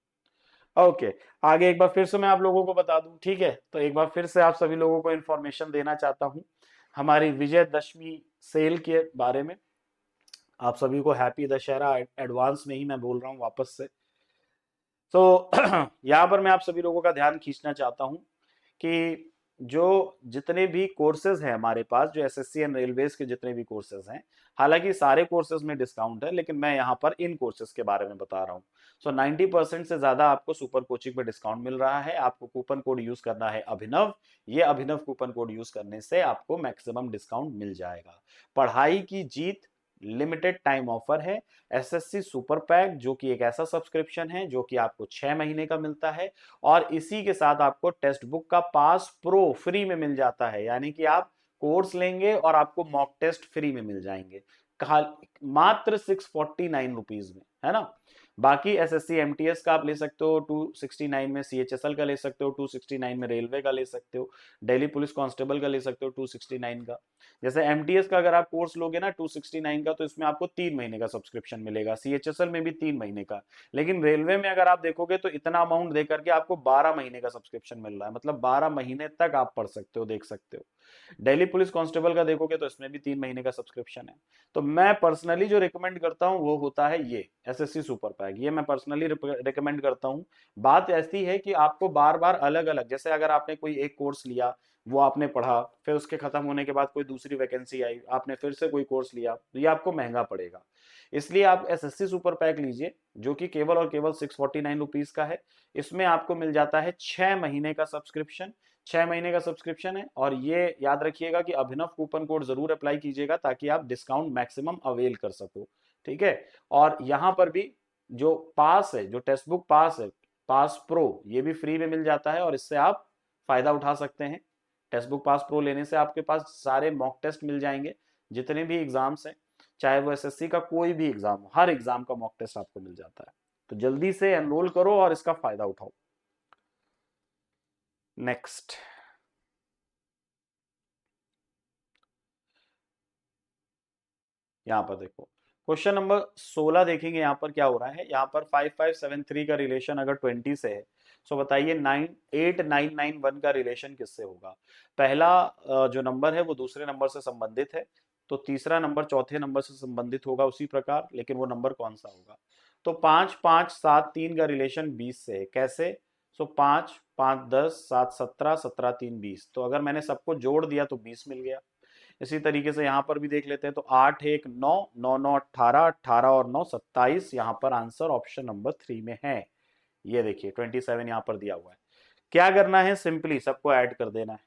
ओके, आगे एक बार फिर से मैं आप लोगों को बता दूं, ठीक है? तो एक बार फिर से आप सभी लोगों को इंफॉर्मेशन देना चाहता हूं हमारी विजयदशमी सेल के बारे में। आप सभी को हैप्पी दशहरा एडवांस में ही मैं बोल रहा हूं वापस से। तो यहाँ पर मैं आप सभी लोगों का ध्यान खींचना चाहता हूं कि जो जितने भी कोर्सेज हैं हमारे पास, जो एसएससी एंड रेलवेज के जितने भी कोर्सेज हैं, हालांकि सारे कोर्सेज में डिस्काउंट है, लेकिन मैं यहाँ पर इन कोर्सेज के बारे में बता रहा हूँ। सो 90% से ज्यादा आपको सुपर कोचिंग पे डिस्काउंट मिल रहा है। आपको कूपन कोड यूज करना है अभिनव। ये अभिनव कूपन कोड यूज करने से आपको मैक्सिमम डिस्काउंट मिल जाएगा। पढ़ाई की जीत लिमिटेड टाइम ऑफर है। एसएससी सुपर पैक जो कि एक ऐसा सब्सक्रिप्शन है जो कि आपको 6 महीने का मिलता है, और इसी के साथ आपको टेक्स्ट बुक का पास प्रो फ्री में मिल जाता है। यानी कि आप कोर्स लेंगे और आपको मॉक टेस्ट फ्री में मिल जाएंगे, मात्र 649 रुपीज में, है ना? बाकी एसएससी एमटीएस का आप ले सकते हो 269 में, सीएचएसएल का ले सकते हो 269 में, रेलवे का ले सकते हो, दिल्ली पुलिस कांस्टेबल का ले सकते हो 269 का। जैसे एमटीएस का अगर आप कोर्स लोगे ना 269 का, तो इसमें आपको 3 महीने का सब्सक्रिप्शन मिलेगा, सीएचएसएल में भी 3 महीने का। लेकिन रेलवे में अगर आप देखोगे तो इतना अमाउंट देकर के आपको 12 महीने का सब्सक्रिप्शन मिल रहा है, मतलब 12 महीने तक आप पढ़ सकते हो, देख सकते हो। दिल्ली पुलिस कांस्टेबल का देखोगे तो इसमें भी 3 महीने का सब्सक्रिप्शन है। तो मैं पर्सनली जो रिकमेंड करता हूं वो होता है ये एसएससी सुपर पैक, ये मैं पर्सनली रिकमेंड करता हूं। बात ऐसी है कि आपको बार बार अलग अलग, जैसे अगर आपने कोई एक कोर्स लिया, वो आपने पढ़ा, फिर उसके खत्म होने के बाद कोई दूसरी वैकेंसी आई, आपने फिर से कोई कोर्स लिया, तो ये आपको महंगा पड़ेगा। इसलिए आप एसएससी सुपर पैक लीजिए, जो कि केवल और केवल 649 रुपीज का है। इसमें आपको मिल जाता है 6 महीने का सब्सक्रिप्शन। 6 महीने का सब्सक्रिप्शन है, और ये याद रखिएगा कि अभिनव कूपन कोड जरूर अप्लाई कीजिएगा ताकि आप डिस्काउंट मैक्सिमम अवेल कर सको, ठीक है? और यहाँ पर भी जो पास है, जो टेक्स्ट बुक पास है, पास प्रो, ये भी फ्री में मिल जाता है, और इससे आप फायदा उठा सकते हैं। टेक्स्ट बुक पास प्रो लेने से आपके पास सारे मॉक टेस्ट मिल जाएंगे, जितने भी एग्जाम्स हैं, चाहे वो एसएससी का कोई भी एग्जाम हो, हर एग्जाम का मॉक टेस्ट आपको मिल जाता है। तो जल्दी से एनरोल करो और इसका फायदा उठाओ। नेक्स्ट, यहाँ पर देखो क्वेश्चन नंबर 16 देखेंगे। यहाँ पर क्या हो रहा है, यहाँ पर 5573 का रिलेशन अगर 20 से है, सो बताइए 8991 का रिलेशन किससे होगा? पहला जो नंबर है वो दूसरे नंबर से संबंधित है, तो तीसरा नंबर चौथे नंबर से संबंधित होगा उसी प्रकार, लेकिन वो नंबर कौन सा होगा? तो 5573 का रिलेशन 20 से है। कैसे? सो 5 5 10 7 17 17 3 20, तो अगर मैंने सबको जोड़ दिया तो 20 मिल गया। इसी तरीके से यहाँ पर भी देख लेते हैं, तो 8 1 9 9 9 18 18 और 9 27, यहाँ पर आंसर ऑप्शन नंबर 3 में है। ये देखिए 27 यहाँ पर दिया हुआ है। क्या करना है, सिंपली सबको ऐड कर देना है।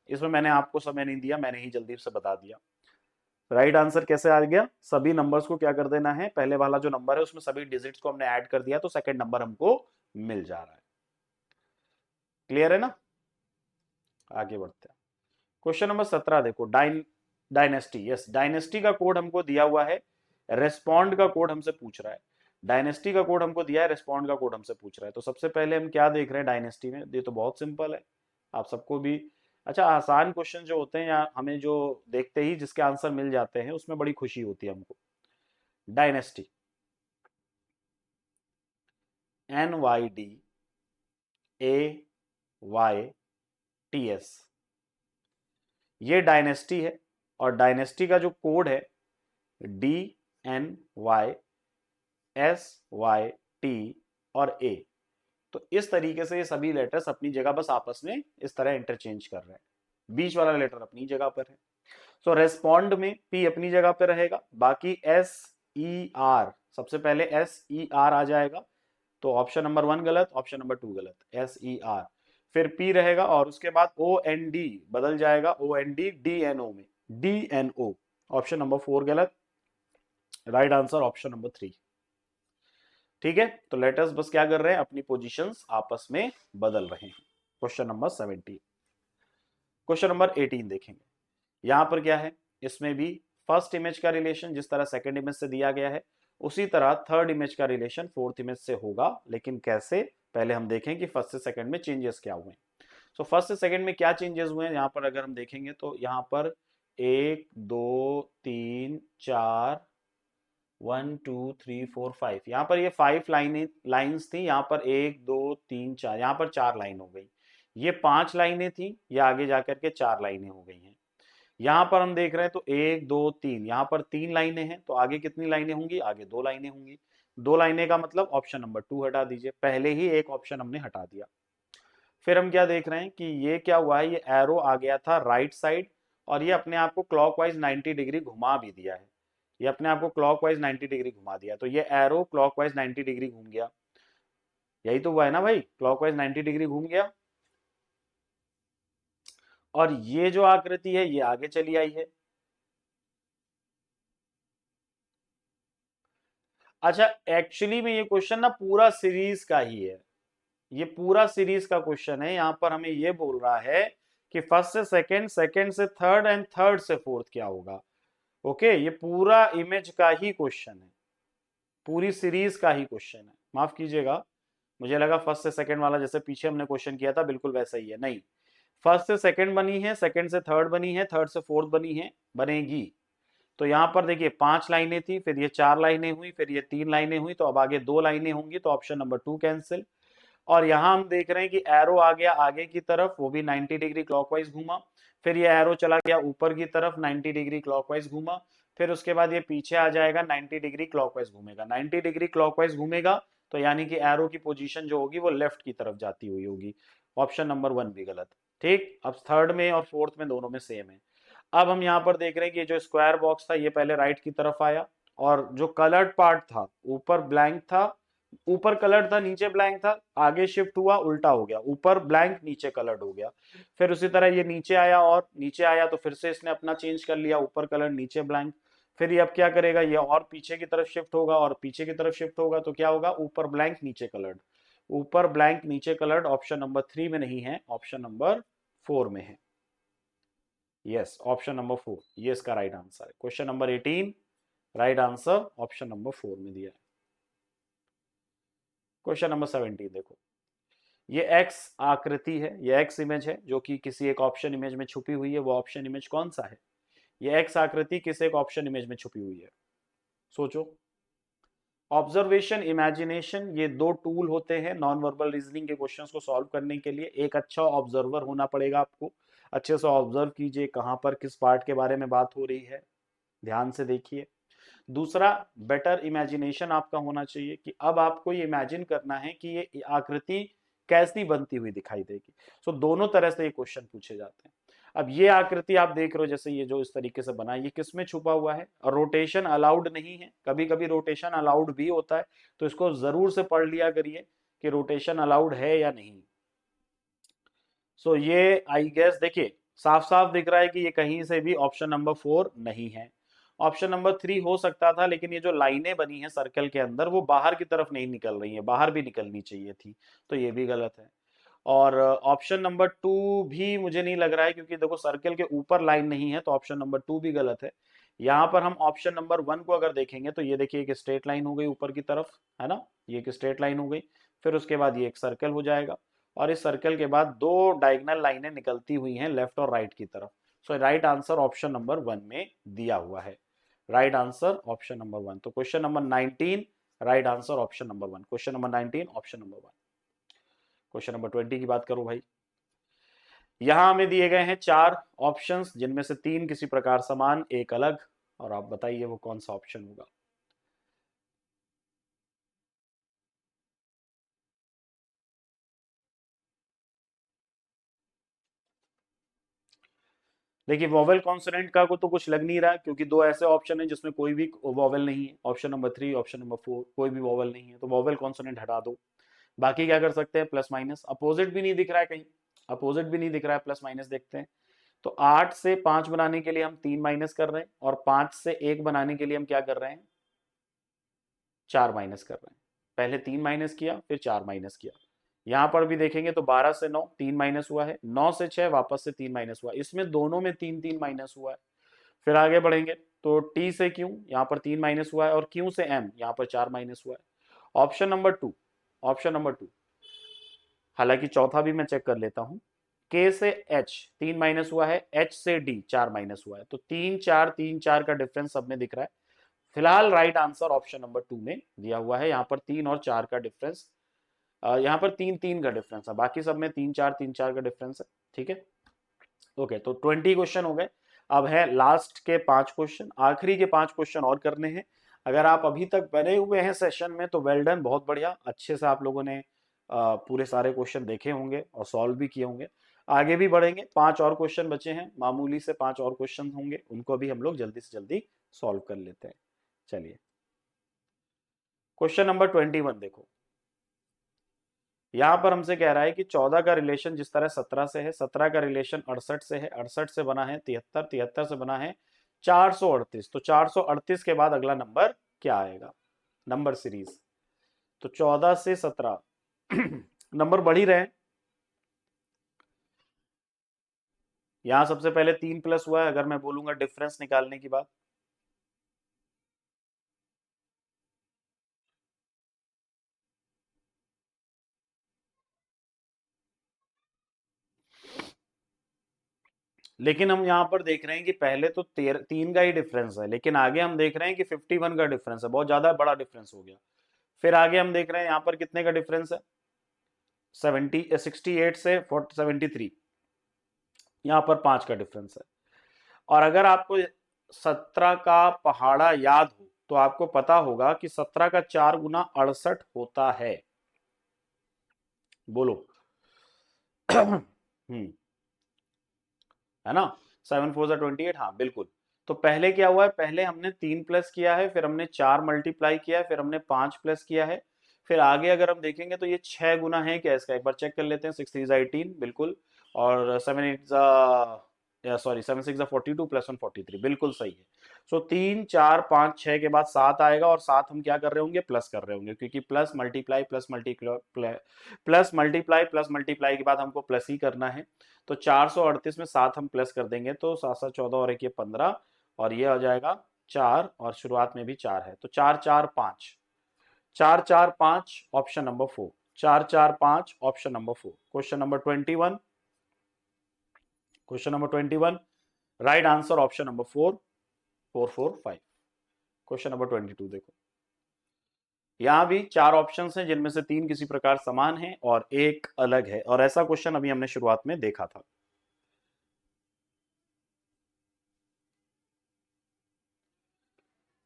इसमें मैंने आपको समय नहीं दिया, मैंने ही जल्दी से बता दिया। राइट आंसर कैसे आ गया? सभी नंबर्स को क्या कर देना है, पहले वाला जो नंबर है उसमें सभी डिजिट्स को हमने ऐड कर दिया, तो सेकंड नंबर हमको मिल जा रहा है। क्लियर है ना? आगे बढ़ते हैं। क्वेश्चन नंबर 17 देखो, डायनेस्टी, यस, डायनेस्टी का कोड हमको दिया हुआ है, रेस्पॉन्ड का कोड हमसे पूछ रहा है। डायनेस्टी का कोड हमको दिया है, रेस्पॉन्ड का कोड हमसे पूछ रहा है। तो सबसे पहले हम क्या देख रहे हैं डायनेस्टी में? ये तो बहुत सिंपल है, आप सबको भी, अच्छा, आसान क्वेश्चन जो होते हैं या हमें जो देखते ही जिसके आंसर मिल जाते हैं उसमें बड़ी खुशी होती है हमको। डायनेस्टी, NYDAYTS, ये डायनेस्टी है, और डायनेस्टी का जो कोड है DNYSYT और A। तो इस तरीके से ये सभी लेटर्स अपनी जगह बस आपस में इस तरह इंटरचेंज कर रहे हैं, बीच वाला लेटर अपनी जगह पर है। सो रेस्पॉन्ड में P अपनी जगह पर रहेगा, बाकी SER, सबसे पहले SER आ जाएगा, तो ऑप्शन नंबर 1 गलत, ऑप्शन नंबर 2 गलत, SER। फिर P रहेगा, और उसके बाद OND बदल जाएगा, OND DNO में, DNO, ऑप्शन नंबर 4 गलत। Right answer option number 3। ठीक है, तो लेटर्स बस क्या कर रहे हैं, अपनी पोजीशंस आपस में बदल रहे हैं। Question number 17। क्वेश्चन नंबर 18 देखेंगे। यहां पर क्या है, इसमें भी फर्स्ट इमेज का रिलेशन जिस तरह सेकंड इमेज से दिया गया है, उसी तरह थर्ड इमेज का रिलेशन फोर्थ इमेज से होगा, लेकिन कैसे, पहले हम देखें कि फर्स्ट से सेकंड में चेंजेस क्या हुए। सो फर्स्ट से सेकंड में क्या चेंजेस हुए हैं, यहाँ पर अगर हम देखेंगे तो यहाँ पर 1 2 3 4 1 2 3 4 5, यहाँ पर ये 5 लाइन्स थी, यहाँ पर 1 2 3 4, यहाँ पर 4 लाइन हो गई। ये 5 लाइनें थी, ये आगे जाकर के 4 लाइनें हो गई हैं। यहाँ पर हम देख रहे हैं तो 1 2 3, यहाँ पर 3 लाइनें हैं, तो आगे कितनी लाइनें होंगी, आगे 2 लाइनें होंगी। 2 लाइनें का मतलब ऑप्शन नंबर 2 हटा दीजिए, पहले ही एक ऑप्शन हमने हटा दिया। फिर हम क्या देख रहे हैं कि ये क्या हुआ है, ये एरो आ गया था राइट साइड, और ये अपने आप को क्लॉकवाइज 90 डिग्री घुमा भी दिया है। ये अपने आप को क्लॉकवाइज 90 डिग्री घुमा दिया, तो ये एरो क्लॉकवाइज 90 डिग्री घूम गया। यही तो हुआ है ना भाई, क्लॉकवाइज 90 डिग्री घूम गया। और ये जो आकृति है ये आगे चली आई है। अच्छा, एक्चुअली में ये क्वेश्चन ना पूरा सीरीज का ही है, ये पूरा सीरीज का क्वेश्चन है। यहाँ पर हमें ये बोल रहा है कि फर्स्ट से सेकंड, सेकंड से थर्ड एंड थर्ड से फोर्थ क्या होगा। ओके, ये पूरा इमेज का ही क्वेश्चन है, पूरी सीरीज का ही क्वेश्चन है। माफ कीजिएगा, मुझे लगा फर्स्ट से सेकंड वाला जैसे पीछे हमने क्वेश्चन किया था बिल्कुल वैसा ही है, नहीं। फर्स्ट से सेकंड बनी है, सेकंड से थर्ड बनी है, थर्ड से फोर्थ बनी है, बनेगी। तो यहाँ पर देखिए 5 लाइनें थी, फिर ये 4 लाइनें हुई, फिर ये 3 लाइनें हुई, तो अब आगे 2 लाइनें होंगी, तो ऑप्शन नंबर 2 कैंसिल। और यहाँ हम देख रहे हैं कि एरो आ गया आगे की तरफ, वो भी 90 डिग्री क्लॉकवाइज घूमा। फिर ये एरो चला गया ऊपर की तरफ, 90 डिग्री क्लॉकवाइज घूमा। फिर उसके बाद ये पीछे आ जाएगा, 90 डिग्री क्लॉकवाइज घूमेगा। 90 डिग्री क्लॉकवाइज घूमेगा तो यानी कि एरो की पोजीशन जो होगी वो लेफ्ट की तरफ जाती हुई होगी। ऑप्शन नंबर 1 भी गलत। ठीक, अब थर्ड में और फोर्थ में दोनों में सेम है। अब हम यहाँ पर देख रहे हैं कि जो स्क्वायर बॉक्स था ये पहले राइट की तरफ आया, और जो कलर्ड पार्ट था ऊपर ब्लैंक था, ऊपर कलर्ड था नीचे ब्लैंक था, आगे शिफ्ट हुआ उल्टा हो गया, ऊपर ब्लैंक नीचे कलर्ड हो गया। फिर उसी तरह ये नीचे आया, और नीचे आया तो फिर से इसने अपना चेंज कर लिया, ऊपर कलर नीचे ब्लैंक। फिर ये अब क्या करेगा, ये और पीछे की तरफ शिफ्ट होगा, और पीछे की तरफ शिफ्ट होगा तो क्या होगा, ऊपर ब्लैंक नीचे कलर्ड, ऊपर ब्लैंक नीचे कलर्ड। ऑप्शन नंबर 3 में नहीं है, ऑप्शन नंबर 4 में है। यस, ऑप्शन नंबर 4 ये इसका राइट आंसर है। Question number 18 right answer option number 4 में दिया है। क्वेश्चन नंबर 17 देखो, ये एक्स आकृति है, ये एक्स इमेज है जो कि किसी एक ऑप्शन इमेज में छुपी हुई है। वो ऑप्शन इमेज कौन सा है, ये एक्स आकृति किसी एक ऑप्शन इमेज में छुपी हुई है, सोचो। ऑब्जर्वेशन, इमेजिनेशन, ये दो टूल होते हैं नॉन वर्बल रीजनिंग के क्वेश्चंस को सॉल्व करने के लिए। एक अच्छा ऑब्जर्वर होना पड़ेगा आपको, अच्छे से ऑब्जर्व कीजिए कहां पर किस पार्ट के बारे में बात हो रही है, ध्यान से देखिए। दूसरा, बेटर इमेजिनेशन आपका होना चाहिए कि अब आपको ये इमेजिन करना है कि ये आकृति कैसी बनती हुई दिखाई देगी। सो दोनों तरह से ये क्वेश्चन पूछे जाते हैं। अब ये आकृति आप देख रहे हो, जैसे ये जो इस तरीके से बना है, ये किसमें छुपा हुआ है, रोटेशन अलाउड नहीं है। कभी कभी रोटेशन अलाउड भी होता है, तो इसको जरूर से पढ़ लिया करिए कि रोटेशन अलाउड है या नहीं। सो ये आई गेस देखिए साफ साफ दिख रहा है कि ये कहीं से भी ऑप्शन नंबर 4 नहीं है। ऑप्शन नंबर 3 हो सकता था, लेकिन ये जो लाइनें बनी है सर्कल के अंदर वो बाहर की तरफ नहीं निकल रही है, बाहर भी निकलनी चाहिए थी, तो ये भी गलत है। और ऑप्शन नंबर 2 भी मुझे नहीं लग रहा है, क्योंकि देखो सर्कल के ऊपर लाइन नहीं है, तो ऑप्शन नंबर 2 भी गलत है। यहाँ पर हम ऑप्शन नंबर 1 को अगर देखेंगे तो ये देखिए एक स्ट्रेट लाइन हो गई ऊपर की तरफ, है ना, ये एक स्ट्रेट लाइन हो गई। फिर उसके बाद ये एक सर्कल हो जाएगा, और इस सर्कल के बाद दो डायगोनल लाइनें निकलती हुई हैं लेफ्ट और राइट की तरफ। सो राइट आंसर ऑप्शन नंबर 1 में दिया हुआ है। Right answer option number 1। तो question number 19 right answer option number 1। Question number 19 option number 1। Question number 20 की बात करूं भाई, यहां हमें दिए गए हैं 4 ऑप्शंस, जिनमें से 3 किसी प्रकार समान, एक अलग, और आप बताइए वो कौन सा ऑप्शन होगा। देखिए वॉवेल कॉन्सोनेंट का को तो कुछ लग नहीं रहा, क्योंकि दो ऐसे ऑप्शन है जिसमें कोई भी वॉवेल नहीं है। ऑप्शन नंबर 3, ऑप्शन नंबर 4, कोई भी वॉवेल नहीं है, तो वॉवेल कॉन्सोनेंट हटा दो। बाकी क्या कर सकते हैं, प्लस माइनस। अपोजिट भी नहीं दिख रहा है कहीं, अपोजिट भी नहीं दिख रहा है, प्लस माइनस देखते हैं। तो 8 से 5 बनाने के लिए हम 3 माइनस कर रहे हैं, और 5 से 1 बनाने के लिए हम क्या कर रहे हैं, 4 माइनस कर रहे हैं। पहले 3 माइनस किया, फिर 4 माइनस किया। यहां पर भी देखेंगे तो 12 से 9 3 माइनस हुआ है, 9 से 6 वापस से 3 माइनस हुआ, इसमें दोनों में 3 3 माइनस हुआ है। फिर आगे बढ़ेंगे तो टी से क्यू, यहाँ पर 3 माइनस हुआ है, और क्यू से एम, यहाँ पर 4 माइनस हुआ है। Option number 2, option number 2। हालांकि चौथा भी मैं चेक कर लेता हूं। के से एच 3 माइनस हुआ है, एच से डी 4 माइनस हुआ है, तो 3 4 3 4 का डिफरेंस सब में दिख रहा है। फिलहाल राइट आंसर ऑप्शन नंबर 2 में दिया हुआ है। यहाँ पर 3 और 4 का डिफरेंस, यहाँ पर 3-3 का डिफरेंस है, बाकी सब में 3-4 का डिफरेंस है। ठीक है, ओके, तो 20 क्वेश्चन हो गए। अब है लास्ट के 5 क्वेश्चन, आखिरी के 5 क्वेश्चन और करने हैं। अगर आप अभी तक बने हुए हैं सेशन में तो वेल डन, बहुत बढ़िया, अच्छे से आप लोगों ने पूरे सारे क्वेश्चन देखे होंगे और सॉल्व भी किए होंगे। आगे भी बढ़ेंगे, 5 और क्वेश्चन बचे हैं, मामूली से 5 और क्वेश्चन होंगे, उनको भी हम लोग जल्दी से जल्दी सॉल्व कर लेते हैं। चलिए, क्वेश्चन नंबर 21 देखो। यहां पर हमसे कह रहा है कि 14 का रिलेशन जिस तरह 17 से है, 17 का रिलेशन 68 से है, 68 से बना है 73, 73 से बना है 438। तो 438 के बाद अगला नंबर क्या आएगा, नंबर सीरीज। तो 14 से 17 नंबर बढ़ ही रहे हैं। यहां सबसे पहले 3 प्लस हुआ है, अगर मैं बोलूंगा डिफरेंस निकालने की बात, लेकिन हम यहाँ पर देख रहे हैं कि पहले तो 3 का ही डिफरेंस है, लेकिन आगे हम देख रहे हैं कि 51 का डिफरेंस है, बहुत ज्यादा बड़ा डिफरेंस हो गया। फिर आगे हम देख रहे हैं यहाँ पर कितने का डिफरेंस है, 68 से 73, यहाँ पर 5 का डिफरेंस है। और अगर आपको 17 का पहाड़ा याद हो तो आपको पता होगा कि 17 का 4 गुना 68 होता है। बोलो है ना, 7 4 28, हाँ बिल्कुल। तो पहले क्या हुआ है, पहले हमने 3 प्लस किया है, फिर हमने 4 मल्टीप्लाई किया है, फिर हमने 5 प्लस किया है। फिर आगे अगर हम देखेंगे तो ये 6 गुना है क्या इसका, एक बार चेक कर लेते हैं। 6 3 18 बिल्कुल, और 7 8 सॉरी 7 6 42 प्लस 1 43, बिल्कुल सही है। सो 3 4 5 6 के बाद 7 आएगा, और 7 हम क्या कर रहे होंगे, प्लस कर रहे होंगे, क्योंकि plus multiply plus multiply plus multiply plus multiply के बाद हमको प्लस ही करना है। तो 438 में 7 हम प्लस कर देंगे तो 7 7 14 और एक ये 15, और ये आ जाएगा 4, और शुरुआत में भी 4 है, तो 4 4 5, 4 4 5 option number 4, 4 4 5 option number 4। Question number 21, question number 21, right answer option number 4, 4 4 5। Question number 22 देखो, यहां भी 4 ऑप्शंस हैं जिनमें से 3 किसी प्रकार समान हैं और एक अलग है, और ऐसा क्वेश्चन अभी हमने शुरुआत में देखा था।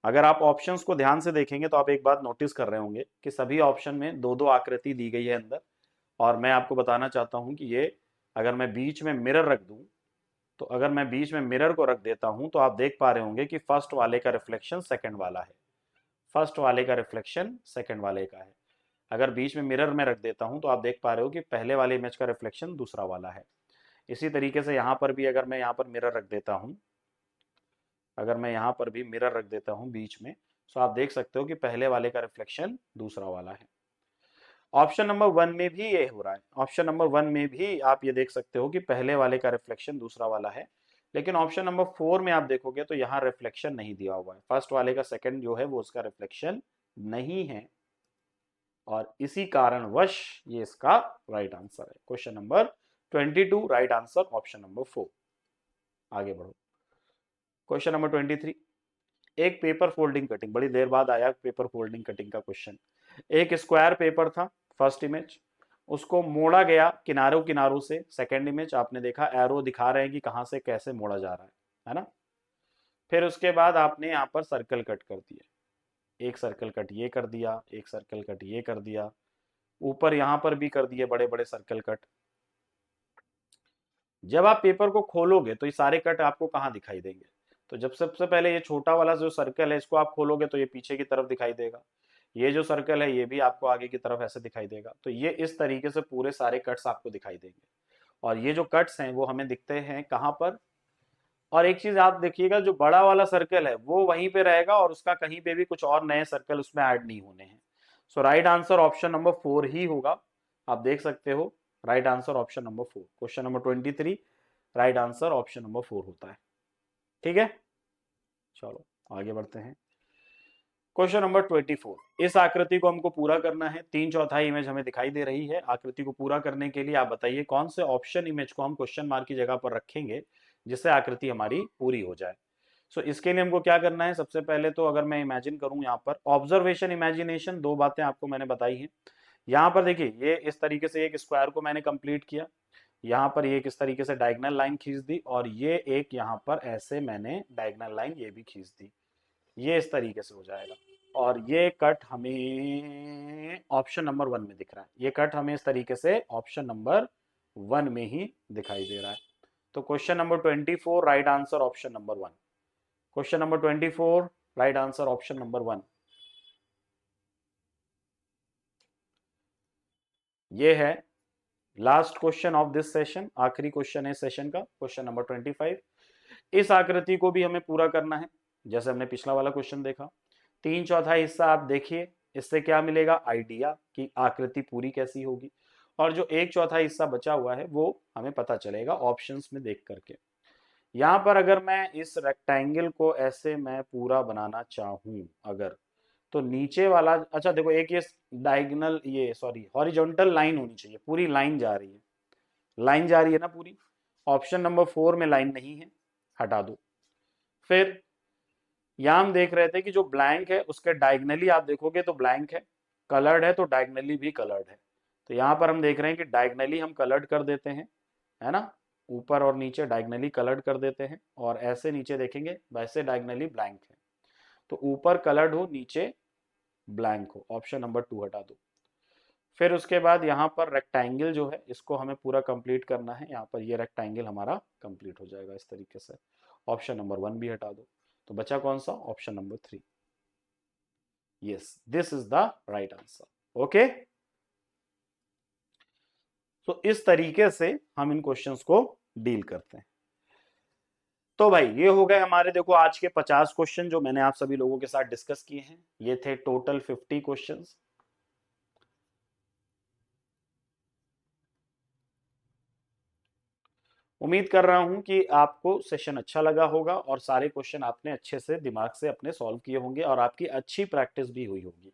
अगर आप ऑप्शंस को ध्यान से देखेंगे तो आप एक बात नोटिस कर रहे होंगे कि सभी ऑप्शन में दो दो आकृति दी गई है अंदर, और मैं आपको बताना चाहता हूं कि ये अगर मैं बीच में मिरर रख दूं, तो अगर मैं बीच में मिरर को रख देता हूं तो आप देख पा रहे होंगे कि फर्स्ट वाले का रिफ्लेक्शन सेकंड वाला है, फर्स्ट वाले का रिफ्लेक्शन सेकंड वाले का है। अगर बीच में मिरर में रख देता हूं तो आप देख पा रहे हो कि पहले वाले इमेज का रिफ्लेक्शन दूसरा वाला है। इसी तरीके से यहां पर भी अगर मैं यहां पर मिरर रख देता हूं, अगर मैं यहां पर भी मिरर रख देता हूं बीच में, तो आप देख सकते हो कि पहले वाले का रिफ्लेक्शन दूसरा वाला है। ऑप्शन नंबर 1 में भी ये हो रहा है, ऑप्शन नंबर 1 में भी आप ये देख सकते हो कि पहले वाले का रिफ्लेक्शन दूसरा वाला है। लेकिन ऑप्शन नंबर 4 में आप देखोगे तो यहाँ रिफ्लेक्शन नहीं दिया हुआ है, फर्स्ट वाले का सेकंड जो है वो उसका रिफ्लेक्शन नहीं है, और इसी कारणवश ये इसका राइट आंसर है। Question number 22, right answer option number 4। आगे बढ़ो, क्वेश्चन नंबर 23, एक पेपर फोल्डिंग कटिंग, बड़ी देर बाद आया पेपर फोल्डिंग कटिंग का क्वेश्चन। एक स्क्वायर पेपर था, फर्स्ट इमेज, उसको मोड़ा गया किनारों किनारों से, सेकंड इमेज आपने देखा एरो दिखा रहे हैं कि कहां से कैसे मोड़ा जा रहा है ना। फिर उसके बाद आपने यहाँ पर सर्कल कट कर दिया, एक सर्कल कट ये कर दिया, एक सर्कल कट ये कर दिया, ऊपर यहां पर भी कर दिए बड़े बड़े सर्कल कट। जब आप पेपर को खोलोगे तो ये सारे कट आपको कहाँ दिखाई देंगे, तो जब सबसे पहले ये छोटा वाला जो सर्कल है इसको आप खोलोगे तो ये पीछे की तरफ दिखाई देगा, ये जो सर्कल है ये भी आपको आगे की तरफ ऐसे दिखाई देगा। तो ये इस तरीके से पूरे सारे कट्स आपको दिखाई देंगे, और ये जो कट्स हैं वो हमें दिखते हैं कहाँ पर। और एक चीज आप देखिएगा, जो बड़ा वाला सर्कल है वो वहीं पे रहेगा, और उसका कहीं पे भी कुछ और नए सर्कल उसमें ऐड नहीं होने हैं। सो राइट आंसर ऑप्शन नंबर 4 ही होगा, आप देख सकते हो, right answer option number 4। Question number 23, right answer option number 4 होता है। ठीक है, चलो आगे बढ़ते हैं। क्वेश्चन नंबर 24, इस आकृति को हमको पूरा करना है, 3/4 इमेज हमें दिखाई दे रही है। आकृति को पूरा करने के लिए आप बताइए कौन से ऑप्शन इमेज को हम क्वेश्चन मार्क की जगह पर रखेंगे जिससे आकृति हमारी पूरी हो जाए। सो इसके लिए हमको क्या करना है, सबसे पहले तो अगर मैं इमेजिन करूं यहाँ पर ऑब्जर्वेशन इमेजिनेशन, दो बातें आपको मैंने बताई हैं। यहाँ पर देखिए ये इस तरीके से एक स्क्वायर को मैंने कंप्लीट किया, यहाँ पर ये किस तरीके से डायगोनल लाइन खींच दी, और ये एक यहाँ पर ऐसे मैंने डायगोनल लाइन ये भी खींच दी, ये इस तरीके से हो जाएगा। और ये कट हमें ऑप्शन नंबर 1 में दिख रहा है, ये कट हमें इस तरीके से ऑप्शन नंबर 1 में ही दिखाई दे रहा है। तो question number 24 right answer option number 1। Question number 24 right answer option number 1। ये है last question of this session, आखिरी क्वेश्चन है सेशन का, क्वेश्चन नंबर 25। इस आकृति को भी हमें पूरा करना है, जैसे हमने पिछला वाला क्वेश्चन देखा। 3/4 हिस्सा आप देखिए, इससे क्या मिलेगा, आइडिया कि आकृति पूरी कैसी होगी, और जो 1/4 हिस्सा बचा हुआ है वो हमें पता चलेगा ऑप्शंस में देख करके। यहाँ पर अगर मैं इस रेक्टेंगल को ऐसे मैं पूरा बनाना चाहूं अगर, तो नीचे वाला, अच्छा देखो एक ये डायगोनल, ये सॉरी हॉरिजॉन्टल लाइन होनी चाहिए, पूरी लाइन जा रही है, लाइन जा रही है ना पूरी। ऑप्शन नंबर 4 में लाइन नहीं है, हटा दो। फिर यहां हम देख रहे थे कि जो ब्लैंक है उसके डायगनली आप देखोगे तो ब्लैंक है, कलर्ड है तो डायगनली भी कलर्ड है। तो यहाँ पर हम देख रहे हैं कि डायगनली हम कलर्ड कर देते हैं, है ना, ऊपर और नीचे डायगनली कलर्ड कर देते हैं, और ऐसे नीचे देखेंगे वैसे डायगनली ब्लैंक है। तो ऊपर कलर्ड हो नीचे ब्लैंक हो, ऑप्शन नंबर 2 हटा दो। फिर उसके बाद यहाँ पर रेक्टेंगल जो है इसको हमें पूरा कंप्लीट करना है, यहाँ पर ये रेक्टेंगल हमारा कंप्लीट हो जाएगा इस तरीके से, ऑप्शन नंबर 1 भी हटा दो। तो बचा कौन सा, option number 3। Yes, this is the right answer. Okay, तो इस तरीके से हम इन क्वेश्चंस को डील करते हैं। तो भाई ये हो गए हमारे, देखो आज के 50 क्वेश्चन जो मैंने आप सभी लोगों के साथ डिस्कस किए हैं, ये थे टोटल 50 क्वेश्चंस। उम्मीद कर रहा हूं कि आपको सेशन अच्छा लगा होगा और सारे क्वेश्चन आपने अच्छे से दिमाग से अपने सॉल्व किए होंगे और आपकी अच्छी प्रैक्टिस भी हुई होगी।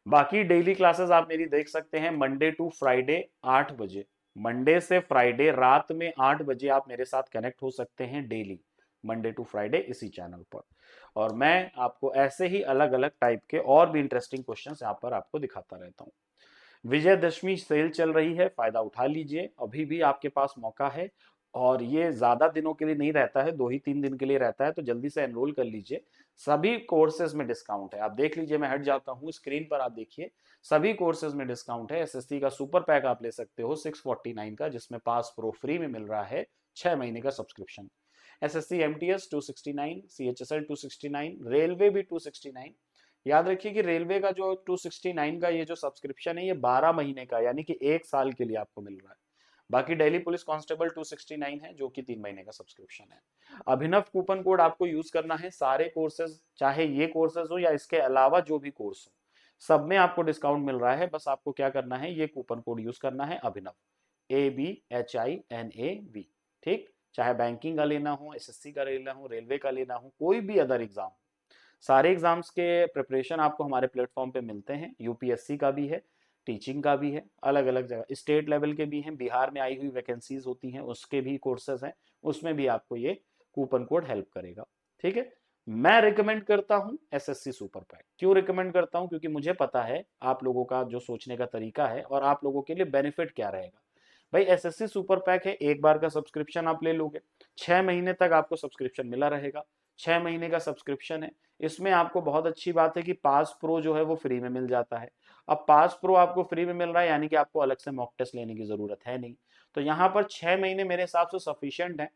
बाकी डेली क्लासेस आप मेरी देख सकते हैं मंडे टू फ्राइडे 8 बजे, मंडे से फ्राइडे रात में 8 बजे आप मेरे साथ कनेक्ट हो सकते हैं डेली, मंडे टू फ्राइडे इसी चैनल पर। और मैं आपको ऐसे ही अलग अलग टाइप के और भी इंटरेस्टिंग क्वेश्चंस यहाँ पर आपको दिखाता रहता हूँ। विजयदशमी सेल चल रही है, फायदा उठा लीजिए, अभी भी आपके पास मौका है, और ये ज्यादा दिनों के लिए नहीं रहता है, 2 ही 3 दिन के लिए रहता है, तो जल्दी से एनरोल कर लीजिए। सभी कोर्सेज में डिस्काउंट है, आप देख लीजिए, मैं हट जाता हूँ स्क्रीन पर, आप देखिए सभी कोर्सेज में डिस्काउंट है। एसएससी का सुपर पैक आप ले सकते हो 649 का, जिसमें पास प्रो फ्री में मिल रहा है 6 महीने का subscription. SSC MTS 269, CHSL 269, railway भी 269। याद रखिए कि रेलवे का जो 269 का ये जो सब्सक्रिप्शन है ये 12 महीने का, यानी कि 1 साल के लिए आपको मिल रहा है। बाकी दिल्ली पुलिस कांस्टेबल 269 है जो कि 3 महीने का सब्सक्रिप्शन है। अभिनव कूपन कोड आपको यूज करना है, सारे कोर्सेज चाहे ये कोर्सेज हो या इसके अलावा जो भी कोर्स हो सब में आपको डिस्काउंट मिल रहा है। बस आपको क्या करना है, ये कूपन कोड यूज करना है, अभिनव, ABHINAV। ठीक, चाहे बैंकिंग का लेना हो, एसएससी का लेना हो, रेलवे का लेना हो, कोई भी अदर एग्जाम, सारे एग्जाम्स के प्रिपरेशन आपको हमारे प्लेटफॉर्म पे मिलते हैं। यूपीएससी का भी है, टीचिंग का भी है, अलग अलग जगह स्टेट लेवल के भी हैं, बिहार में आई हुई वैकेंसीज होती हैं उसके भी कोर्सेज हैं, उसमें भी आपको ये कूपन कोड हेल्प करेगा। ठीक है, मैं रिकमेंड करता हूं एसएससी सुपर पैक। क्यों रिकमेंड करता हूं, क्योंकि मुझे पता है आप लोगों का जो सोचने का तरीका है और आप लोगों के लिए बेनिफिट क्या रहेगा। भाई एसएससी सुपर पैक है, एक बार का सब्सक्रिप्शन आप ले लोगे, 6 महीने तक आपको सब्सक्रिप्शन मिला रहेगा, 6 महीने का सब्सक्रिप्शन है। इसमें आपको बहुत अच्छी बात है कि पास प्रो जो है वो फ्री में मिल जाता है। अब पास प्रो आपको फ्री में मिल रहा है, यानी कि आपको अलग से मॉक टेस्ट लेने की जरूरत है नहीं। तो यहाँ पर 6 महीने मेरे हिसाब से सफिशियंट है।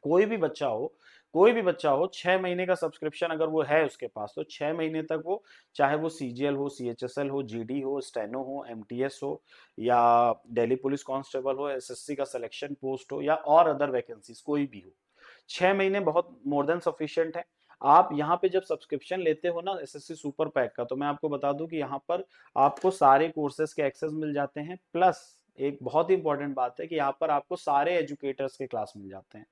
कोई भी बच्चा हो, कोई भी बच्चा हो, 6 महीने का सब्सक्रिप्शन अगर वो है उसके पास, तो 6 महीने तक वो, चाहे वो सीजीएल हो, सीएचएसएल हो, जीडी हो, स्टेनो हो, एमटीएस हो, या दिल्ली पुलिस कांस्टेबल हो, एसएससी का सिलेक्शन पोस्ट हो, या और अदर वैकेंसीज कोई भी हो, 6 महीने बहुत मोर देन सफिशियंट है। आप यहाँ पे जब सब्सक्रिप्शन लेते हो ना एसएससी सुपर पैक का, तो मैं आपको बता दूं कि यहाँ पर आपको सारे कोर्सेज के एक्सेस मिल जाते हैं, प्लस एक बहुत ही इंपॉर्टेंट बात है कि यहाँ पर आपको सारे एजुकेटर्स के क्लास मिल जाते हैं।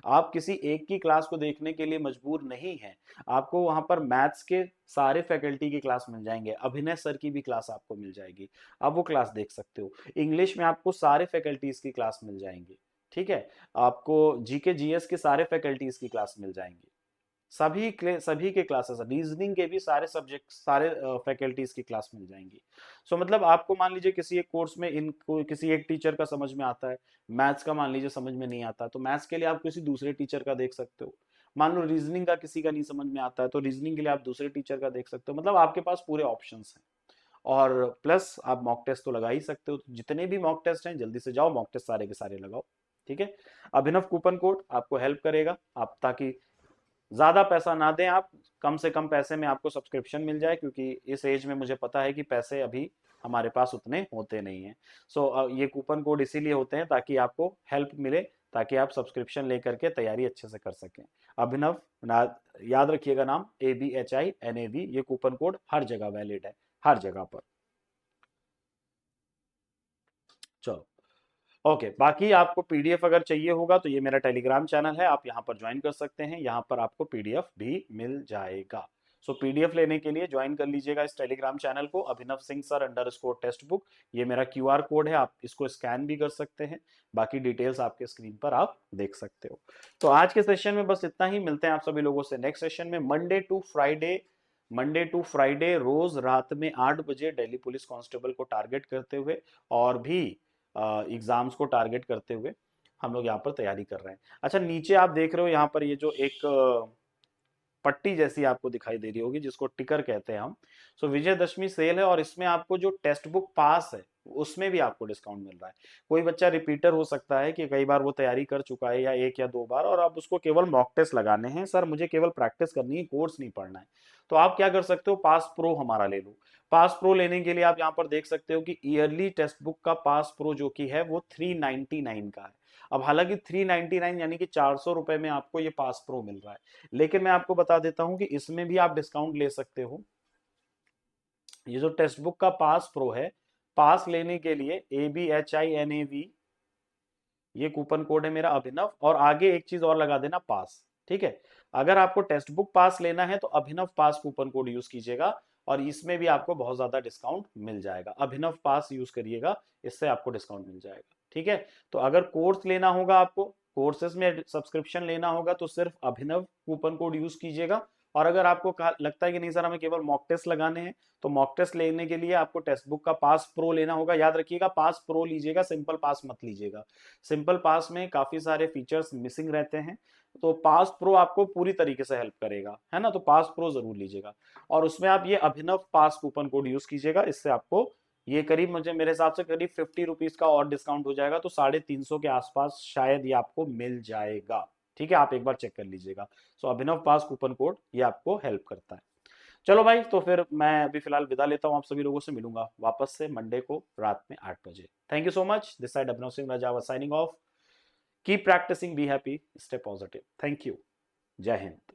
आप किसी एक की क्लास को देखने के लिए मजबूर नहीं है, आपको वहां पर मैथ्स के सारे फैकल्टी की क्लास मिल जाएंगे, अभिनय सर की भी क्लास आपको मिल जाएगी, आप वो क्लास देख सकते हो। इंग्लिश में आपको सारे फैकल्टीज की क्लास मिल जाएंगी। ठीक है, आपको जीके जीएस के सारे फैकल्टीज की क्लास मिल जाएंगी। सभी के क्लासेस, रीजनिंग के भी सारे सब्जेक्ट, सारे फैकल्टीज की क्लास मिल जाएंगी। सो मतलब आपको मान लीजिए किसी एक कोर्स में इनको किसी एक टीचर का समझ में आता है, मैथ्स का मान लीजिए समझ में नहीं आता, तो मैथ्स के लिए आप किसी दूसरे टीचर का देख सकते हो। मान लो रीजनिंग का किसी का नहीं समझ में आता है, तो रीजनिंग के लिए आप दूसरे टीचर का देख सकते हो। मतलब आपके पास पूरे ऑप्शंस हैं। और प्लस आप मॉक टेस्ट तो लगा ही सकते हो, तो जितने भी मॉक टेस्ट हैं जल्दी से जाओ मॉक टेस्ट सारे के सारे लगाओ। ठीक है। अभिनव कूपन कोड आपको हेल्प करेगा, आप ताकि ज्यादा पैसा ना दें, आप कम से कम पैसे में आपको सब्सक्रिप्शन मिल जाए, क्योंकि इस एज में मुझे पता है कि पैसे अभी हमारे पास उतने होते नहीं हैं। सो ये कूपन कोड इसीलिए होते हैं ताकि आपको हेल्प मिले, ताकि आप सब्सक्रिप्शन लेकर के तैयारी अच्छे से कर सकें। अभिनव, याद रखिएगा नाम, ABHINAV, ये कूपन कोड हर जगह वैलिड है, हर जगह पर। चलो, ओके। बाकी आपको पीडीएफ अगर चाहिए होगा तो ये मेरा टेलीग्राम चैनल है, आप यहाँ पर ज्वाइन कर सकते हैं, यहाँ पर आपको पीडीएफ भी मिल जाएगा। सो पीडीएफ लेने के लिए ज्वाइन कर लीजिएगा इस टेलीग्राम चैनल को, Abhinav Singh sir underscore textbook. ये मेरा QR कोड है, आप इसको स्कैन भी कर सकते हैं। बाकी डिटेल्स आपके स्क्रीन पर आप देख सकते हो। तो आज के सेशन में बस इतना ही, मिलते हैं आप सभी लोगों से नेक्स्ट सेशन में। मंडे टू फ्राइडे रोज रात में 8 बजे दिल्ली पुलिस कांस्टेबल को टारगेट करते हुए और भी एग्जाम्स को टारगेट करते हुए हम लोग यहाँ पर तैयारी कर रहे हैं। अच्छा, नीचे आप देख रहे हो यहाँ पर ये जो एक पट्टी जैसी आपको दिखाई दे रही होगी, जिसको टिकर कहते हैं हम। सो विजयदशमी सेल है, और इसमें आपको जो टेक्स्ट बुक पास है उसमें भी आपको डिस्काउंट मिल रहा है। कोई बच्चा रिपीटर हो सकता है कि कई बार वो तैयारी कर चुका है, या 1 या 2 बार, और अब उसको केवल मॉक टेस्ट लगाने हैं, सर मुझे केवल प्रैक्टिस करनी है, कोर्स नहीं पढ़ना है। तो आप क्या कर सकते हो, पास प्रो हमारा ले लो। पास प्रो लेने के लिए आप यहाँ पर देख सकते हो कि ईयरली टेक्स्ट बुक का पास प्रो जो कि है वो 399 का है। अब हालांकि 399 यानी कि 400 रुपए में आपको ये पास प्रो मिल रहा है, लेकिन मैं आपको बता देता हूं कि इसमें भी आप डिस्काउंट ले सकते हो। ये जो टेक्स्ट बुक का पास प्रो है, पास लेने के लिए ABHINAV, ये कूपन कोड है मेरा अभिनव, और आगे एक चीज और लगा देना, पास। ठीक है। अगर आपको टेक्स्ट बुक पास लेना है तो अभिनव पास कूपन कोड यूज कीजिएगा, और इसमें भी आपको बहुत ज्यादा डिस्काउंट मिल जाएगा। अभिनव पास यूज करिएगा, इससे आपको डिस्काउंट मिल जाएगा। ठीक है। तो अगर कोर्स लेना होगा, आपको कोर्सेज में सब्सक्रिप्शन लेना होगा, तो सिर्फ अभिनव कूपन कोड यूज कीजिएगा। और अगर आपको लगता है कि नहीं सर हमें केवल मॉक टेस्ट लगाने हैं, तो मॉक टेस्ट लेने के लिए आपको टेक्स्ट बुक का पास प्रो लेना होगा। याद रखिएगा, पास प्रो लीजिएगा, सिंपल पास मत लीजिएगा। सिंपल पास में काफी सारे फीचर्स मिसिंग रहते हैं, तो पास प्रो आपको पूरी तरीके से हेल्प करेगा, है ना। तो पास प्रो जरूर लीजिएगा, और उसमें आप ये अभिनव पास कूपन कोड यूज कीजिएगा। इससे आपको ये करीब, मुझे मेरे हिसाब से करीब 50 रुपीज का और डिस्काउंट हो जाएगा, तो 350 के आसपास शायद ये आपको मिल जाएगा। ठीक है, आप एक बार चेक कर लीजिएगा। सो अभिनव पास कूपन कोड ये आपको हेल्प करता है। चलो भाई, तो फिर मैं अभी फिलहाल विदा लेता हूँ, आप सभी लोगों से मिलूंगा वापस से मंडे को रात में 8 बजे। Thank you so much, this side Abhinav Singh Raja signing off. Keep practising, be happy, stay positive. Thank you. जय हिंद।